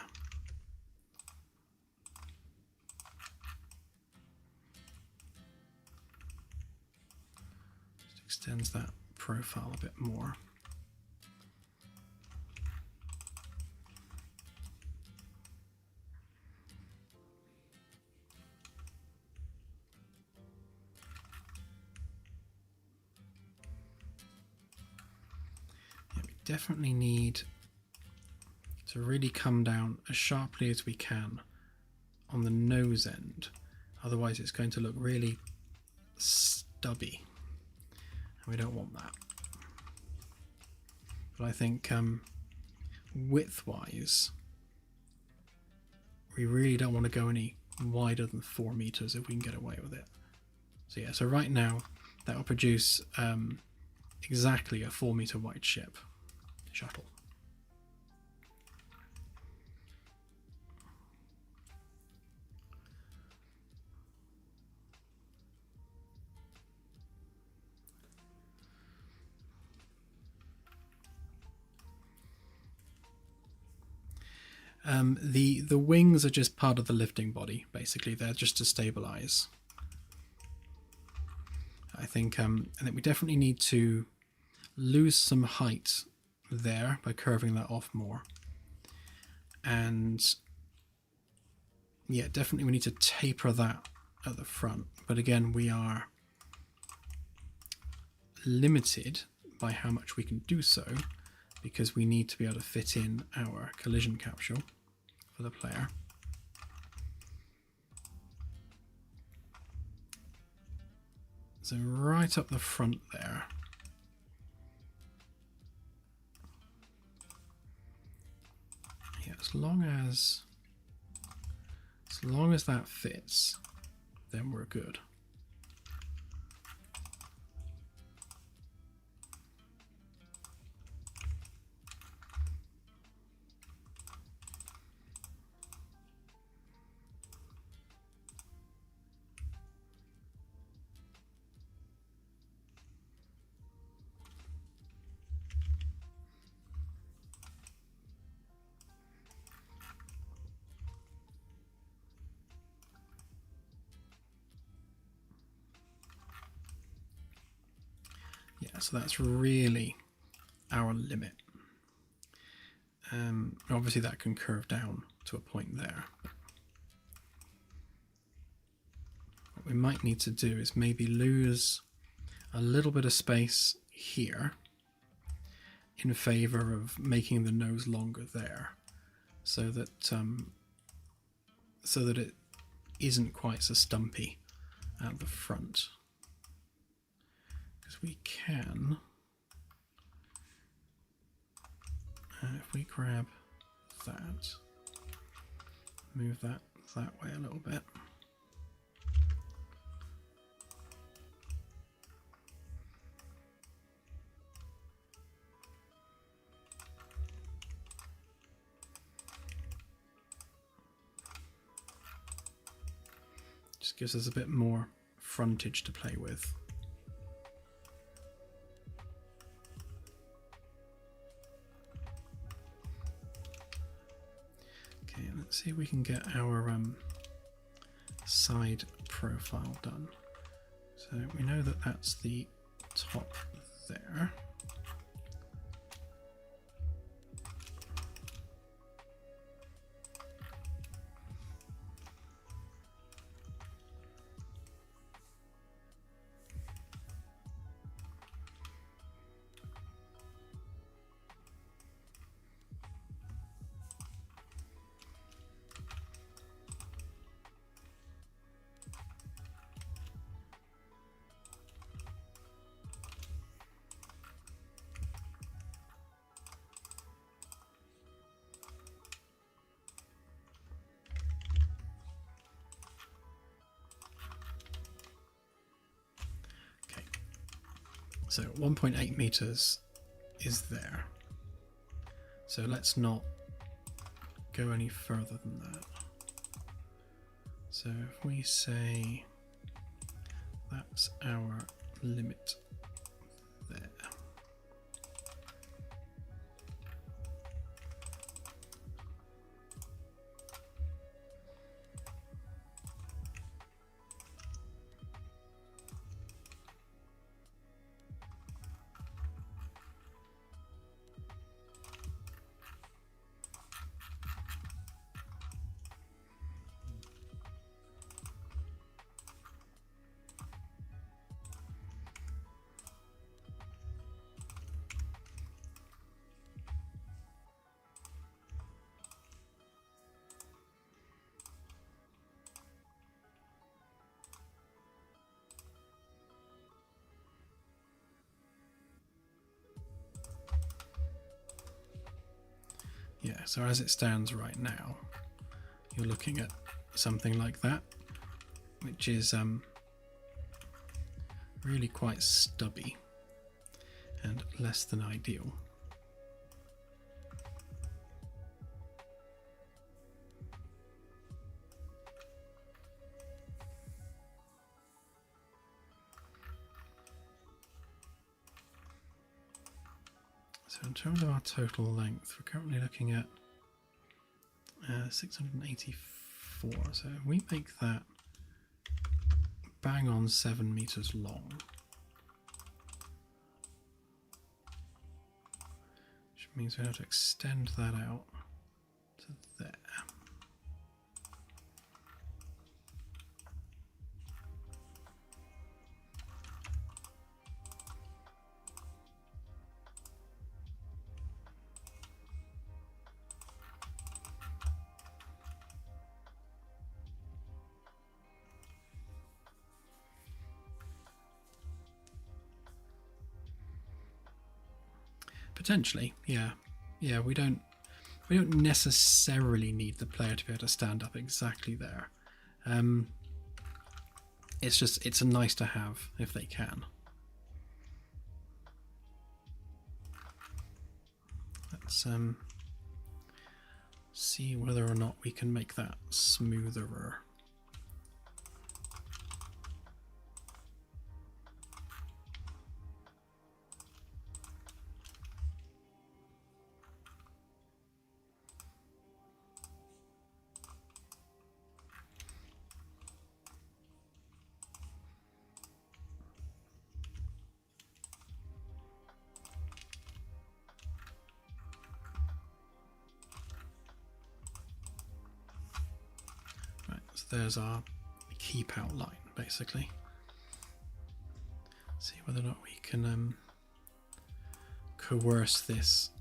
Just extends that profile a bit more. Definitely need to really come down as sharply as we can on the nose end, otherwise it's going to look really stubby and we don't want that. But I think width wise we really don't want to go any wider than 4 meters if we can get away with it. So yeah, so right now that will produce exactly a 4 meter wide ship. shuttle. The wings are just part of the lifting body, basically. They're just to stabilize. I think we definitely need to lose some height there by curving that off more. And yeah, definitely we need to taper that at the front. But again, we are limited by how much we can do so, because we need to be able to fit in our collision capsule for the player. So right up the front there. Yeah, as long as that fits, then we're good. Yeah, so that's really our limit. Obviously that can curve down to a point there. What we might need to do is maybe lose a little bit of space here in favor of making the nose longer there, so that it isn't quite so stumpy at the front. Because we can, if we grab that, move that way a little bit. Just gives us a bit more frontage to play with. Okay, let's see if we can get our side profile done. So we know that that's the top there. So 1.8 meters is there. So let's not go any further than that. So if we say that's our limit there. Yeah, so as it stands right now, you're looking at something like that, which is really quite stubby and less than ideal. So in terms of our total length, we're currently looking at 684. So if we make that bang on 7 meters long, which means we have to extend that out to there. Potentially, yeah. Yeah, we don't necessarily need the player to be able to stand up exactly there. It's a nice to have if they can. Let's see whether or not we can make that smoother. There's our keep out line, basically. See whether or not we can coerce this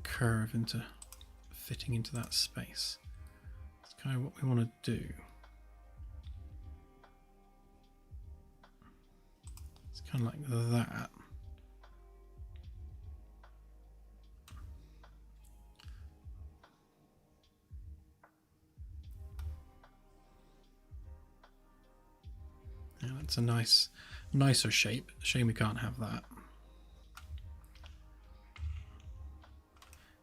curve into fitting into that space. That's kind of what we want to do. It's kind of like that. Yeah, that's a nicer shape. Shame we can't have that.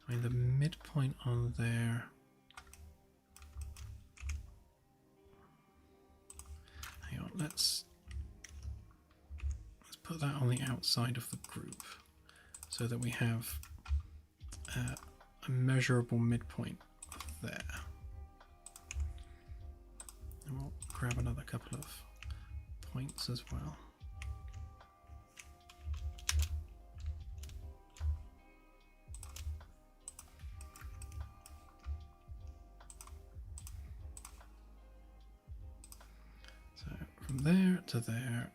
I mean, the midpoint on there. Hang on, let's put that on the outside of the group so that we have a measurable midpoint there. And we'll grab another couple of points as well. So from there to there.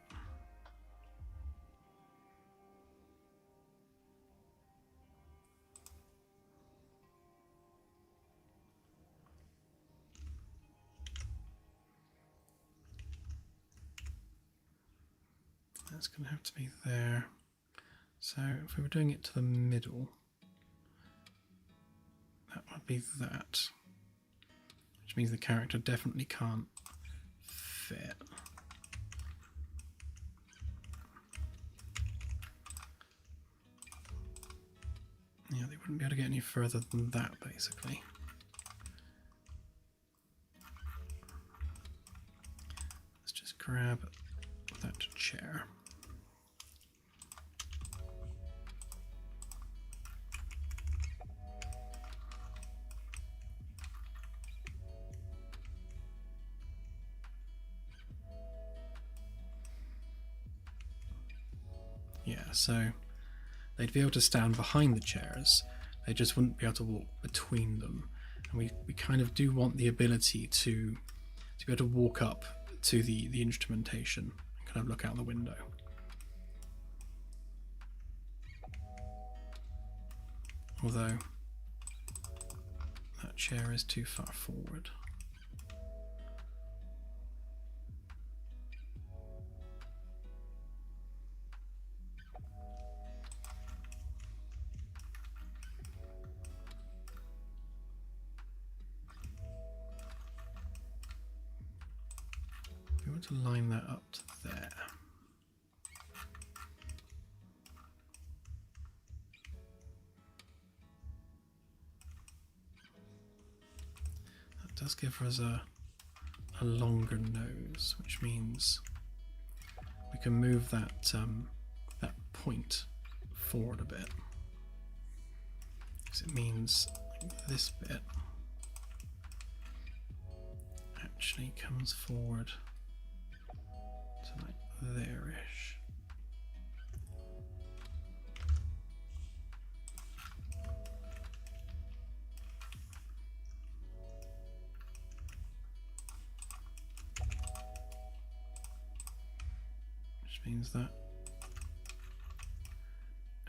That's going to have to be there. So if we were doing it to the middle, that would be that. Which means the character definitely can't fit. Yeah, they wouldn't be able to get any further than that, basically. Let's just grab that chair. Yeah, so they'd be able to stand behind the chairs, they just wouldn't be able to walk between them. And we kind of do want the ability to be able to walk up to the instrumentation and kind of look out the window. Although that chair is too far forward. We want to line that up to there. That does give us a longer nose, which means we can move that that point forward a bit. because it means this bit actually comes forward to like there-ish. Which means that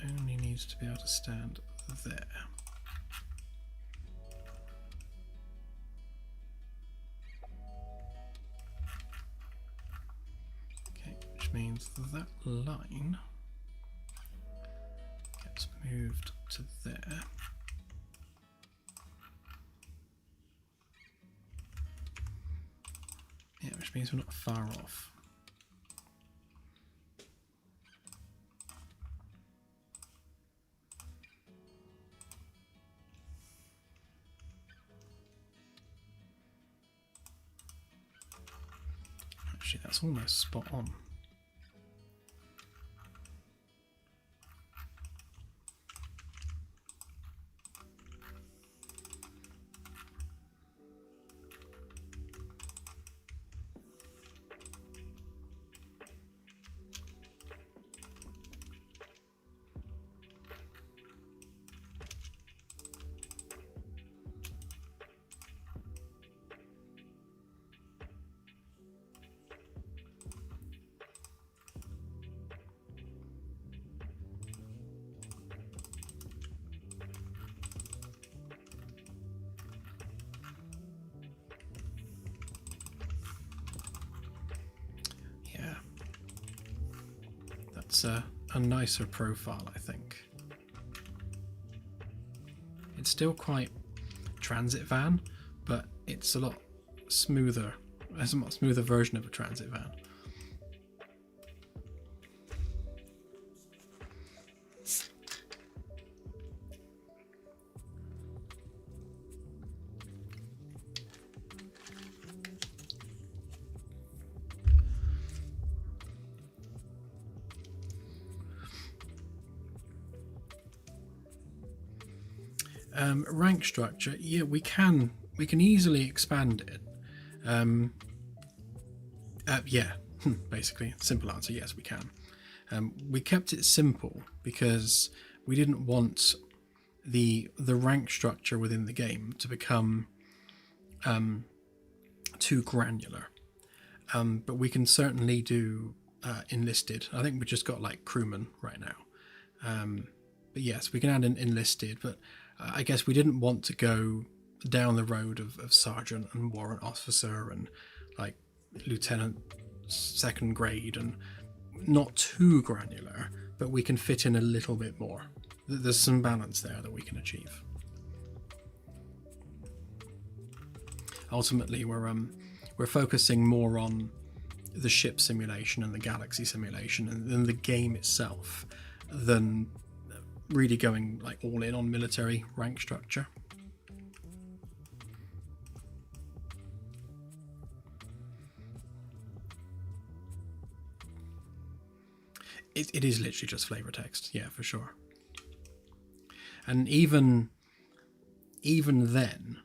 only needs to be able to stand there. Okay, which means that line gets moved to there. Yeah, which means we're not far off. Actually, that's almost spot on. That's a nicer profile, I think. It's still quite transit van, but it's a lot smoother. It's a much smoother version of a transit van. Rank structure, yeah, we can easily expand it. Yeah, basically, simple answer, yes, we can. We kept it simple because we didn't want the rank structure within the game to become too granular. But we can certainly do enlisted. I think we just got like crewman right now. But yes, we can add an enlisted, but I guess we didn't want to go down the road of sergeant and warrant officer and like lieutenant second grade, and not too granular, but we can fit in a little bit more. There's some balance there that we can achieve. Ultimately, we're focusing more on the ship simulation and the galaxy simulation and the game itself than really going like all in on military rank structure. It is literally just flavor text, yeah, for sure. And even then,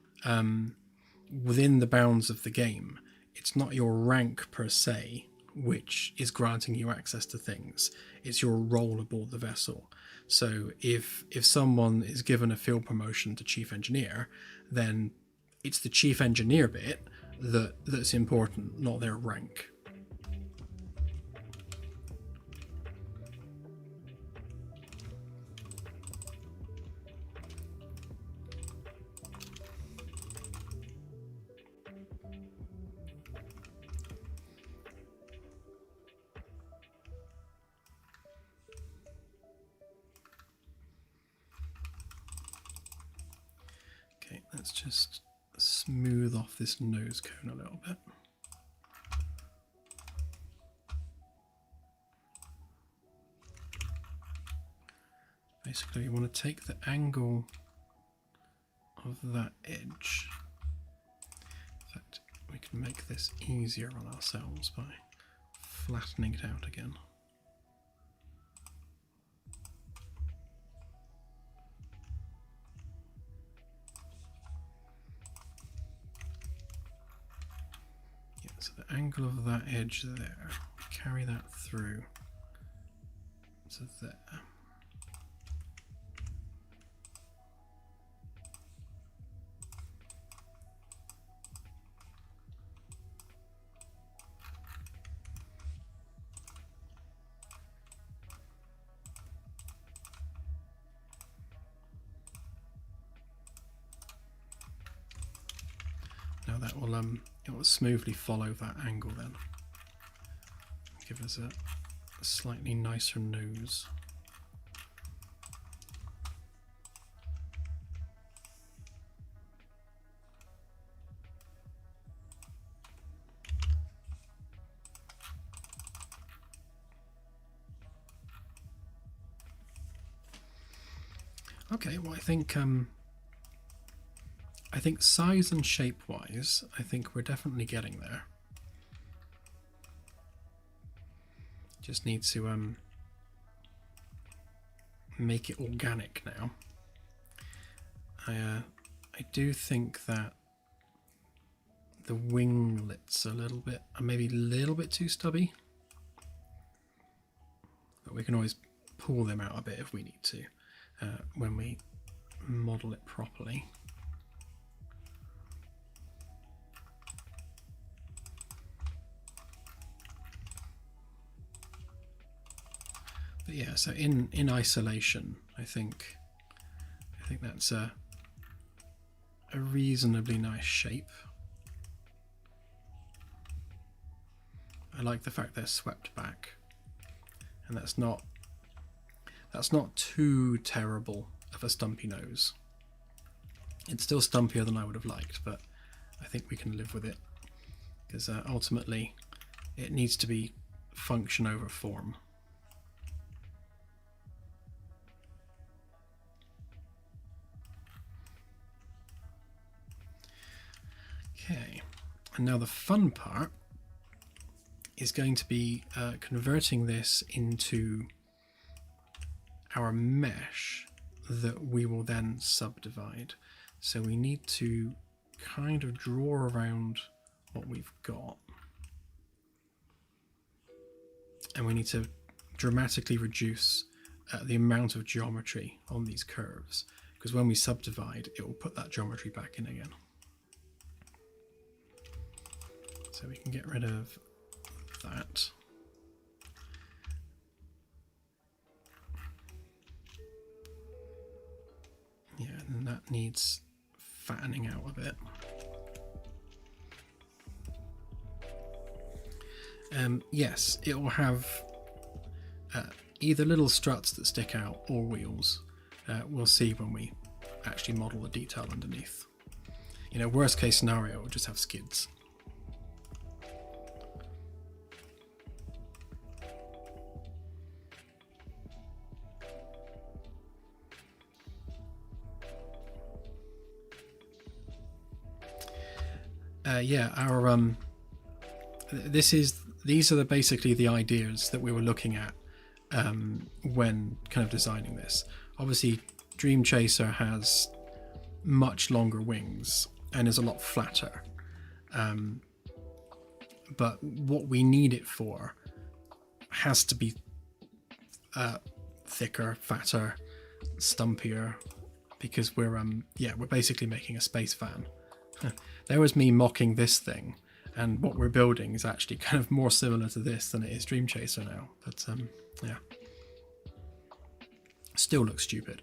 within the bounds of the game, it's not your rank per se which is granting you access to things. It's your role aboard the vessel. So if someone is given a field promotion to chief engineer, then it's the chief engineer bit that's important, not their rank. Let's just smooth off this nose cone a little bit. Basically, you want to take the angle of that edge. In fact, we can make this easier on ourselves by flattening it out again. So the angle of that edge there, carry that through to there. Now that will it will smoothly follow that angle then. Give us a slightly nicer nose. Okay, well I think size and shape wise, I think we're definitely getting there. Just need to make it organic now. I do think that the winglets are maybe a little bit too stubby, but we can always pull them out a bit if we need to when we model it properly. But yeah, so in isolation, I think that's a reasonably nice shape. I like the fact they're swept back, and that's not too terrible of a stumpy nose. It's still stumpier than I would have liked, but I think we can live with it, because ultimately it needs to be function over form. Okay, and now the fun part is going to be converting this into our mesh that we will then subdivide. So we need to kind of draw around what we've got, and we need to dramatically reduce the amount of geometry on these curves, because when we subdivide it will put that geometry back in again. So we can get rid of that. Yeah, and that needs fattening out a bit. Yes, it will have either little struts that stick out or wheels. We'll see when we actually model the detail underneath. You know, worst case scenario, we'll just have skids. Yeah, our these are basically the ideas that we were looking at when kind of designing this. Obviously, Dream Chaser has much longer wings and is a lot flatter, but what we need it for has to be thicker, fatter, stumpier, because we're basically making a space fan. There was me mocking this thing, and what we're building is actually kind of more similar to this than it is Dream Chaser now. But yeah, still looks stupid.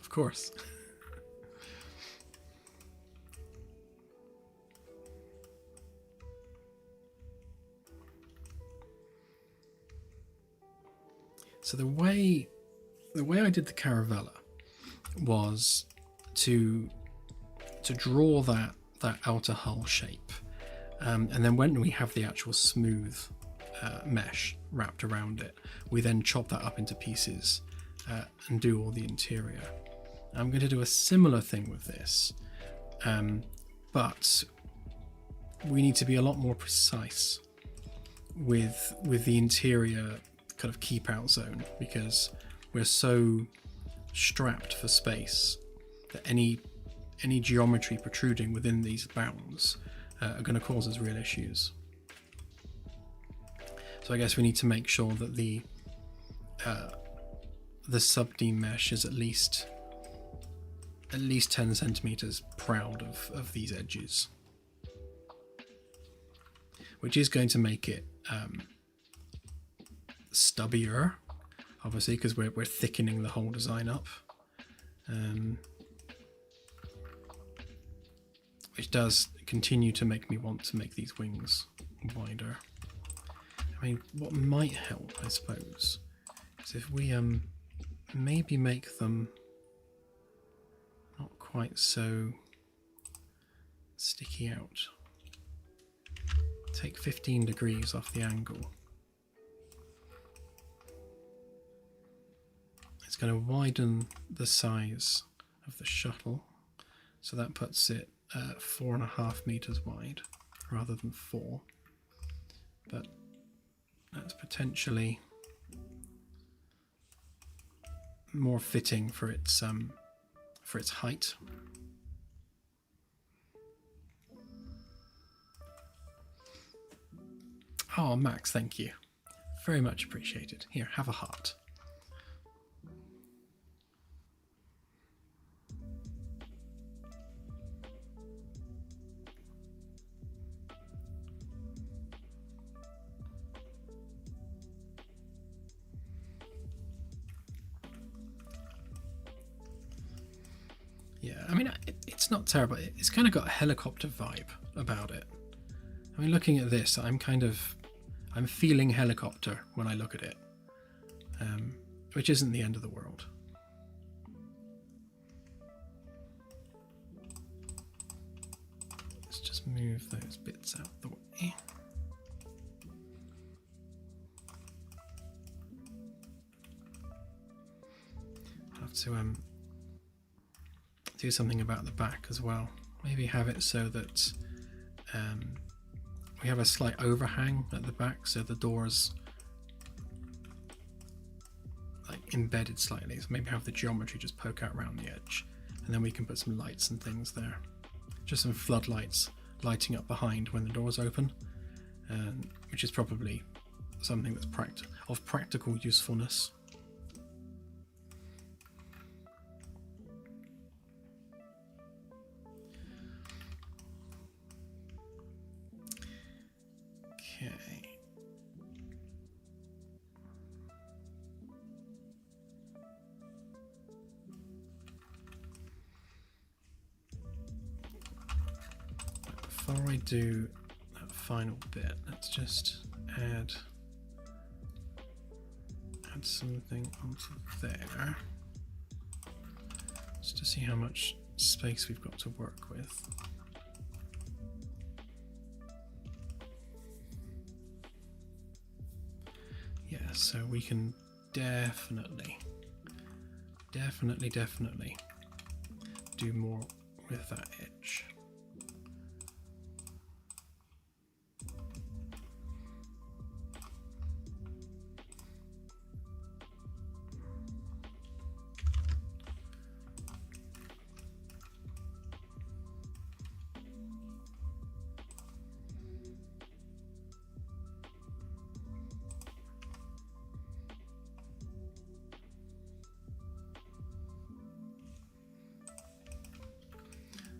Of course. So the way I did the Caravella was to draw that outer hull shape, and then when we have the actual smooth mesh wrapped around it, we then chop that up into pieces and do all the interior. I'm going to do a similar thing with this, But we need to be a lot more precise with the interior kind of keep out zone, because we're so strapped for space that any geometry protruding within these bounds are going to cause us real issues. So I guess we need to make sure that the sub-D mesh is at least 10 centimeters proud of these edges, which is going to make it stubbier, obviously, because we're thickening the whole design up, which does continue to make me want to make these wings wider. I mean, what might help, I suppose, is if we maybe make them not quite so sticky out. Take 15 degrees off the angle. It's going to widen the size of the shuttle, so that puts it 4.5 meters wide rather than 4. But that's potentially more fitting for its height. Oh, Max, thank you. Very much appreciated. Here, have a heart. Yeah, I mean, it's not terrible. It's kind of got a helicopter vibe about it. I mean, looking at this, I'm feeling helicopter when I look at it, which isn't the end of the world. Let's just move those bits out the way. I'll have to do something about the back as well. Maybe have it so that we have a slight overhang at the back, so the door's like embedded slightly. So maybe have the geometry just poke out around the edge, and then we can put some lights and things there. Just some floodlights lighting up behind when the door's open, which is probably something that's of practical usefulness. Before I do that final bit, let's just add something onto there, just to see how much space we've got to work with. Yeah, so we can definitely do more with that edge.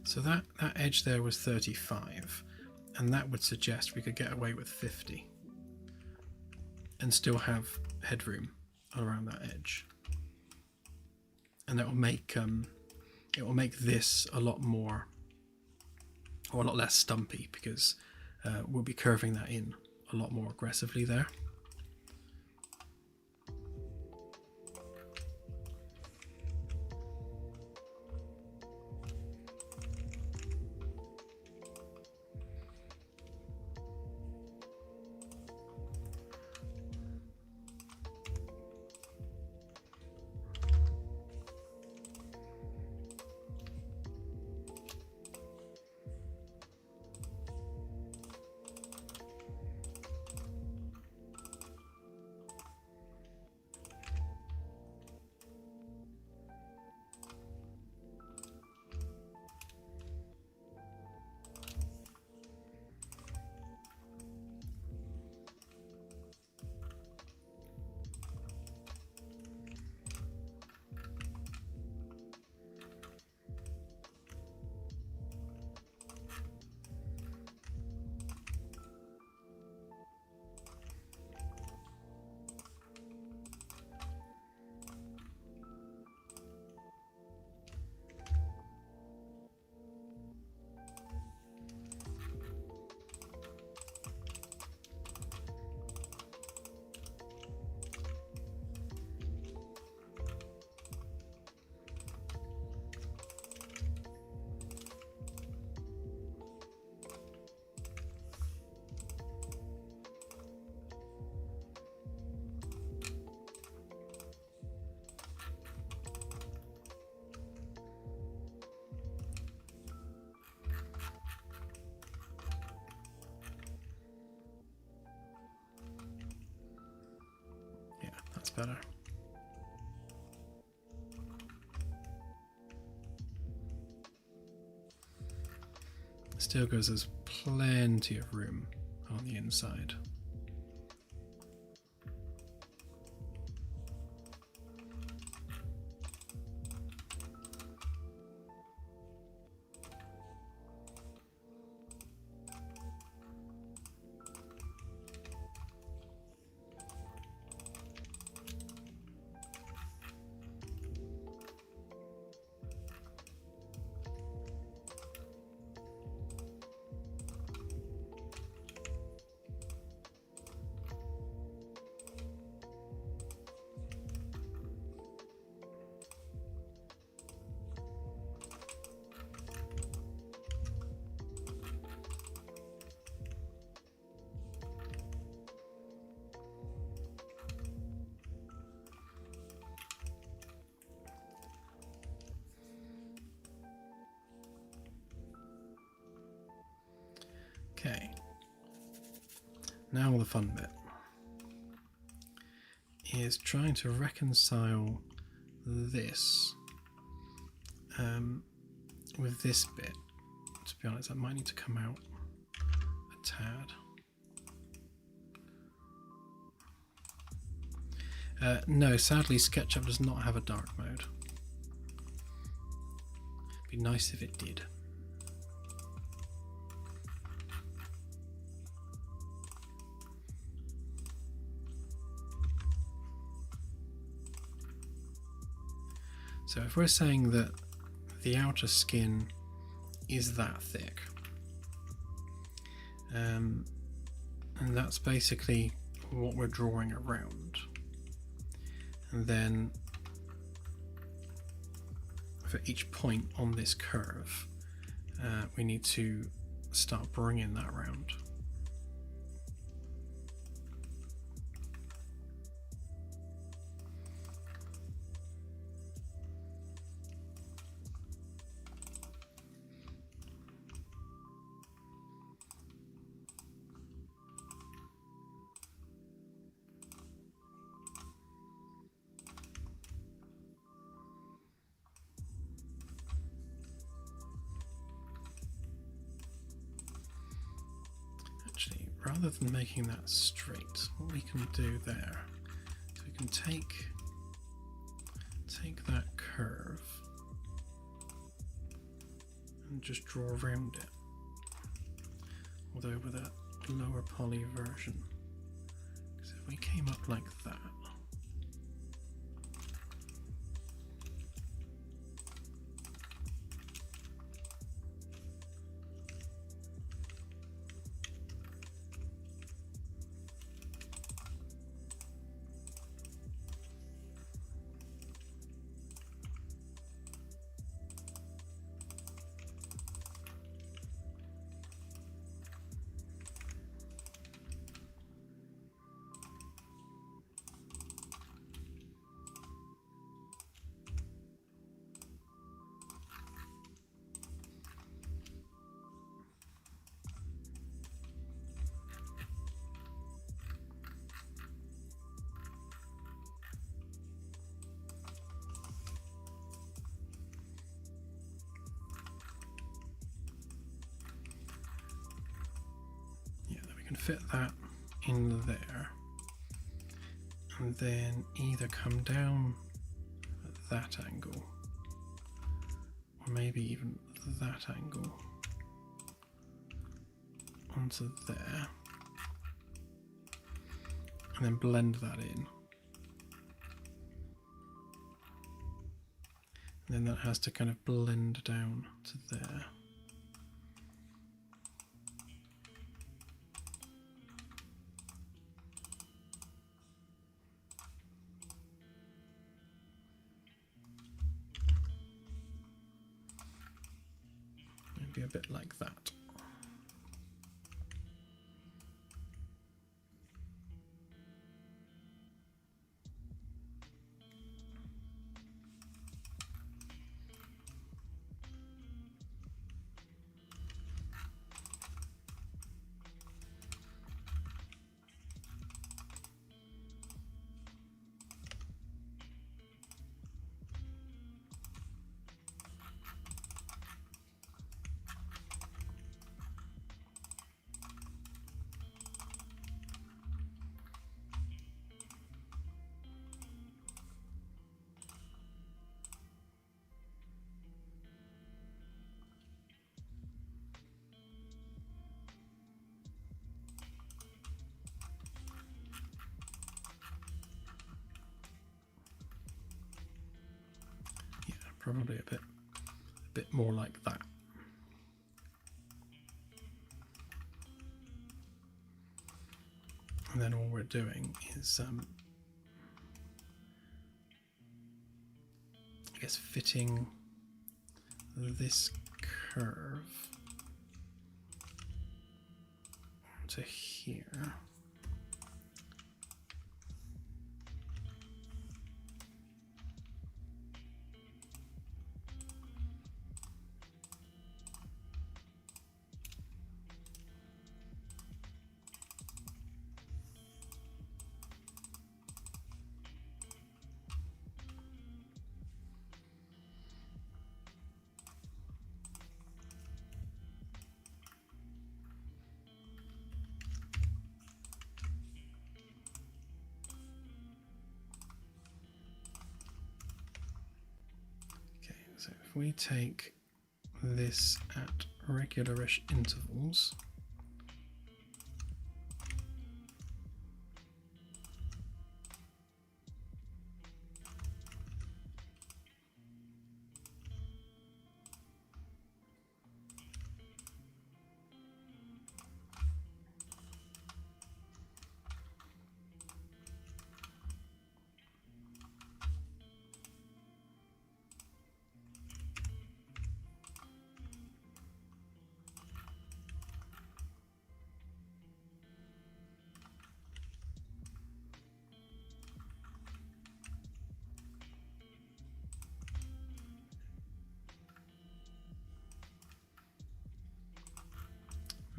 So that edge there was 35, and that would suggest we could get away with 50 and still have headroom around that edge, and that will make this a lot less stumpy, because we'll be curving that in a lot more aggressively there. better. Still goes, there's plenty of room on the inside. Okay, now the fun bit is trying to reconcile this with this bit. To be honest, that might need to come out a tad. No, sadly SketchUp does not have a dark mode. It'd be nice if it did. So if we're saying that the outer skin is that thick, and that's basically what we're drawing around, and then for each point on this curve, we need to start bringing that around. Rather than making that straight, what we can do there is we can take that curve and just draw around it, although with a lower poly version. Because if we came up like that, can fit that in there, and then either come down at that angle, or maybe even that angle onto there, and then blend that in. And then that has to kind of blend down to there. Maybe a bit like that. probably a bit more like that. And then all we're doing is, I guess, fitting this curve to here. So if we take this at regularish intervals,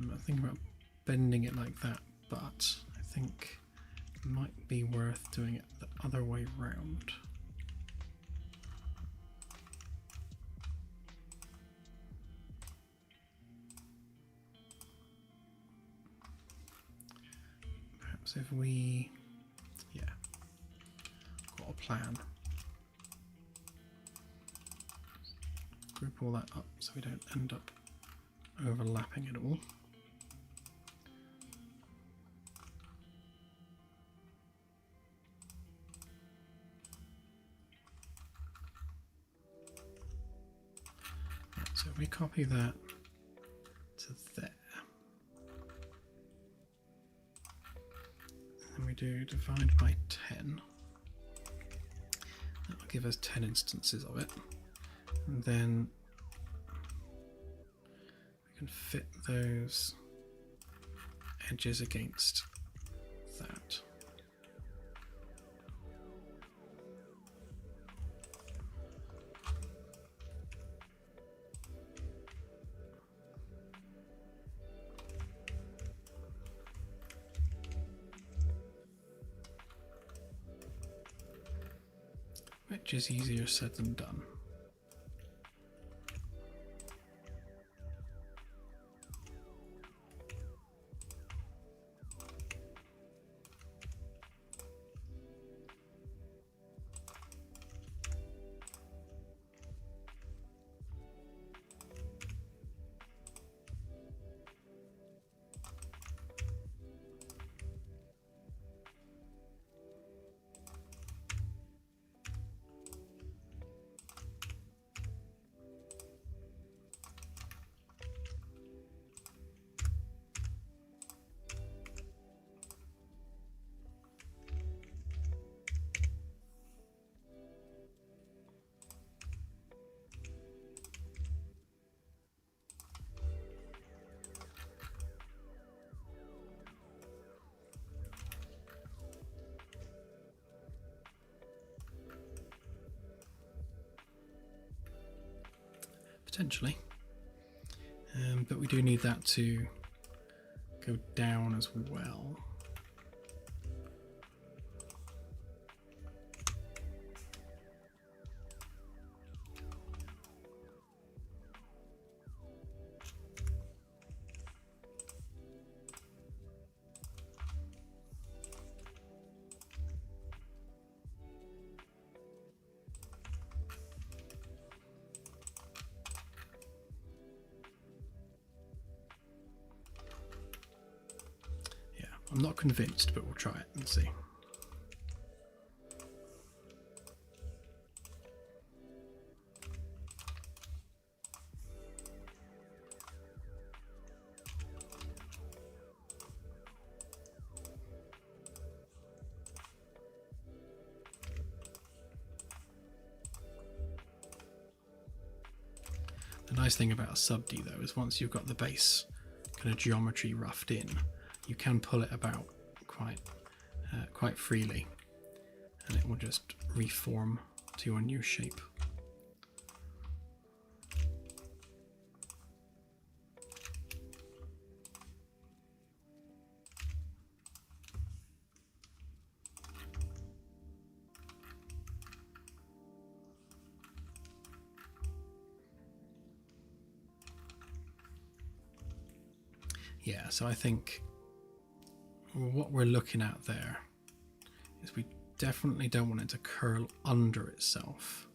I'm not thinking about bending it like that, but I think it might be worth doing it the other way round. Perhaps if we, yeah, got a plan. Group all that up so we don't end up overlapping it all. So if we copy that to there, and we do divide by 10, that will give us 10 instances of it, and then we can fit those edges against that. Which is easier said than done. Potentially, but we do need that to go down as well. I'm not convinced, but we'll try it and see. The nice thing about a sub-D though is once you've got the base kind of geometry roughed in, you can pull it about quite freely, and it will just reform to your new shape. Yeah, so I think what we're looking at there is we definitely don't want it to curl under itself,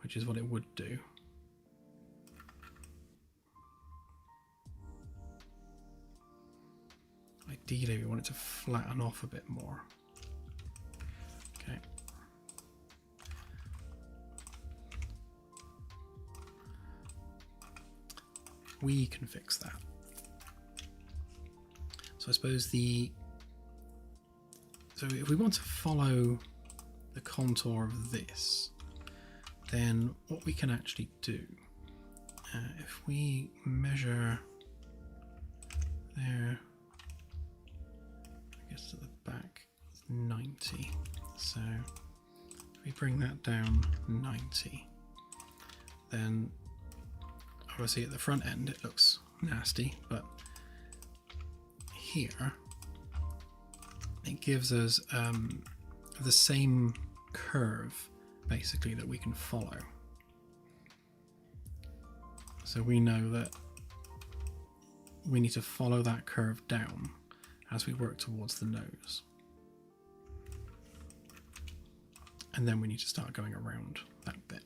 which is what it would do. Ideally, we want it to flatten off a bit more. Okay. We can fix that. So I suppose so if we want to follow the contour of this, then what we can actually do, if we measure there, I guess at the back, it's 90. So if we bring that down 90, then obviously at the front end it looks nasty, but here it gives us the same curve basically that we can follow. So we know that we need to follow that curve down as we work towards the nose, and then we need to start going around that bit.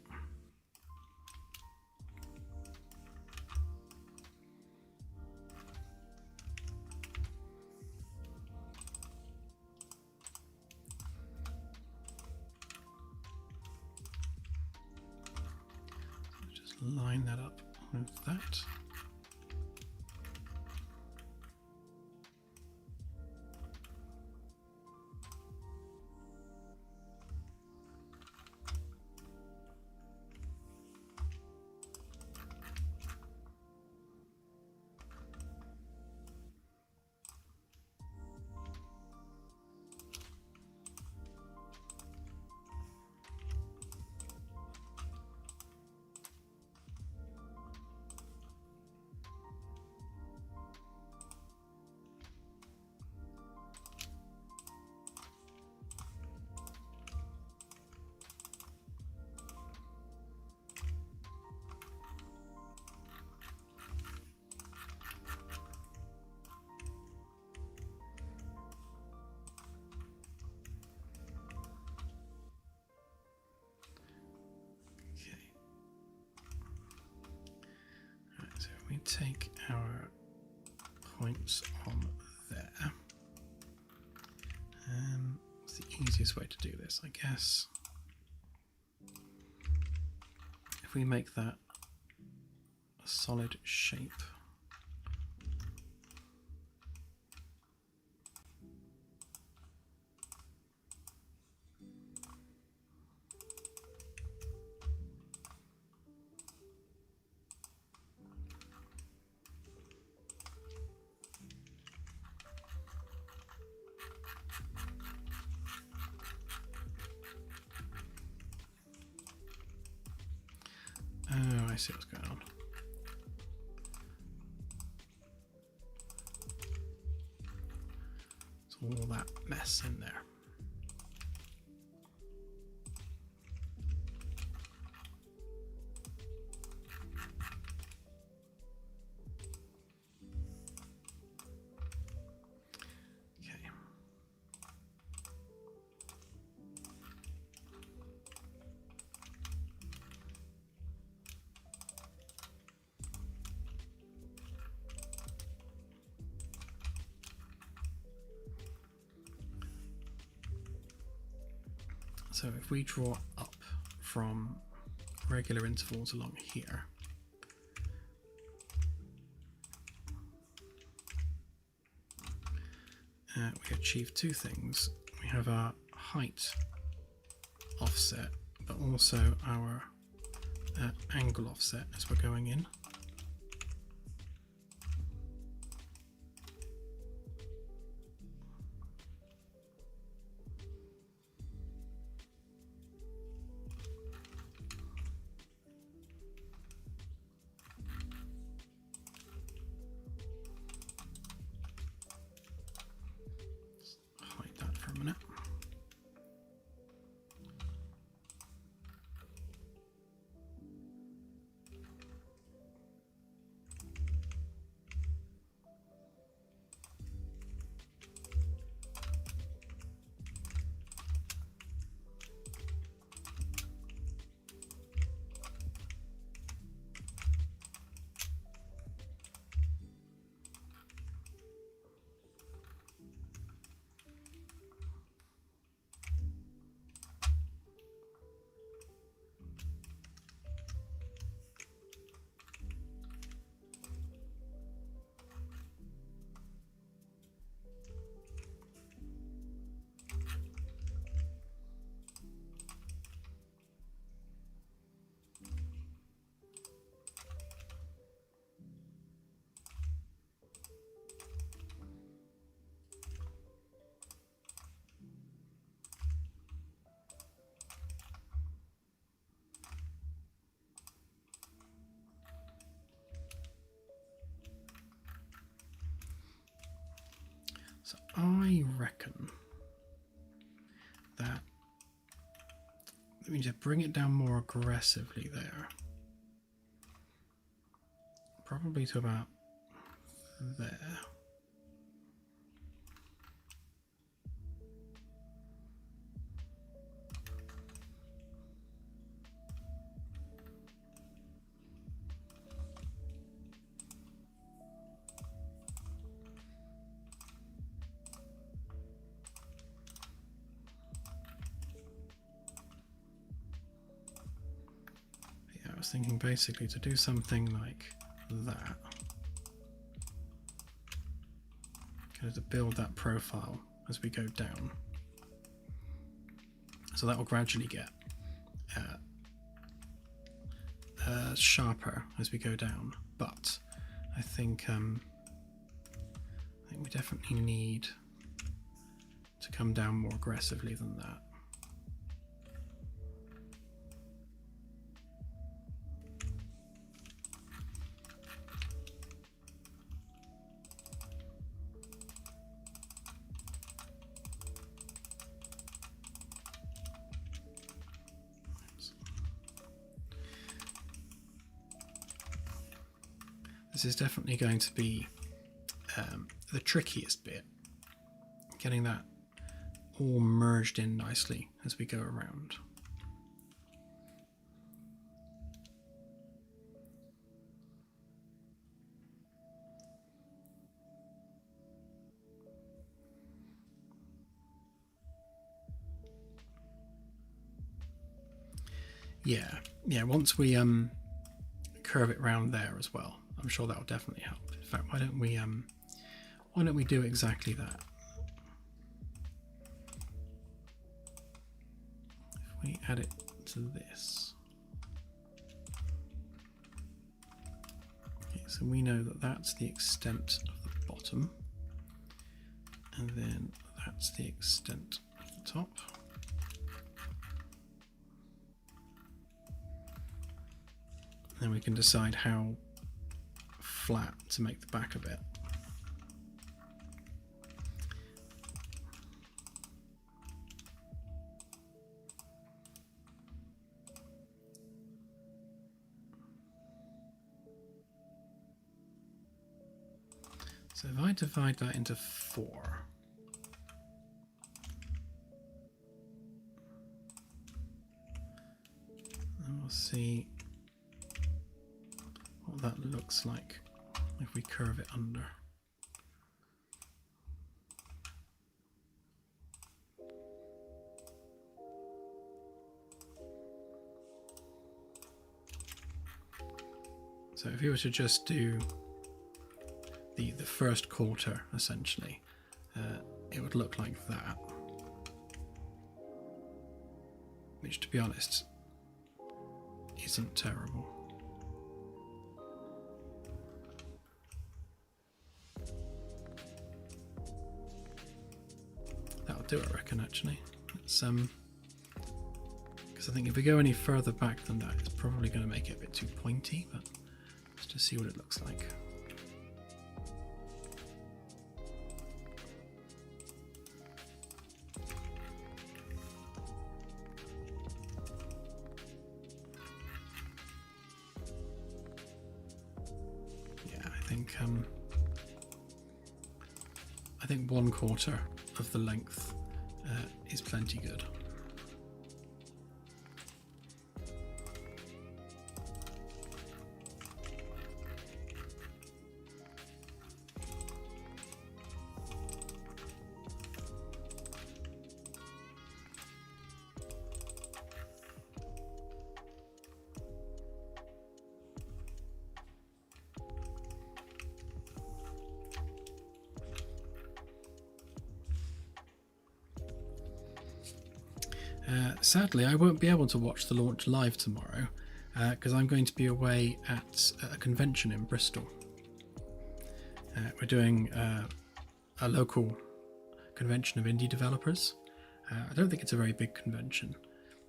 Line that up with that. We take our points on there. What's the easiest way to do this? I guess if we make that a solid shape. Oh, I see what's going on. It's all that mess in there. So if we draw up from regular intervals along here, we achieve two things. We have our height offset, but also our angle offset as we're going in. I reckon that we need to bring it down more aggressively there. Probably to about there. Yeah, I was thinking basically to do something like that. Kind of to build that profile as we go down. So that will gradually get sharper as we go down. But I think we definitely need to come down more aggressively than that. This is definitely going to be the trickiest bit, getting that all merged in nicely as we go around. Yeah, once we curve it round there as well, I'm sure that will definitely help. In fact, why don't we do exactly that? If we add it to this. Okay, so we know that that's the extent of the bottom, and then that's the extent of the top. Then we can decide how flat to make the back of it. So if I divide that into 4, then we'll see what that looks like if we curve it under. So if you were to just do the first quarter, essentially, it would look like that. Which, to be honest, isn't terrible. That'll do it, I reckon, actually. It's because I think if we go any further back than that, it's probably going to make it a bit too pointy, but just to see what it looks like. Yeah, I think 1/4 of the length is plenty good. Sadly, I won't be able to watch the launch live tomorrow because I'm going to be away at a convention in Bristol. We're doing a local convention of indie developers. I don't think it's a very big convention,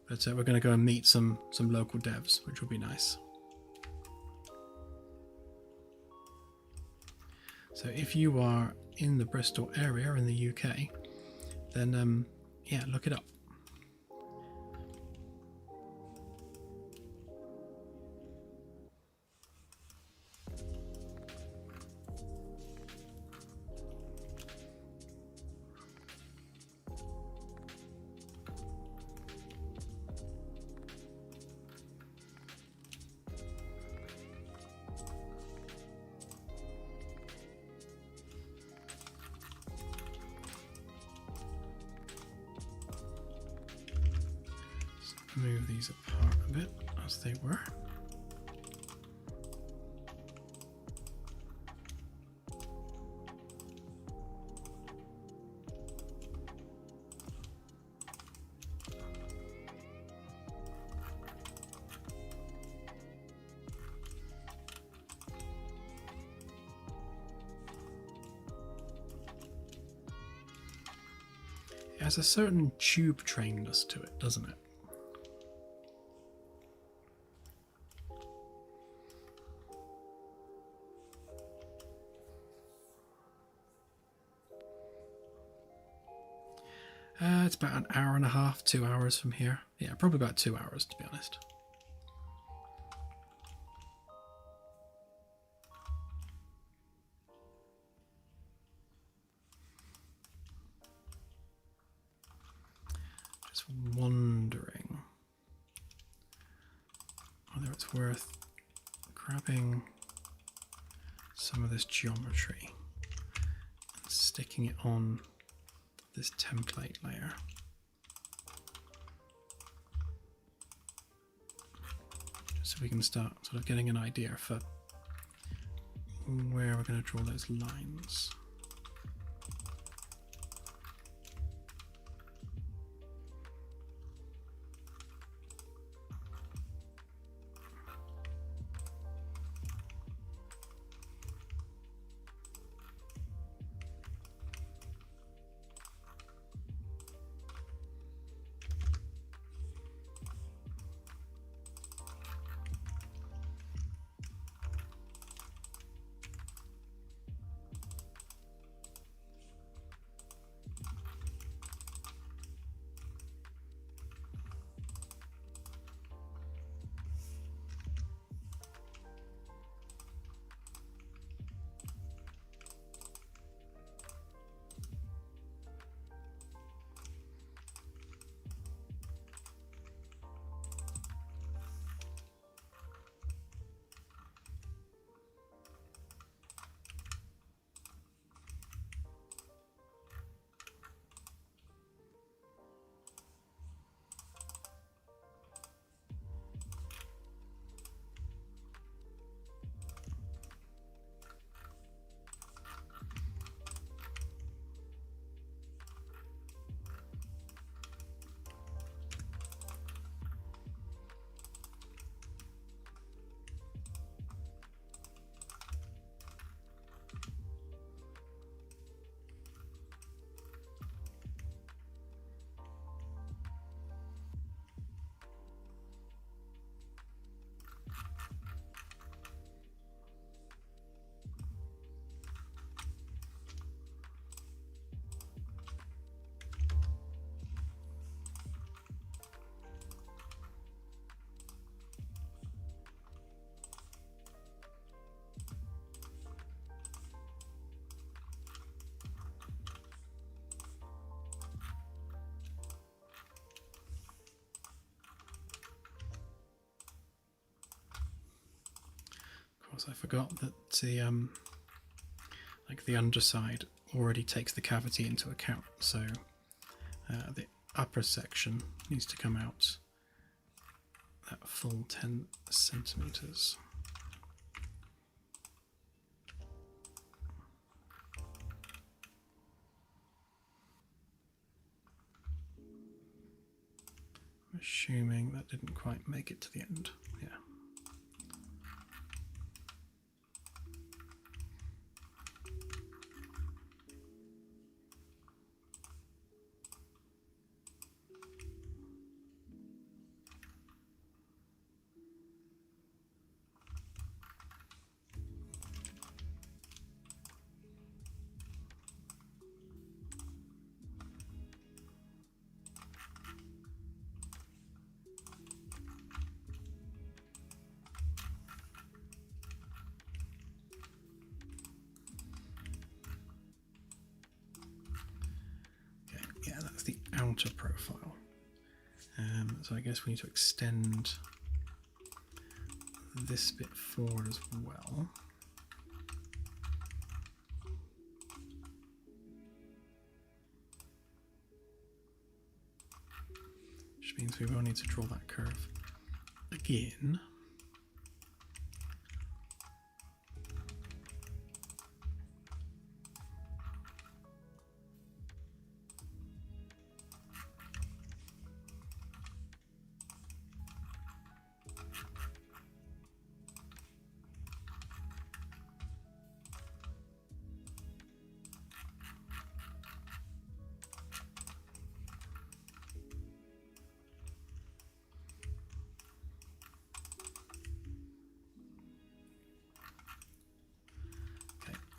but we're going to go and meet some local devs, which will be nice. So if you are in the Bristol area in the UK, then yeah, look it up. Move these apart a bit as they were. It has a certain tube trainness to it, doesn't it? It's about an hour and a half, 2 hours from here. Yeah, probably about 2 hours, to be honest. Just wondering whether it's worth grabbing some of this geometry and sticking it on this template layer. So we can start sort of getting an idea for where we're going to draw those lines. I forgot that the like the underside already takes the cavity into account, so the upper section needs to come out that full 10 centimeters. I'm assuming that didn't quite make it to the end. Yeah. outer profile. So I guess we need to extend this bit forward as well. Which means we will need to draw that curve again.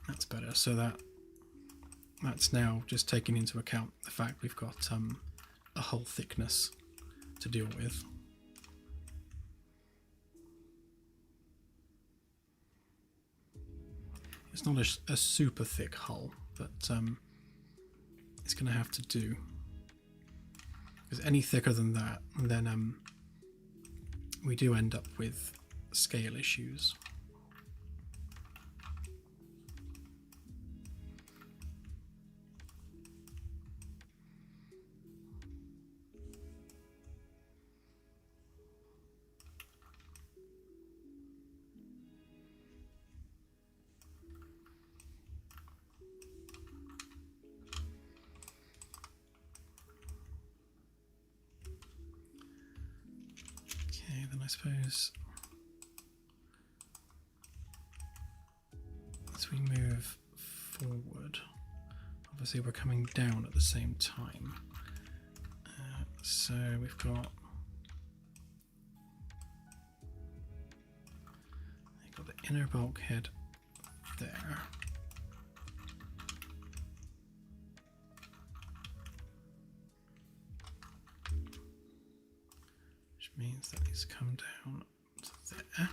That's better. So that's now just taking into account the fact we've got a hull thickness to deal with. It's not a super thick hull, but it's going to have to do. Because any thicker than that, then we do end up with scale issues. I suppose as we move forward, obviously we're coming down at the same time. So we've got the inner bulkhead there. Means that he's come down to there.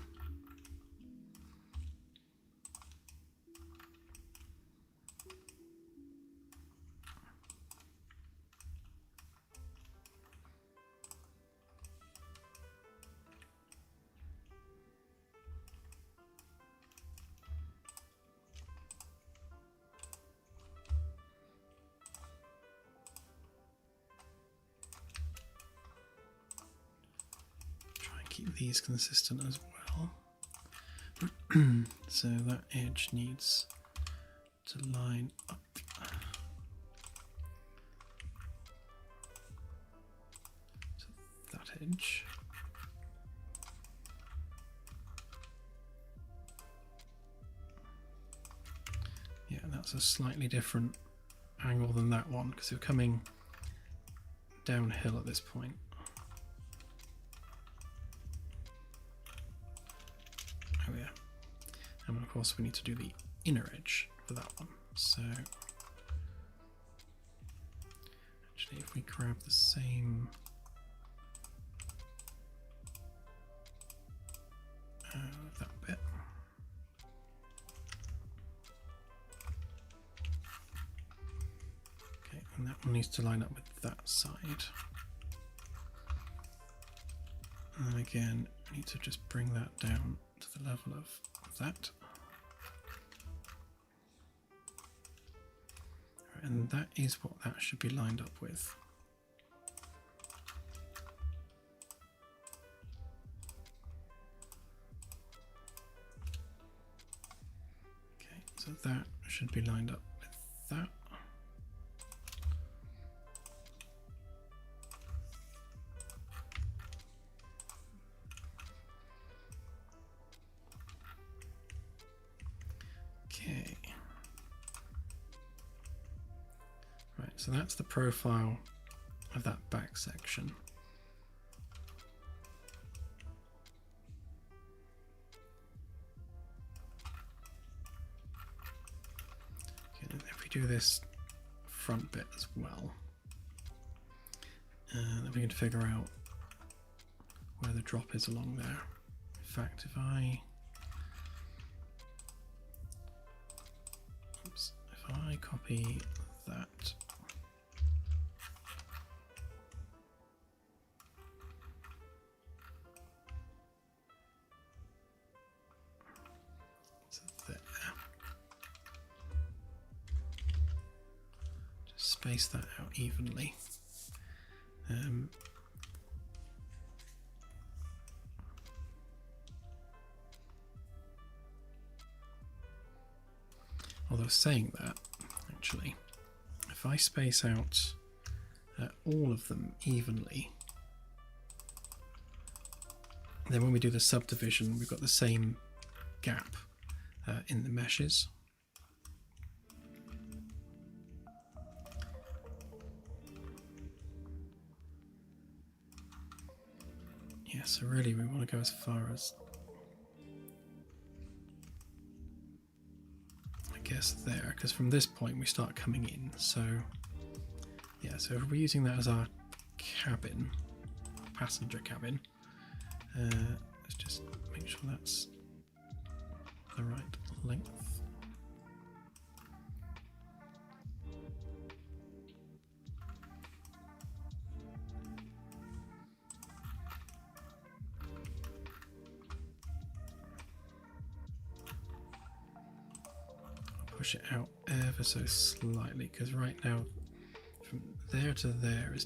Keep these consistent as well. So that edge needs to line up. So that edge. Yeah, that's a slightly different angle than that one because you're coming downhill at this point. Oh yeah, and of course we need to do the inner edge for that one. So actually if we grab the same that bit, okay, and that one needs to line up with that side. And then again, I need to just bring that down to the level of that. And that is what that should be lined up with. Okay, so that should be lined up with that. Okay. Right, so that's the profile of that back section. Okay, if we do this front bit as well, then we can figure out where the drop is along there. In fact, if I copy that, space that out evenly. Although saying that, actually, if I space out all of them evenly, then when we do the subdivision, we've got the same gap in the meshes. Yeah, so really we want to go as far as, I guess, there, because from this point we start coming in. So yeah, so if we're using that as our cabin, passenger cabin, let's just make sure that's the right length. Push it out ever so slightly, because right now from there to there is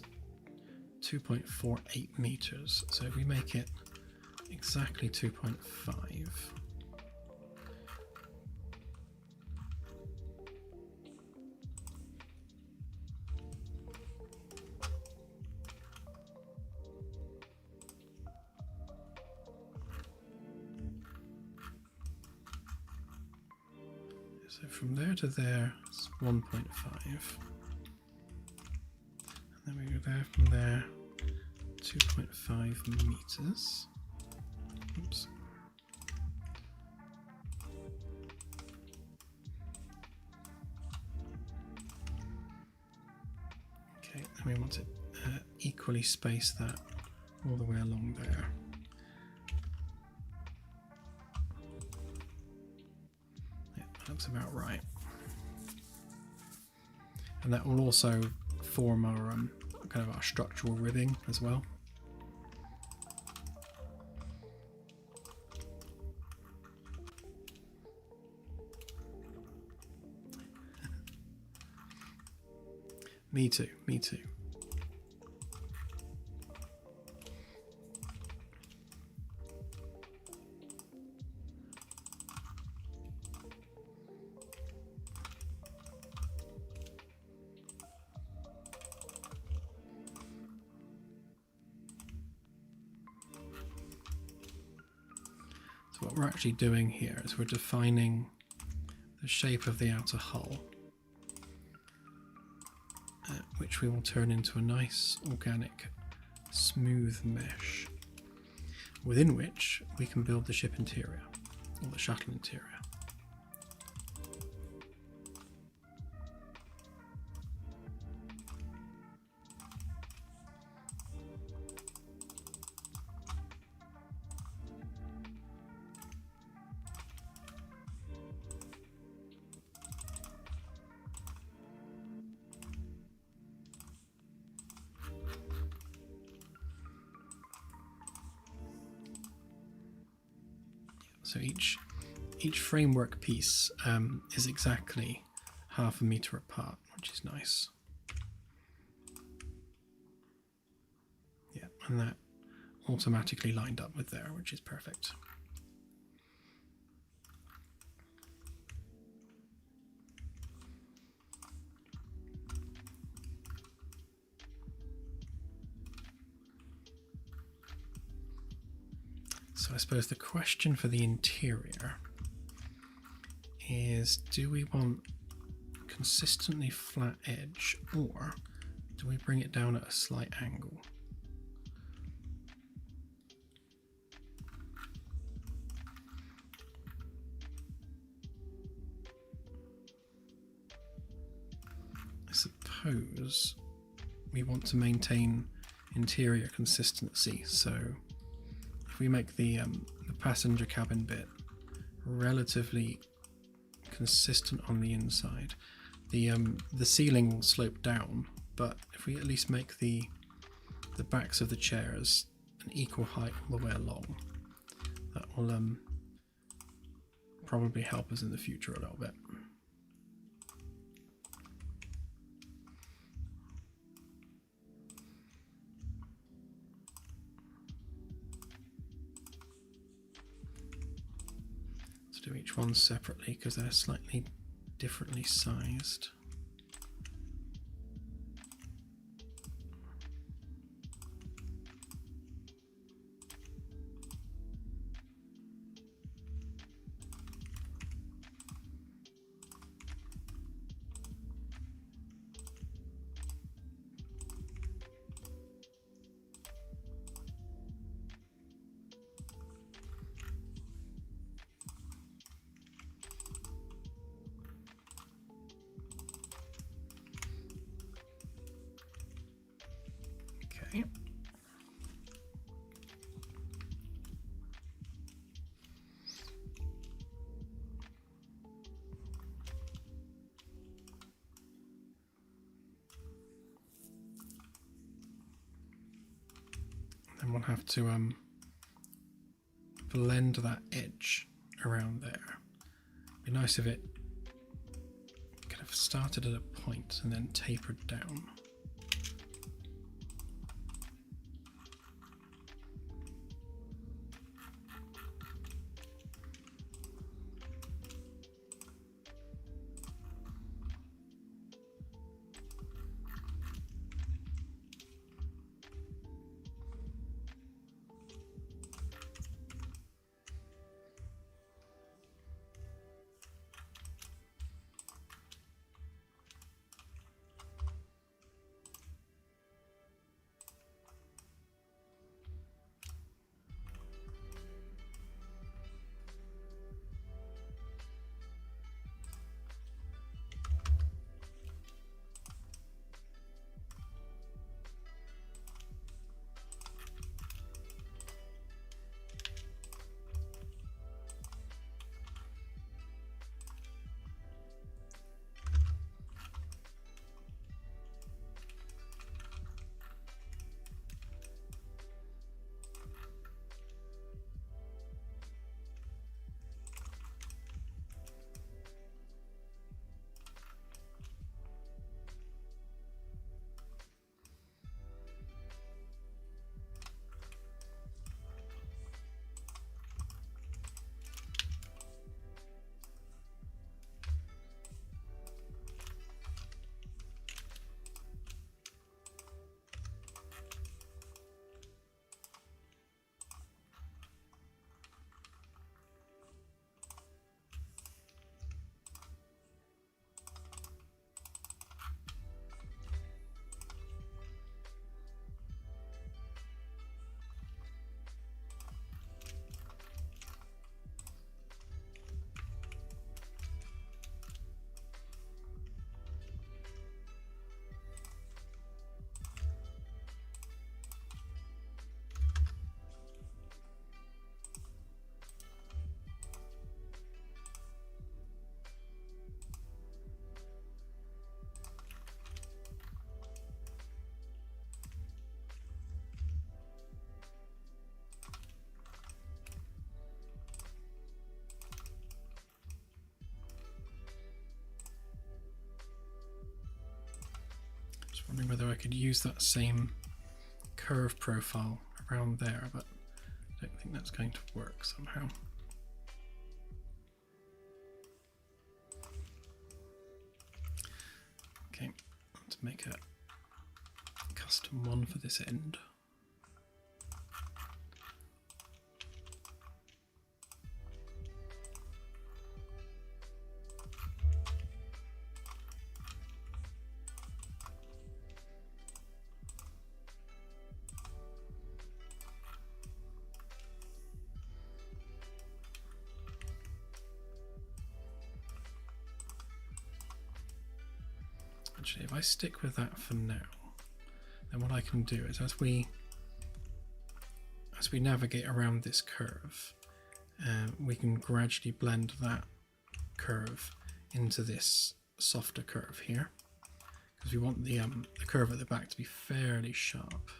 2.48 meters. So if we make it exactly 2.5, so from there to there it's 1.5, and then we go there, from there 2.5 meters. Oops. Okay, and we want to equally space that all the way along there. Yeah, that looks about right. And that will also form our kind of our structural ribbing as well. Me too, me too. So what we're actually doing here is we're defining the shape of the outer hull, which we will turn into a nice organic smooth mesh, within which we can build the ship interior, or the shuttle interior. So each framework piece is exactly 1/2 meter apart, which is nice. Yeah, and that automatically lined up with there, which is perfect. So I suppose the question for the interior is, do we want consistently flat edge, or do we bring it down at a slight angle? I suppose we want to maintain interior consistency, so if we make the passenger cabin bit relatively consistent on the inside, the ceiling will slope down, but if we at least make the backs of the chairs an equal height all the way along, that will probably help us in the future a little bit. do each one separately because they're slightly differently sized. Okay. Then we'll have to blend that edge around there. It'd be nice if it kind of started at a point and then tapered down. Wondering whether I could use that same curve profile around there, but I don't think that's going to work somehow. Okay, let's make a custom one for this end. Actually, if I stick with that for now, then what I can do is as we navigate around this curve, we can gradually blend that curve into this softer curve here, because we want the curve at the back to be fairly sharp.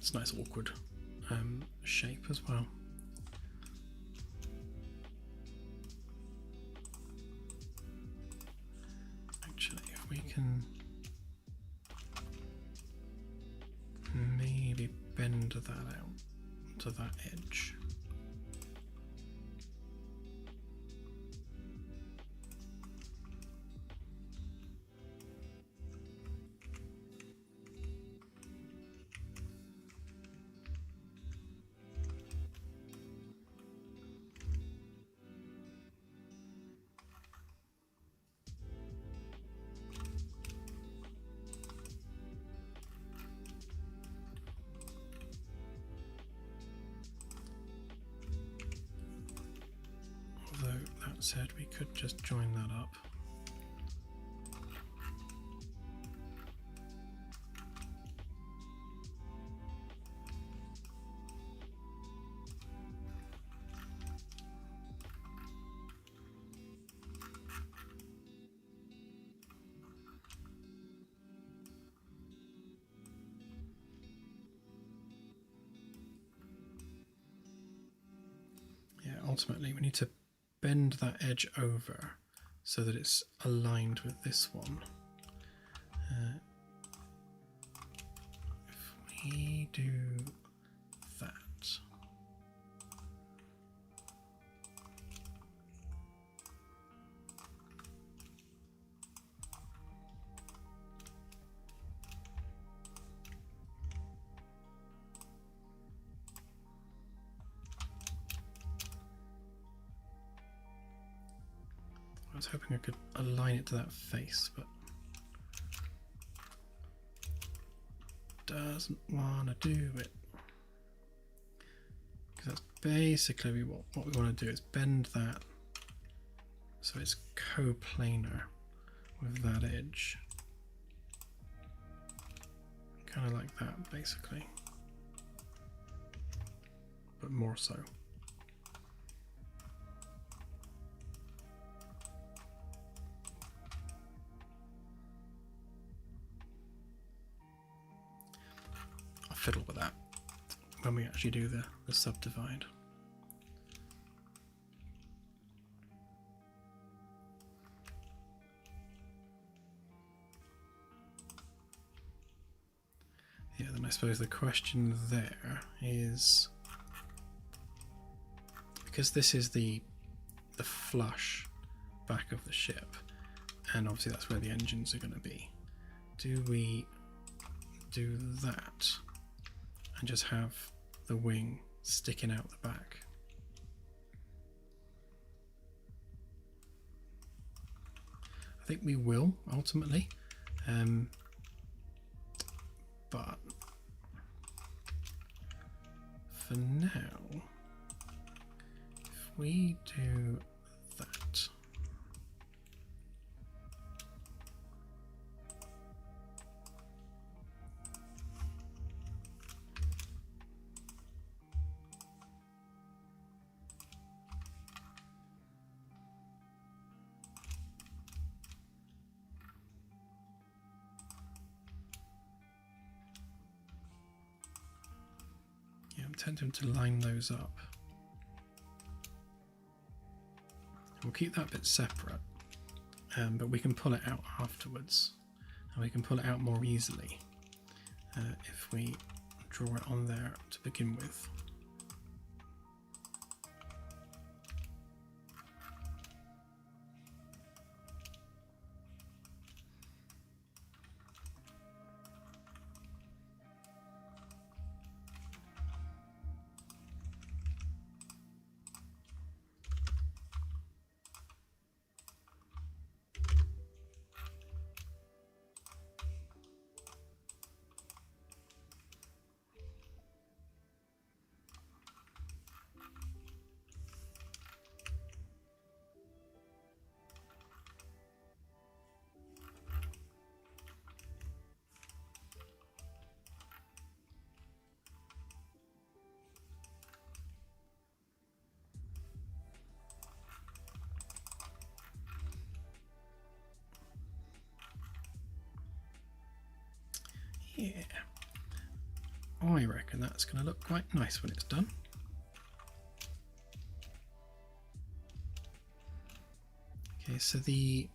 It's a nice awkward shape as well. Actually, if we can maybe bend that out to that edge. That said, we could just join that up. Yeah, ultimately we need to bend that edge over so that it's aligned with this one. If we do that, I was hoping I could align it to that face, but doesn't want to do it. Because that's basically what we want to do, is bend that so it's coplanar with that edge. Kind of like that, basically. But more so. Fiddle with that when we actually do the subdivide. Yeah, then I suppose the question there is, because this is the flush back of the ship, and obviously that's where the engines are going to be, do we do that and just have the wing sticking out the back? I think we will ultimately, but for now, if we do that, I'm tempted to line those up. We'll keep that bit separate, but we can pull it out afterwards, and we can pull it out more easily if we draw it on there to begin with. Yeah. I reckon that's going to look quite nice when it's done. Okay, so the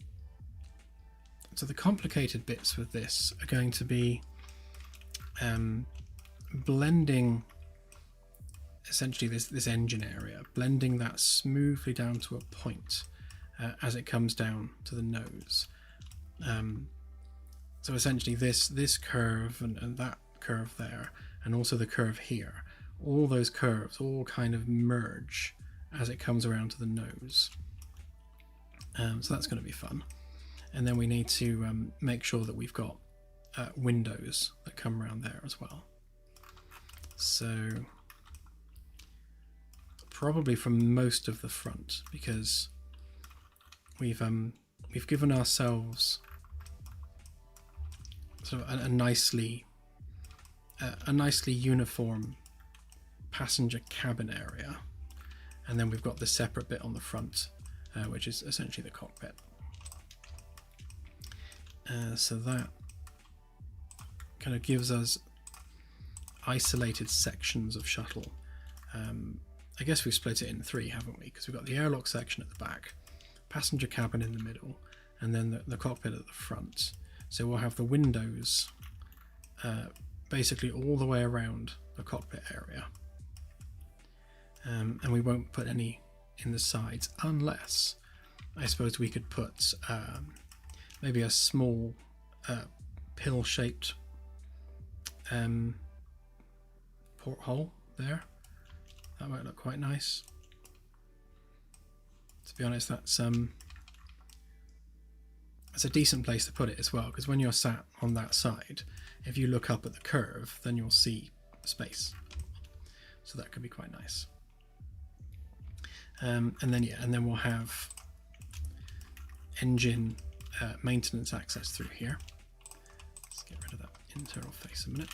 complicated bits with this are going to be blending essentially this engine area, blending that smoothly down to a point as it comes down to the nose. So essentially this curve and that curve there, and also the curve here, all those curves all kind of merge as it comes around to the nose. So that's going to be fun. And then we need to make sure that we've got windows that come around there as well. So probably from most of the front, because we've given ourselves sort of a nicely uniform passenger cabin area, and then we've got the separate bit on the front, which is essentially the cockpit. So that kind of gives us isolated sections of shuttle. I guess we've split it in three, haven't we? Because we've got the airlock section at the back, passenger cabin in the middle, and then the cockpit at the front. So we'll have the windows basically all the way around the cockpit area. And we won't put any in the sides, unless I suppose we could put maybe a small pill-shaped porthole there. That might look quite nice. To be honest, that's a decent place to put it as well, because when you're sat on that side, if you look up at the curve, then you'll see space. So that could be quite nice. And then we'll have engine maintenance access through here. Let's get rid of that internal face a minute.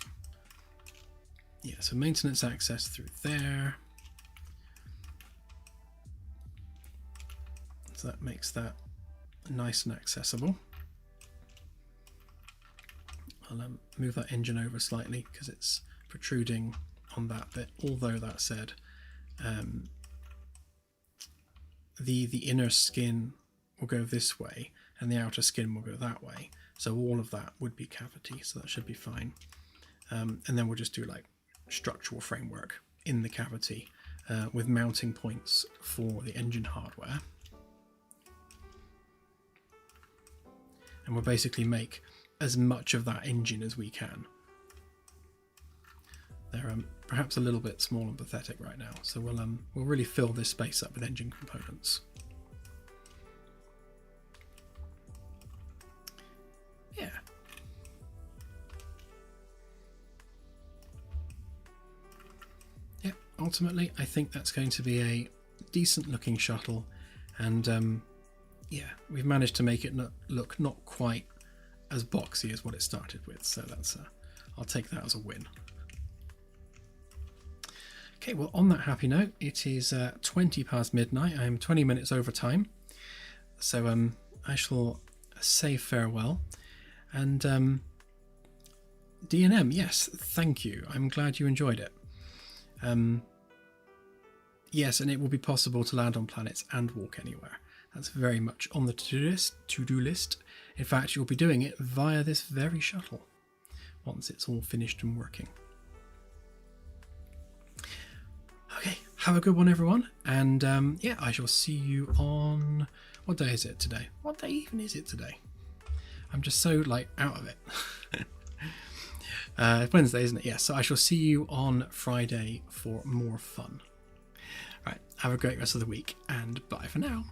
Yeah, so maintenance access through there. So that makes that nice and accessible. I'll move that engine over slightly because it's protruding on that bit. Although that said, the inner skin will go this way and the outer skin will go that way. So all of that would be cavity, so that should be fine. And then we'll just do like structural framework in the cavity with mounting points for the engine hardware. And we'll basically make as much of that engine as we can. They're perhaps a little bit small and pathetic right now, so we'll really fill this space up with engine components. Yeah. Yeah, ultimately I think that's going to be a decent looking shuttle, and yeah, we've managed to make it look not quite as boxy as what it started with, so that's I'll take that as a win. Okay, well, on that happy note, it is 20 past midnight. I am 20 minutes over time, so I shall say farewell. And D&M, yes, thank you. I'm glad you enjoyed it. Yes, and it will be possible to land on planets and walk anywhere. That's very much on the to-do list. In fact, you'll be doing it via this very shuttle once it's all finished and working. Okay, have a good one, everyone. And yeah, I shall see you on... What day is it today? What day even is it today? I'm just so, like, out of it. It's Wednesday, isn't it? Yes, so I shall see you on Friday for more fun. Right, have a great rest of the week, and bye for now.